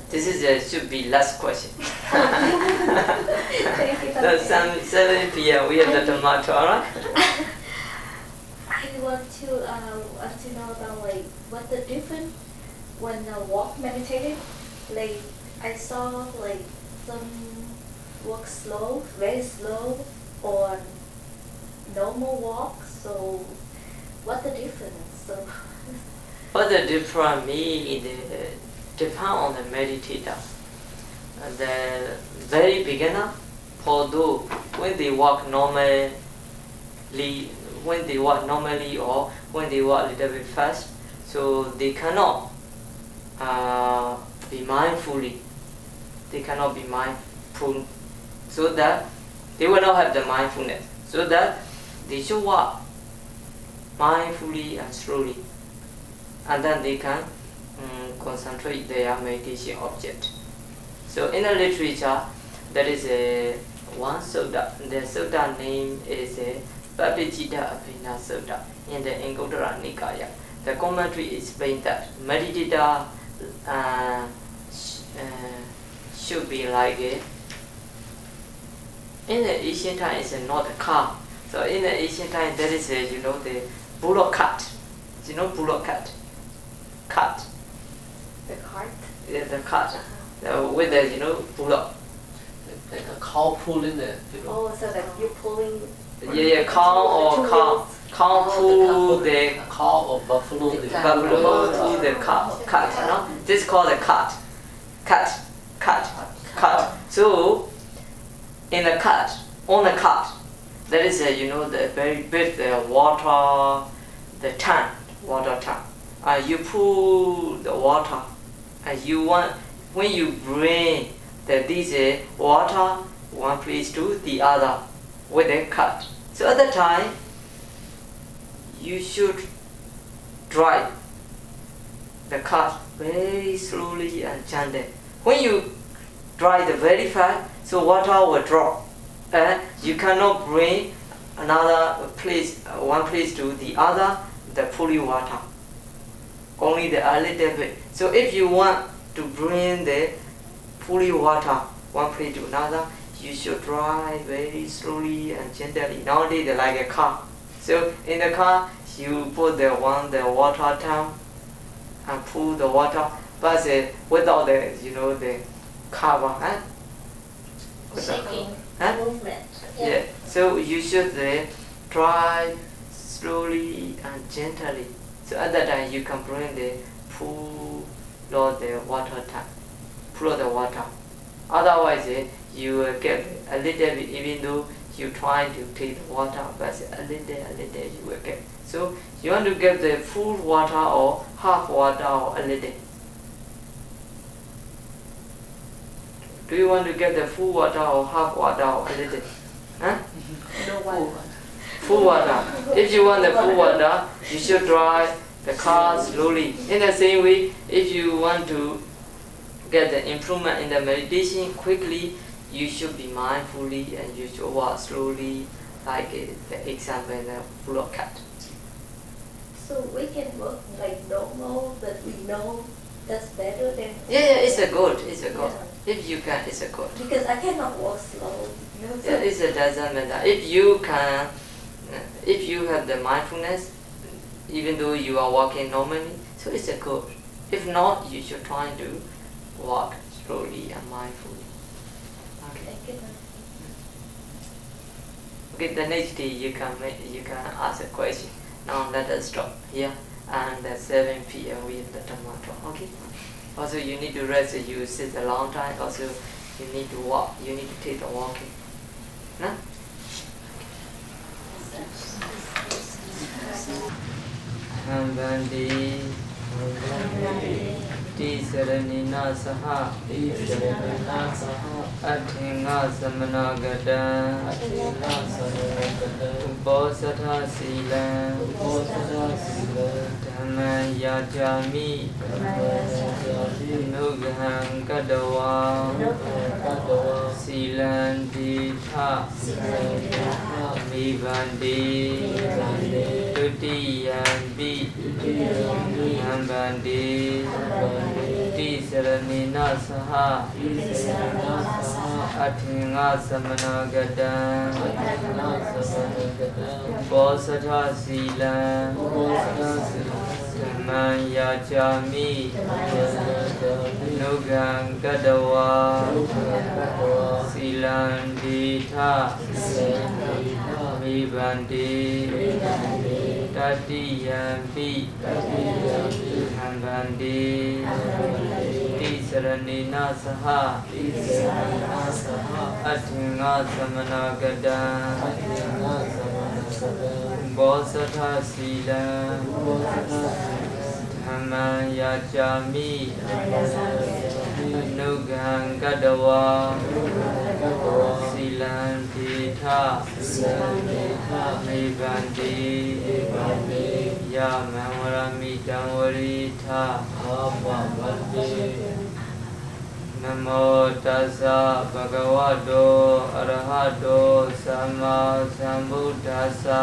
This is should be last question. So 7 p.m. we have the tomato, alright? I want to know about like what the difference when I walk meditated. Like I saw like some walk slow, very slow, or normal walk. So what the difference? So What the difference means depend on the meditator. The very beginner, although when they walk normally, or when they walk a little bit fast, so they cannot be mindfully. They cannot be mindful, so that they will not have the mindfulness. So that they should walk mindfully and slowly, and then they can concentrate their meditation object. So in the literature, there is one sutta. The sutta name is Paticita Abhina Sutta in the Anguttara Nikaya. The commentary explains that meditator should be like in the ancient time it's not a car. So in the ancient time there is the bullock cart. You know bullock cart? Cart. The cart? Yeah, the cart. With the bullock. Like a cow pulling the. Oh, so that you're pulling. Yeah, cow pull the cow or buffalo. buffalo to the cart. No? This is called a cart. Cart. So in the cart, on the cart, there is the very big water tank. You pull the water, and when you bring this water one place to the other with a cart. So at the time, you should drive the cart very slowly and gently. When you drive very fast, so water will drop, and you cannot bring one place to the other, the pulling water. Only a little bit. So if you want to bring the pulling water one place to another, you should drive very slowly and gently. Nowadays they're like a car. So in the car, you put the water tank and pull the water, but without the cover. shaking movement. Yeah. So you should drive slowly and gently. So at that time you can bring pull the water tank, pull the water. Otherwise you will get a little bit, even though you try to take the water, but a little you will get. So you want to get the full water or half water or a little. Do you want to get the full water or half water or a little? Huh? no water. Full water. If you want the full water, you should drive the car slowly. In the same way, if you want to get the improvement in the meditation quickly, you should be mindfully and you should walk slowly, like the example in the full of cat. So we can work like normal, but we know that's better than. Yeah, it's a good. It's a good. If you can, it's a good. Because I cannot walk slow. You know, so Yeah, it doesn't matter. If you can, if you have the mindfulness, even though you are walking normally, so it's a good. If not, you should try to walk slowly and mindfully. Okay. Thank you. Okay. The next day you can ask a question. Now let us stop here. And at 7 p.m. we have the Dhamma talk. Okay. Also, you need to rest. You sit a long time. Also, you need to walk. You need to take the walking. No? Hambandi Tisaranina Saha Athinga Samanagada Ubosatha Sila Jāneyyācāmi Nughan Kadawa Silanditha Vivandi Tutiyambi Hambandi Tisaranina Saha Athinga Samanagada Ubosatha Sila Jāneyyācāmi Nughan Kadawa Silanditha Vivandi Tatiyampi Hambandi Tisaranina Saha Athinga Samanagada Ubosatha Sila Jāneyyācāmi Nughan Kadawa Silanditha Vivandi Yamanvarami Damvaritha Namo Tassa Bhagavato Arahato Sama Sambuddhassa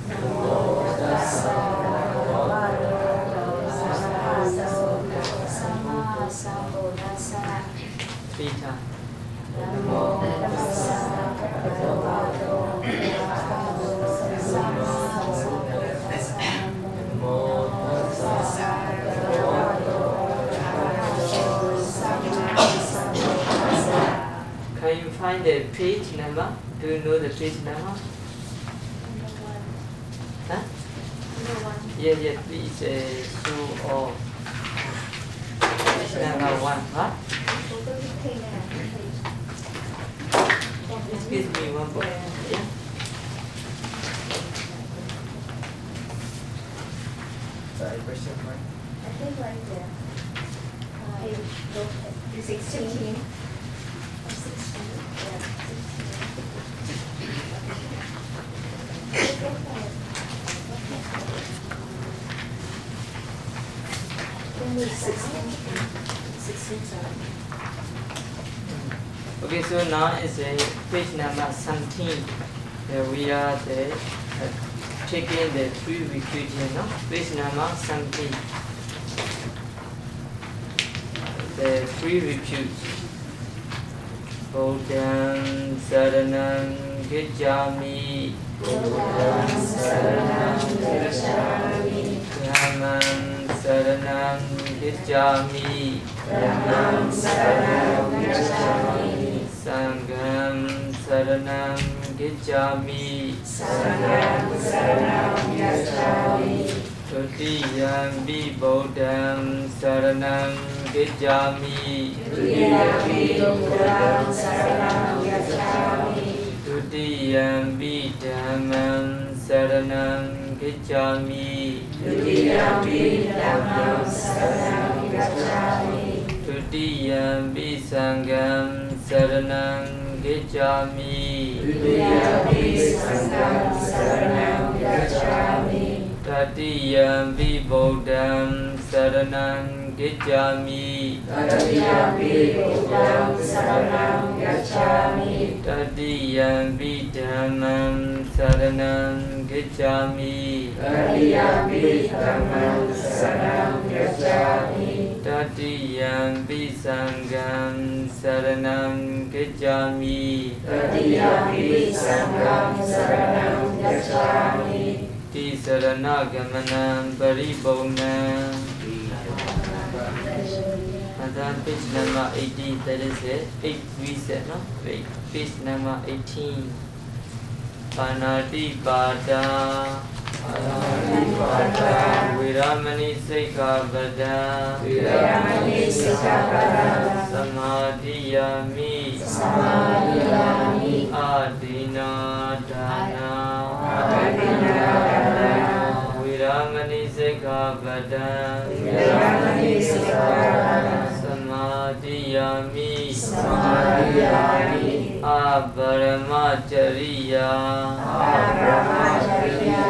Namo Tassa Bhagavato Sama Sambuddhassa Pita Namo Tassa Bhagavato Arahato Sama Sambuddhassa Namo Tassa Bhagavato Arahato Sama Sambuddhassa. Can you find the page number? Do you know the page number? Huh? Yeah, please show all. Page number 1, huh? Excuse me, one book. Yeah. Sorry, question mark. I think right there. Page 16. 16. Okay, so now it's page number 17. We are taking the Purification, no? Page number 17. The Purification. Buddham Saranam Gacchāmi. Buddham Saranam Gacchāmi. Dhammam Saranam Gacchāmi. Dhammam Saranam Gacchāmi. Sangham Saranam Gacchāmi. Sangham Saranam Gacchāmi. Tutiyampi Buddham Saranam Gacchāmi. Tutiyampi Buddham Saranam Gacchāmi. Tutiyampi Dhammam Saranam Gacchāmi. Tutiyampi Dhammam Saranam Gacchāmi. Tutiyampi Sangham Saranam gacchami. Dutiyampi Sangham Saranam Gacchami. Tatiyampi Buddham Saranam Gacchami. Tatiyampi Buddham Saranam Gacchami. Tatiyampi Dhammam Saranam Gacchami. Tatiyampi Dhammam Saranam Gacchami. Tatiyampi Sangham Saranam Gacchami. Tatiyampi Sangham Saranam Gacchami. Tisarana Gamanam Paripurnam. And then page number 18, that is it. 8 we said, no? Wait, page number 18. Panati Pada. Viramani Sikkhapada. Viramani Sikkhapada. Samadhiyami. Samadhiyami. Adina Dana. Adina Dana. Viramani Sikkhapada. Viramani Sikkhapada. Samadhiyami. Samadhiyami. Abharamacariya. Abharamacariya.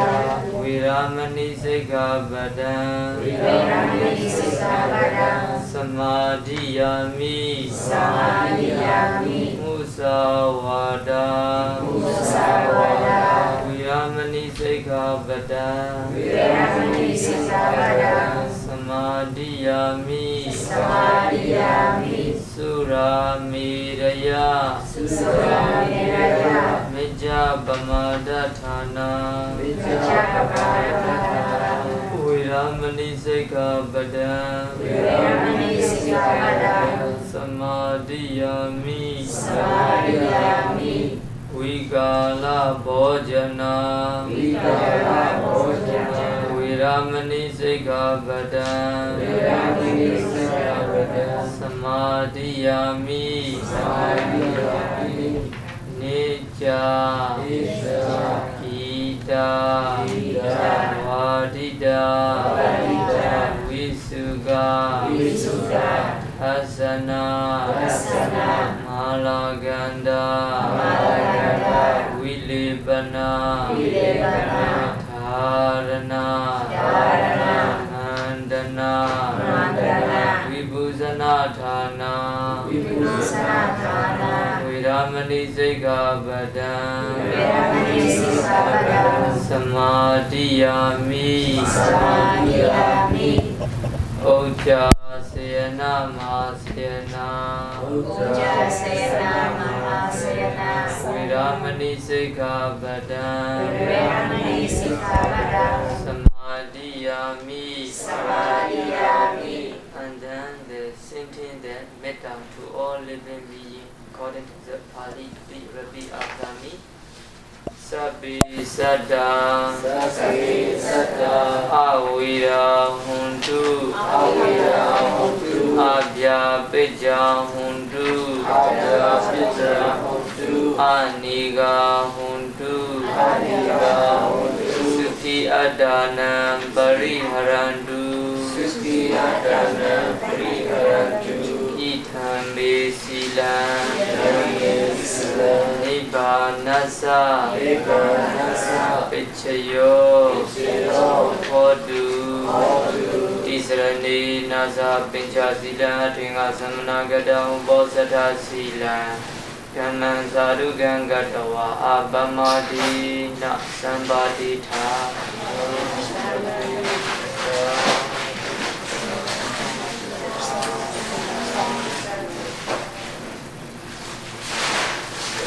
Viramani Sikkhapada. Viramani Sikkhapada. Samadhiyami. Samadhiyami. Musawada. Musawada. Viramani Sikkhapada. Viramani Sikkhapada. Samadhiyami. Samadhiyami. Suramiraya. Suramiraya. Mijjapamadhathana. Mijjapamadhathana. Viramani Sikkhapada. Viramani Sikkhapada. Samadhiyami. Samadhiyami. Vikala Bhojana. Vikala Bhojana. Viramani Sikkhapada. Viramani Sikkhapada. Samadhiyami. Samadhiyami. Nitya. Gita. Vadita. Visuga. Hasana. Malaganda. Vilibana. Dharana. Nandana. Vibhusanadhana. Viramani Sikkhapada. Samadhiyami. Ujjasena Mahasena. Viramani Sikkhapada. Samadhiyami. And then the same thing that made down to all living beings according to the Pali. Repeat after me. Sabbi Sada. Sabbi Sada. Avira Hundu. Avira Hundu. Abhya Pijja Hundu. Abhya Pijja Hundu. Aniga Hundu. Aniga Hundu. Sukhi Adanam Pariharandu. Sukhi Adanam Pariharandu. Ithambe Silam. Ithambe Silam. Nibbanasa. Nibbanasa. Pichayo. Pichayo. Hodu. Hodu. Tisrani Nasa Pincha Sila. Tinga Samana Gada Umbosata Sila. Kaman Sadhu Gangatawa Abhamadi Na Sambadita.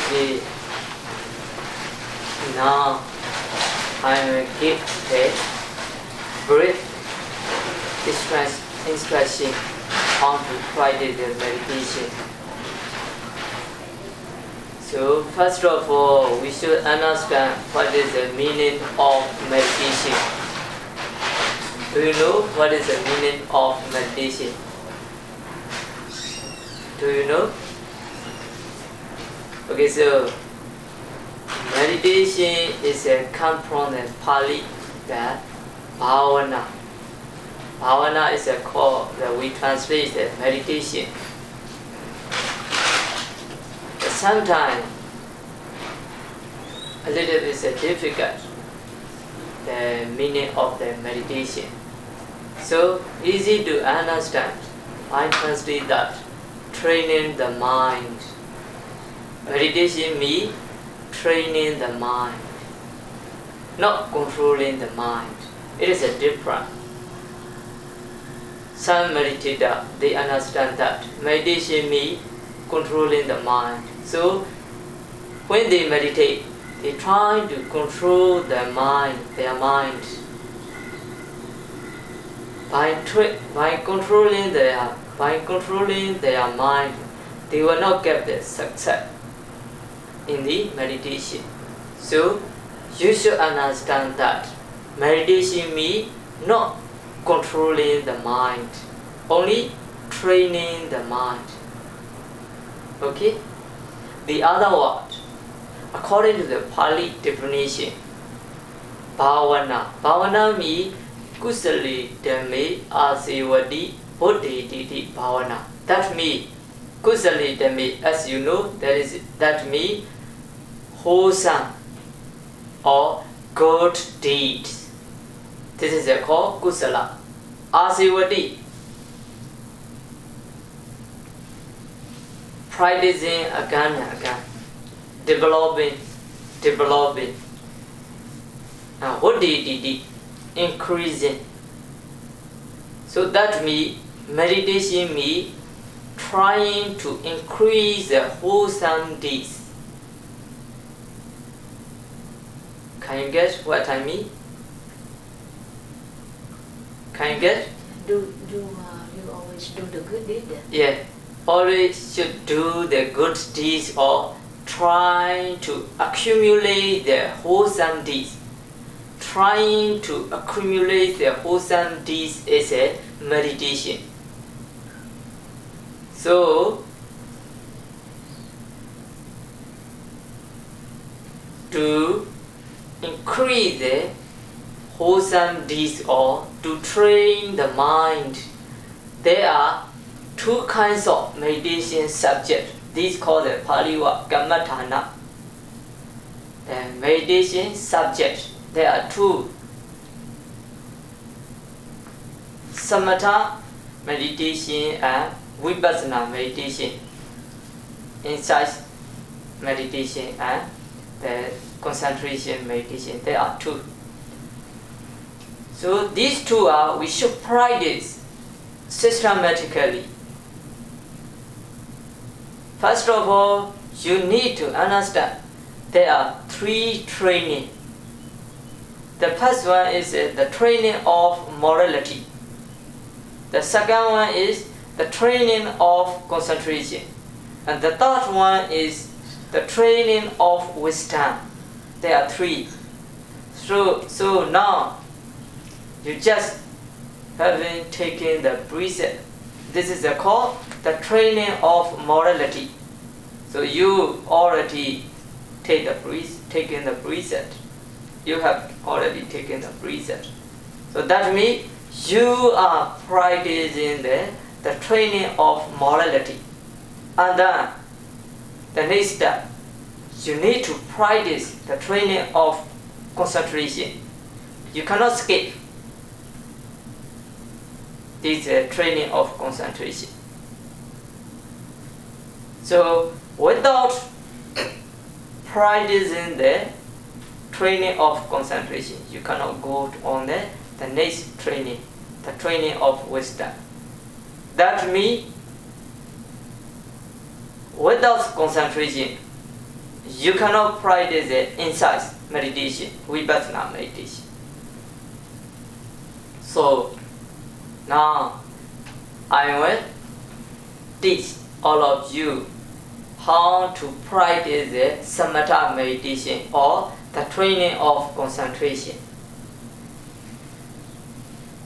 Okay. Now I will give a brief instruction on to practice the meditation. So first of all, we should understand what is the meaning of meditation. Do you know what is the meaning of meditation? Do you know? Okay, so meditation is a come from the Pali that bhavana. Bhavana is a call that we translate as meditation. The sometimes a little bit difficult, the meaning of the meditation. So easy to understand. I translate that training the mind. Meditation means training the mind, not controlling the mind. It is a different. Some meditators, they understand that meditation means controlling the mind. So when they meditate, they try to control their mind. By controlling their mind, they will not get the success in the meditation. So you should understand that meditation means not controlling the mind, only training the mind. Okay? The other word, according to the Pali definition, bhavana. Bhavana means kusali dhamme asevati buddhi titi bhavana. That means kusali dhamme, as you know, that means wholesome or good deeds. This is called kusala. Asevati, practicing again and again, developing. Buddhi, increasing. So that means meditation means trying to increase the wholesome deeds. Can you get what I mean? Can you get? You always do the good deed? Yeah, always should do the good deeds or try to accumulate the wholesome deeds. Trying to accumulate the wholesome deeds is a meditation. So, to increase the wholesome deeds or to train the mind, there are two kinds of meditation subjects. These called the Pali word Kammatthana. The meditation subject, there are two. Samatha meditation and Vipassana meditation. Insight meditation and the concentration meditation, there are two. So these two are, we should practice systematically. First of all, you need to understand there are three training. The first one is the training of morality. The second one is the training of concentration. And the third one is the training of wisdom. There are three. So now, you just haven't taken the precept. This is called the training of morality. So you already taken the precept. You have already taken the precept. So that means you are practicing the training of morality. And then the next step, you need to practice the training of concentration. You cannot skip this training of concentration. So without practicing the training of concentration, you cannot go on the next training, the training of wisdom. That means without concentration, you cannot practice the insight meditation, Vipassana meditation. So now I will teach all of you how to practice the samatha meditation or the training of concentration.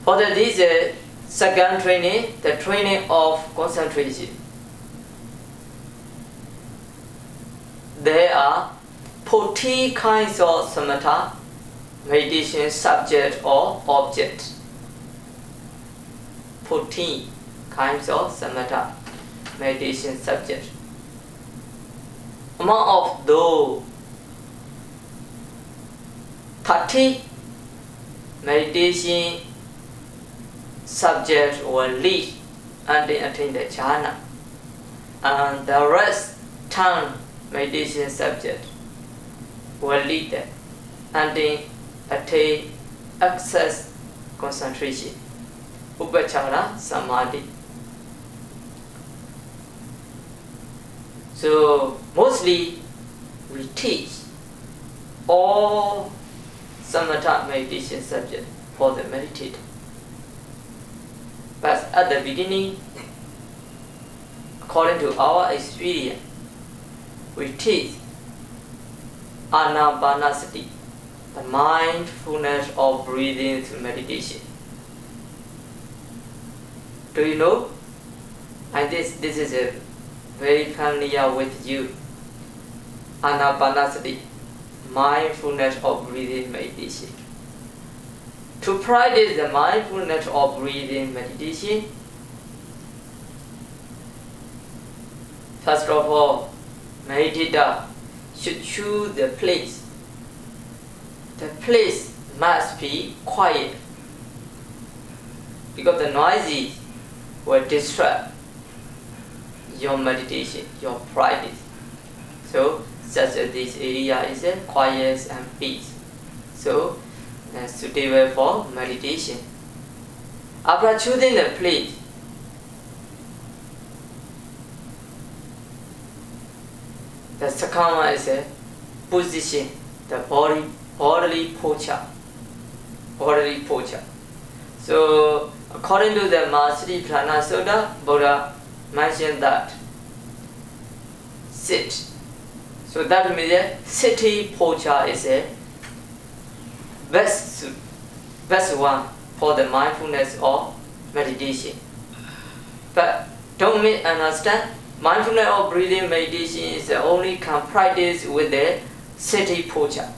For this second training, the training of concentration, there are 40 kinds of samatha meditation subject or object. 14 kinds of samatha meditation subject. among of those 30 meditation subjects will lead until attain the jhana, and the rest 10 meditation subjects will lead them until attain access concentration, upachara samadhi. So mostly we teach all samatha meditation subjects for the meditator. But at the beginning, according to our experience, we teach anapanasati, the mindfulness of breathing through meditation. Do you know? And this is a very familiar with you. Anapanasati, mindfulness of breathing meditation. To practice the mindfulness of breathing meditation, first of all, meditator should choose the place. The place must be quiet, because the noises will distract your meditation, your practice. So, such as this area is quiet and peace. So, suitable for meditation. After choosing the place, the second one is a position, the bodily posture. Bodily posture. So, according to the Mahasri Prana Sutta, Buddha mentioned that sit. So that means a sitting posture is a best one for the mindfulness of meditation. But don't misunderstand, mindfulness of breathing meditation is only can practice with the sitting posture.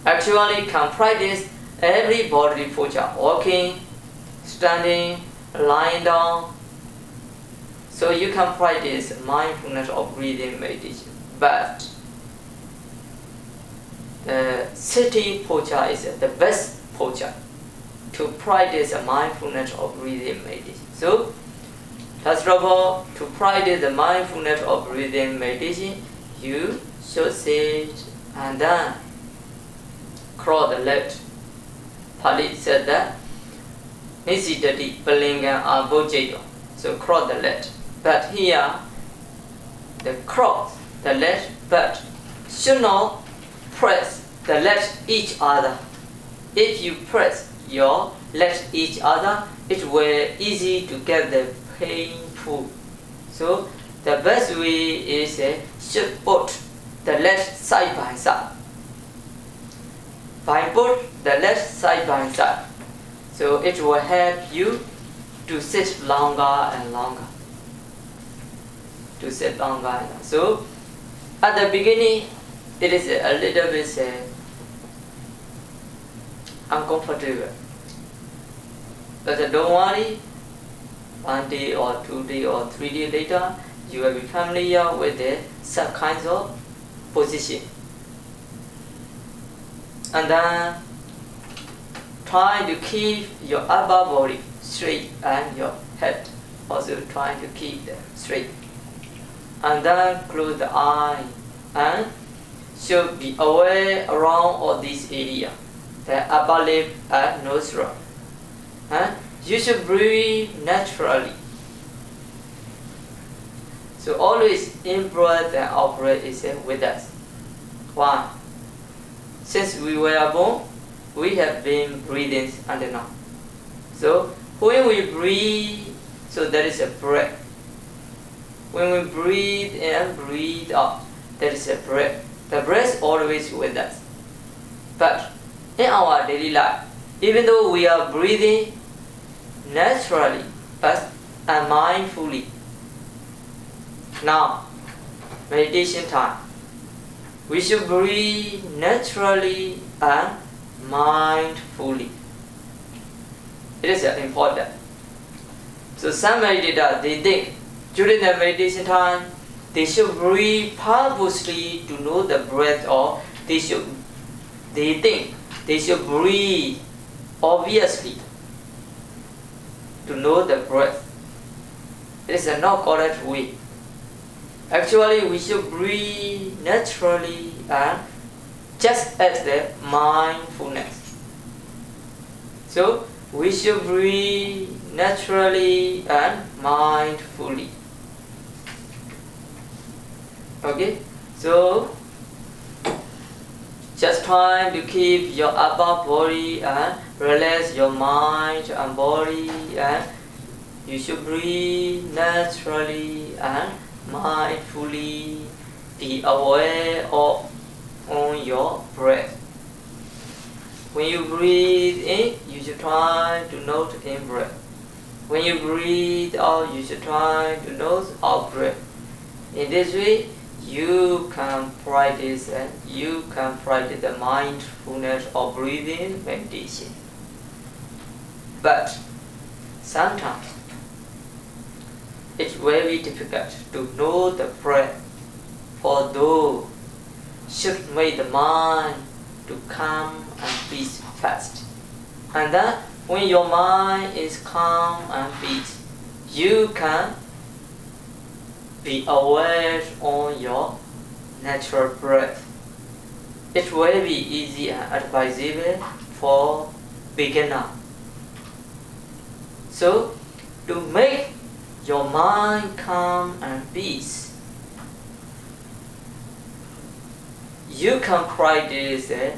Actually can practice every bodily posture, walking, standing, lying down. So you can practice mindfulness of breathing meditation. But the sitting posture is the best posture to practice a mindfulness of breathing meditation. So, first of all, to practice the mindfulness of breathing meditation, you should sit and then cross the legs. Pali said that Nisidati Palingam Abojito. So cross the legs. But here, the cross the legs, but should not press the legs each other. If you press your legs each other, it will easy to get the painful. So the best way is should put the legs side by side. By put the legs side by side, so it will help you to sit longer and longer. To sit longer and longer. So at the beginning, it is a little bit uncomfortable. But don't worry, 1 day or 2 days or 3 days later, you will be familiar with some kinds of position. And then try to keep your upper body straight and your head also trying to keep them straight. And then close the eye and should be aware around all this area, the upper lip and nostril. And you should breathe naturally. So always in-breath and out-breath is with us. Why? Since we were born, we have been breathing until now. So when we breathe, so there is a breath. When we breathe in and breathe out, there is a breath. The breath is always with us. But in our daily life, even though we are breathing naturally, but mindfully. Now, meditation time. We should breathe naturally and mindfully. It is important. So some meditators, they think during the meditation time, they should breathe purposely to know the breath, or they think they should breathe obviously to know the breath. It is not correct way. Actually, we should breathe naturally and just as the mindfulness. So we should breathe naturally and mindfully. Okay, so just try to keep your upper body and relax your mind and body, and you should breathe naturally and mindfully. Be aware of on your breath. When you breathe in, you should try to note in breath. When you breathe out, you should try to note out breath. In this way, you can practice the mindfulness of breathing meditation. But sometimes it's very difficult to know the breath, for those should make the mind to calm and peace fast. And then when your mind is calm and peace, you can be aware on your natural breath. It will be easy and advisable for beginner. So, to make your mind calm and peace, you can practice the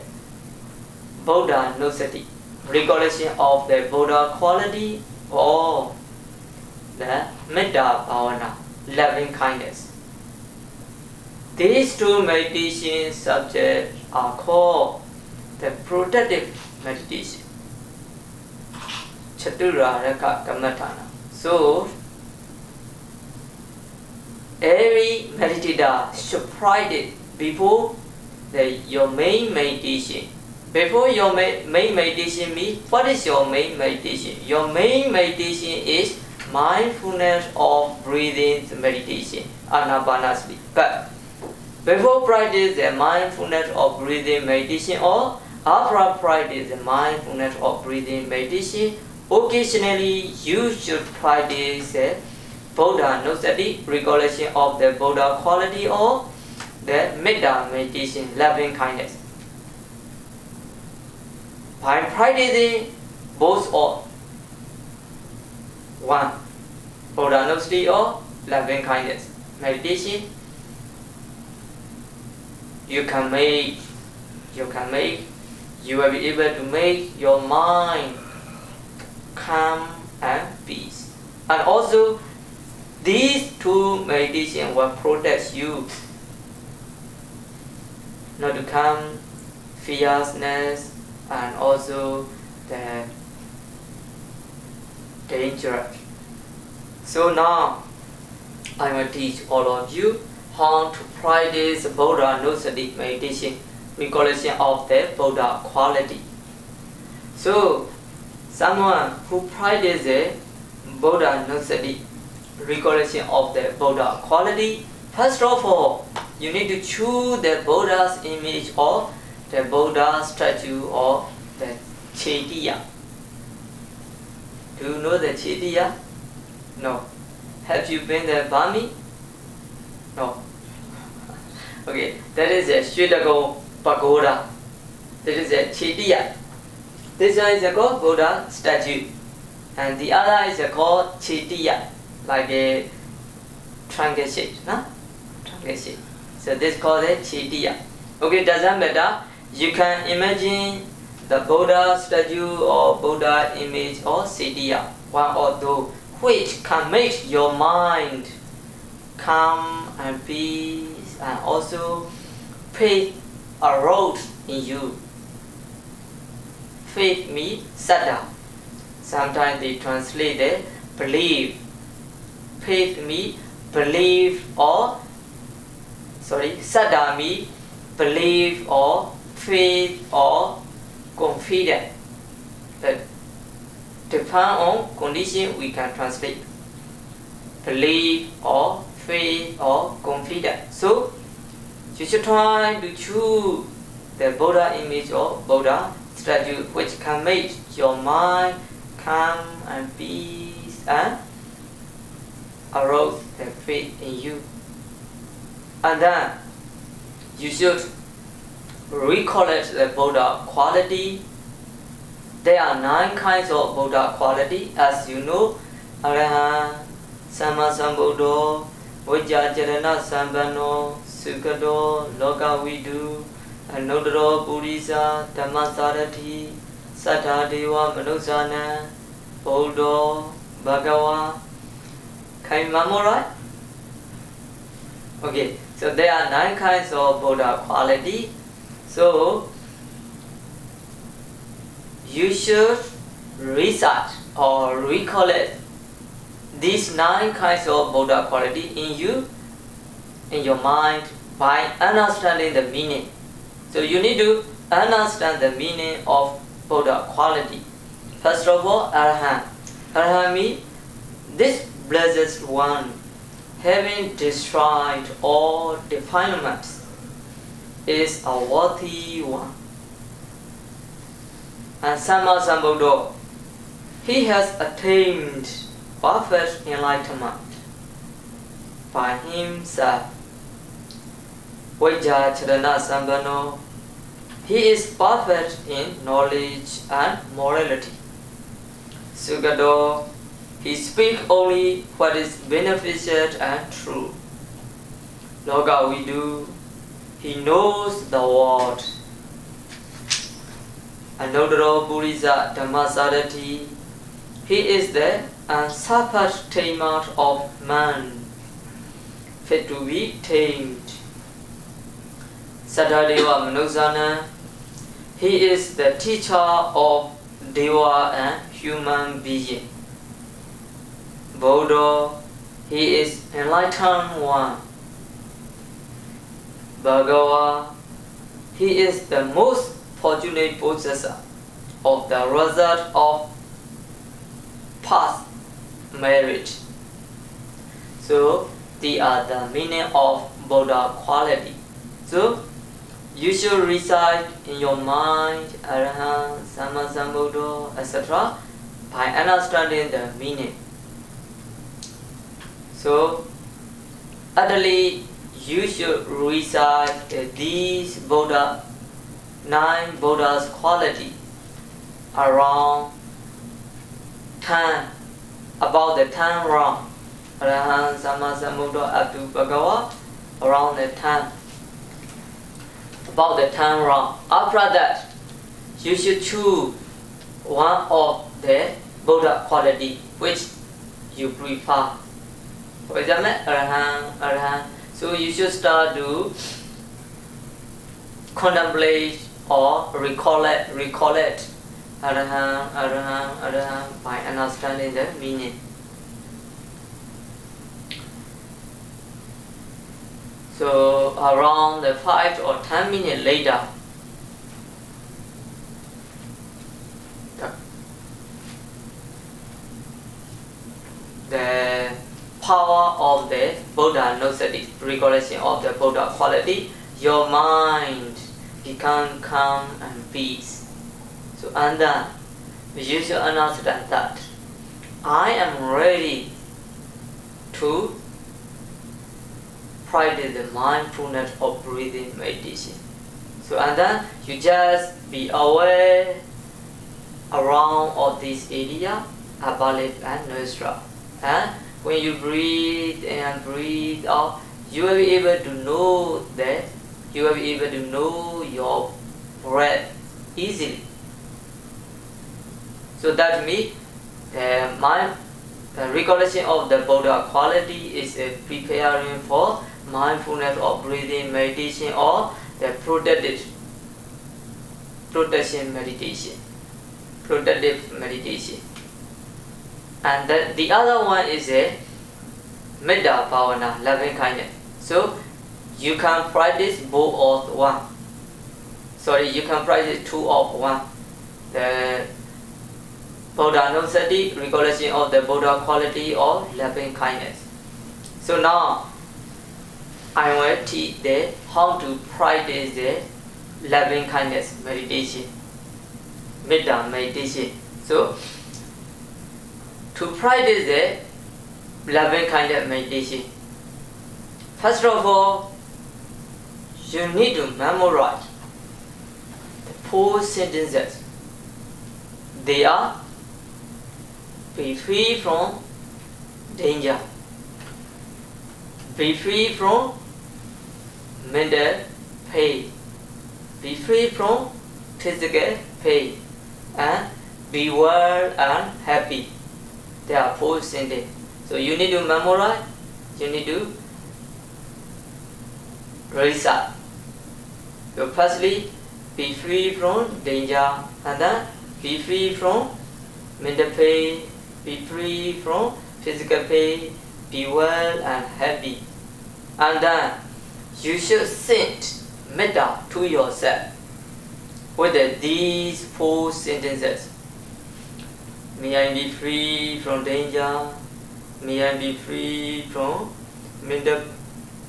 Buddha Nusati, recollection of the Buddha quality, or the Metta Bhavana, loving kindness. These two meditation subjects are called the protective meditation, Chaturaraka Kammatthana. So, every meditator should practice before your main meditation. Before your main meditation means, what is your main meditation? Your main meditation is mindfulness of breathing meditation, anapanasati. But before practice the mindfulness of breathing meditation, or after practice the mindfulness of breathing meditation, occasionally you should practice the Buddha Nusati, recollection of the Buddha quality, or the Metta meditation, loving kindness. By practicing both or one, Buddha Nusati or loving kindness meditation, you will be able to make your mind calm and peace. And also, these two meditation will protect you not to come fierceness and also the danger. So now I will teach all of you how to practice Buddha Nusati meditation, recollection of the Buddha quality. So someone who practices Buddha Nusati, recollection of the Buddha quality, first of all, you need to choose the Buddha's image or the Buddha statue or the Chaitya. Do you know the Chaitya? No. Have you been to Burma? No. Okay, that is a Shwedago Pagoda. That is a Chaitya. This one is called Buddha statue, and the other is called Chaitya, like a triangle shape, no? Triangle shape. So this is called a Chaitya. Okay, doesn't matter. You can imagine the Buddha statue or Buddha image or Chaitya, one or two, which can make your mind calm and peace, and also faith arouse in you. Faith means saddha. Sometimes they translate it believe. Faith means believe or saddha means believe or faith or confidence. But depend on condition we can translate believe or faith or confidence. So you should try to choose the Buddha image or Buddha statue which can make your mind calm and peace and arouse the faith in you. And then you should recollect the Buddha quality. There are 9 kinds of Buddha quality, as you know: Arahant, Samma Sambuddho, Vajjācārana Sampanno, Sukado, Lokavidu, Anodaro Purisa, Dhammasarati, Sattādeva Manusana, Buddha, Bhagava. Can you remember, right? Okay, so there are 9 kinds of Buddha quality. So you should recite or recollect these 9 kinds of Buddha quality in you, in your mind, by understanding the meaning. So you need to understand the meaning of Buddha quality. First of all, Arahant. Arahant means this blessed one, having destroyed all defilements, is a worthy one. And Samma Sambuddho, he has attained perfect enlightenment by himself. Vajjācārana Sampanno, he is perfect in knowledge and morality. Sukado, he speaks only what is beneficial and true. Lokavidu, he knows the world. Anodaro Purisa Dhammasarati, he is the unsurpassed tamer of man, fit to be tamed. Sattādeva Manusana, he is the teacher of Deva and human being. Buddha, he is enlightened one. Bhagava, he is the most fortunate possessor of the result of past merit. So these are the meaning of Buddha quality. So you should recite in your mind Arahant, Samma Sambuddho, etc. by understanding the meaning. So utterly you should recite these 9 Buddha's quality around 10, about the 10 round. Arahant, Samma Sambuddho up to Bhagava, around the 10. About the 10 round. After that, you should choose one of the Buddha quality which you prefer. For example, Arahant. So you should start to contemplate or recollect Arahant by understanding the meaning. So around the 5 or 10 minutes later, the power of the Buddha Gnostic recollection of the Buddha quality, your mind become calm and peace. So and then you should understand that I am ready to practice the mindfulness of breathing meditation. So and then you just be aware around all this area, upper lip and nostril. And when you breathe in and breathe out, you will be able to know that you will be able to know your breath easily. So that means the recollection of the Buddha quality is preparing for mindfulness of breathing meditation or the protective meditation. And the other one is a Metta Bhavana, loving kindness. So you can practice both of one. You can practice 2 of 1. The Buddha Gnostic recollection of the Buddha quality or loving kindness. So now I will teach how to practice the loving kindness meditation, metta meditation. So, to practice the loving kindness meditation, first of all, you need to memorize the 4 sentences. They are: be free from danger, be free from mental pain, be free from physical pain, and be well and happy. There are 4 sentences. So you need to memorize, you need to recite. So firstly, be free from danger, and then be free from mental pain, be free from physical pain, be well and happy. And then you should send metta to yourself with these 4 sentences. May I be free from danger, may I be free from mental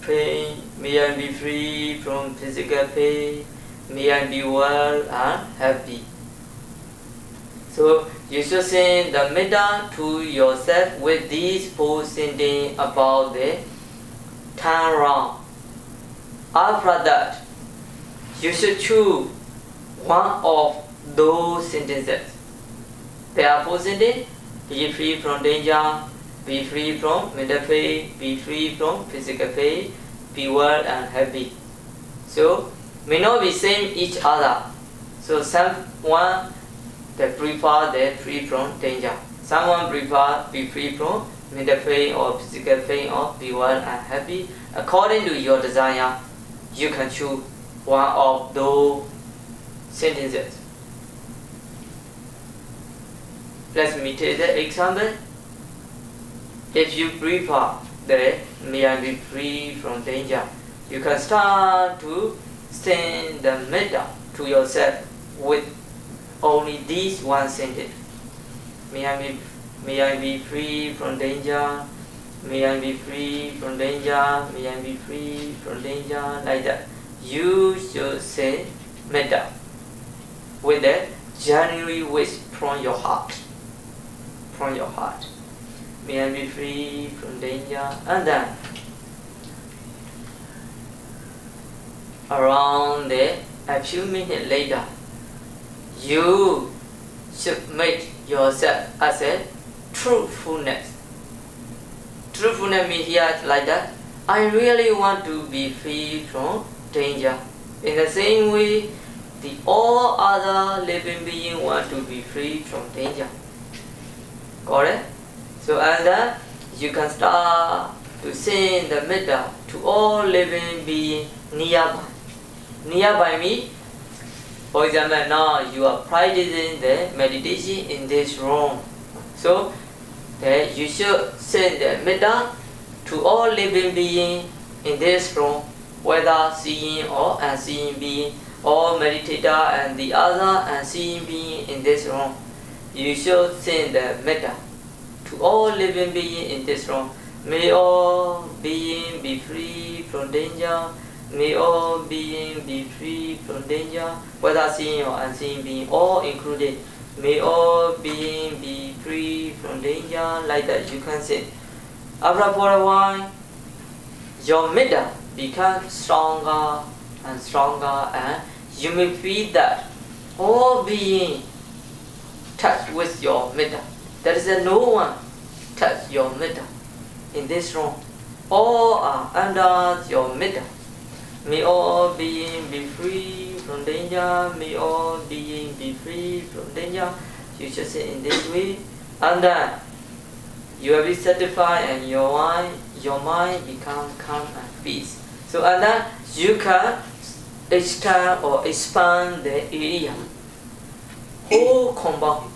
pain, may I be free from physical pain, may I be well and happy. So you should send the metta to yourself with these 4 sentences about the turnaround. After that, you should choose one of those sentences. There are 4 sentences: be free from danger, be free from mental pain, be free from physical pain, be well and happy. So may not be same each other. So someone they prefer they free from danger. Someone prefer be free from mental pain or physical pain or be well and happy. According to your desire, you can choose one of those sentences. Let me take the example. If you prefer the may I be free from danger, you can start to send the metta to yourself with only this one sentence. May I be free from danger, may I be free from danger, may I be free from danger, like that. You should say metta with a genuine wish from your heart. From your heart. May I be free from danger. And then around a few minutes later, you should make yourself as a truthfulness. Truthfulness means here like that. I really want to be free from danger. In the same way, all other living beings want to be free from danger. Correct? So and then you can start to send the metta to all living beings nearby. Nearby means, for example, now you are practicing the meditation in this room. So you should send the metta to all living beings in this room, whether seeing or unseen being, or meditator and the other unseen being in this room. You should send the metta to all living beings in this room. May all beings be free from danger. May all beings be free from danger, whether seen or unseen being, all included. May all beings be free from danger, like that you can say. After for a while, your metta becomes stronger and stronger, and you may feel that all beings touch with your metta. There is no one touch your metta in this room. All are under your metta. May all beings be free from danger. May all beings be free from danger. You should say in this way, and then you will be satisfied, and your mind become calm and peace. So and then you can extend or expand the area, whole compound.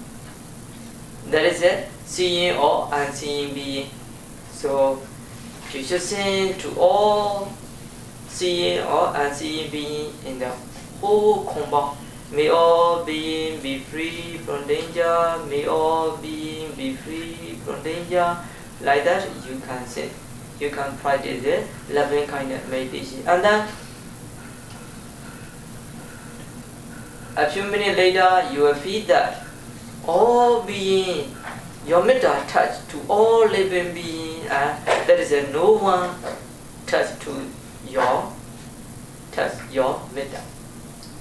That is a seeing or unseen being. So you should send to all seeing or unseen being in the whole compound. May all beings be free from danger. May all beings be free from danger. Like that you can say. you can practice the loving kindness meditation. And then a few minutes later, you will feel that all being, your metta touch to all living beings, and there is no one touch your metta.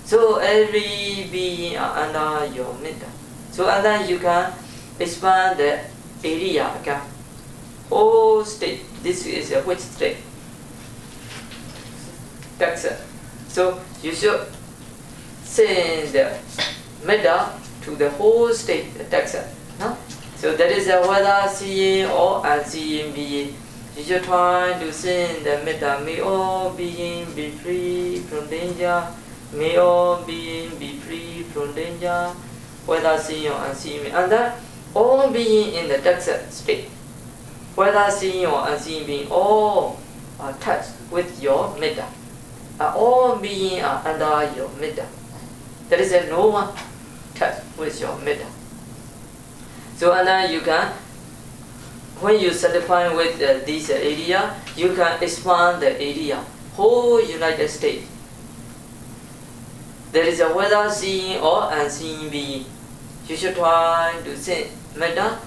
So every being are under your metta. So and then you can expand the area again. Whole state. This is a which state? Taxa. So you should send the metta to the whole state, the taxa. No? So that is whether seeing or unseeing being. You should try to send the metta. May all beings be free from danger. May all beings be free from danger, whether seeing or unseeing. And then all beings in the taxa state, whether seeing or unseen being, all are touched with your metta. All beings are under your metta. There is no one touched with your metta. So and then you can, when you satisfy with this area, you can expand the area, whole United States. There is a whether seeing or unseen being. You should try to send metta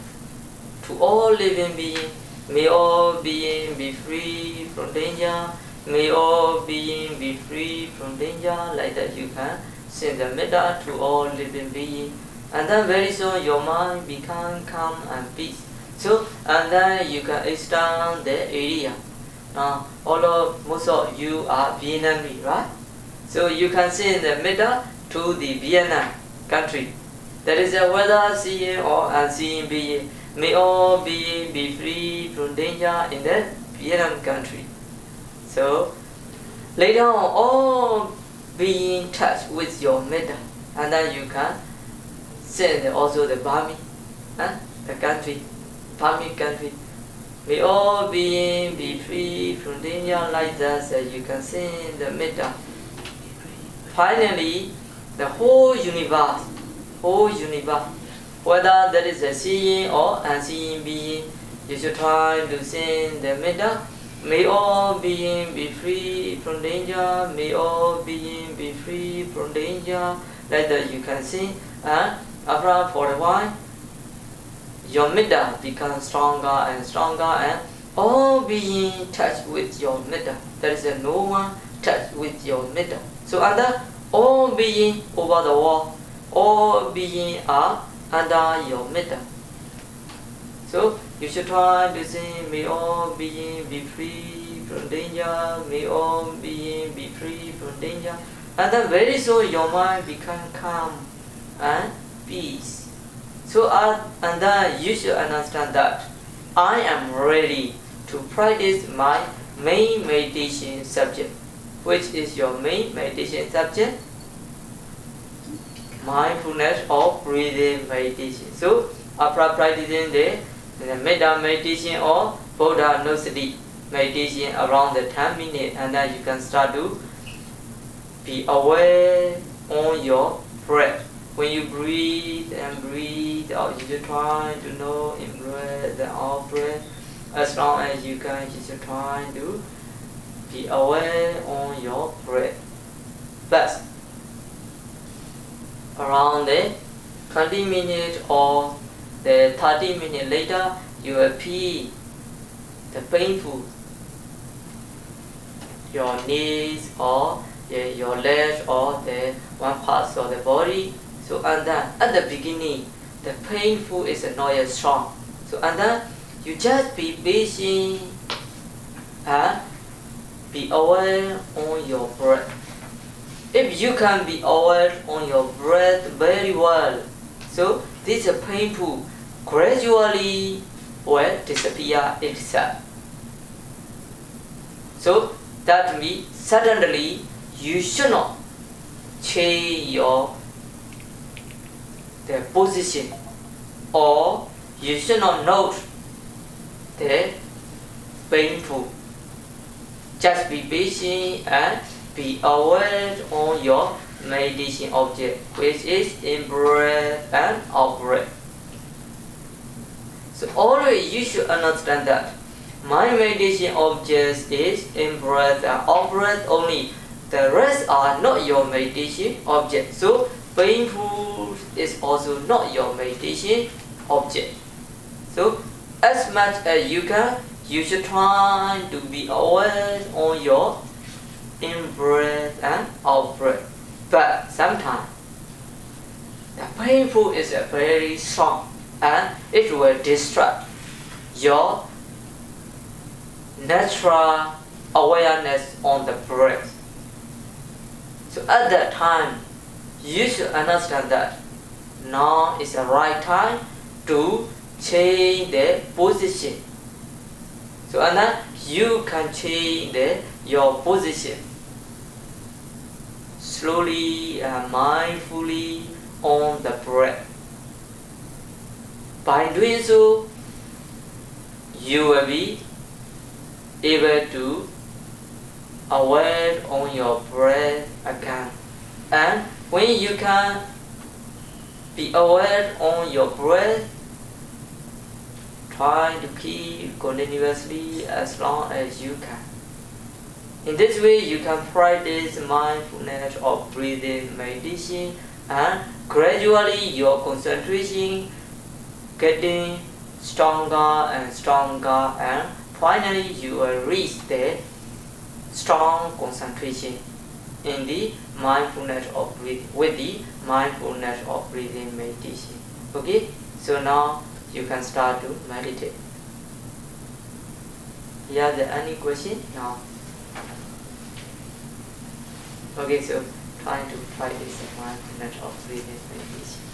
to all living beings. May all beings be free from danger. May all beings be free from danger. Like that you can send the metta to all living beings. And then very soon your mind become calm and peace. So and then you can extend the area. Now most of you are Vietnamese, right? So you can send the metta to the Vietnam country. There is a whether seeing or unseen being. May all beings be free from danger in the Vietnam country. So later on, all being touched with your metta, and then you can send also the Burmese, the country, Burmese country. May all beings be free from danger, like that. So you can send the metta. Finally, the whole universe, whether there is a seeing or unseen being, you should try to send the metta. May all beings be free from danger. May all beings be free from danger. Like that you can sing. And after for a while, your metta becomes stronger and stronger, and all beings touch with your metta. There is no one touch with your metta. So under all beings over the world, all beings are under your metta. So you should try to say, may all beings be free from danger. May all beings be free from danger. And then very soon your mind become calm and peace. So and then you should understand that I am ready to practice my main meditation subject. Which is your main meditation subject? Mindfulness or breathing meditation. So after practicing the metta meditation or Buddha Nusati meditation around the 10 minutes, and then you can start to be aware on your breath. When you breathe and breathe out, you should try to know in breath and out breath. As long as you can, you should try to be aware on your breath. But around the 20 minutes or the 30 minutes later, you will feel the painful, your knees or your legs or the one part of the body. So and then at the beginning, the painful is not as strong. So and then you just be patient and be aware on your breath. If you can be aware on your breath very well, so this painful gradually will disappear itself. So that means suddenly you should not change the position, or you should not note the painful. Just be patient and be aware on your meditation object, which is in breath and out breath. So always you should understand that my meditation object is in-breath and out-breath only. The rest are not your meditation object. So painful is also not your meditation object. So as much as you can, you should try to be aware on your in-breath and out-breath. But sometimes the painful is very strong and it will distract your natural awareness on the breath. So at that time, you should understand that now is the right time to change the position. So and then you can change your position slowly and mindfully on the breath. By doing so, you will be able to aware on your breath again. And when you can be aware on your breath, try to keep continuously as long as you can. In this way, you can practice mindfulness of breathing meditation, and gradually your concentration getting stronger and stronger, and finally you will reach the strong concentration in the mindfulness of breathing, with the mindfulness of breathing meditation. Okay, so now you can start to meditate. Is there any question now? Okay, so trying to practice the mindfulness of breathing meditation.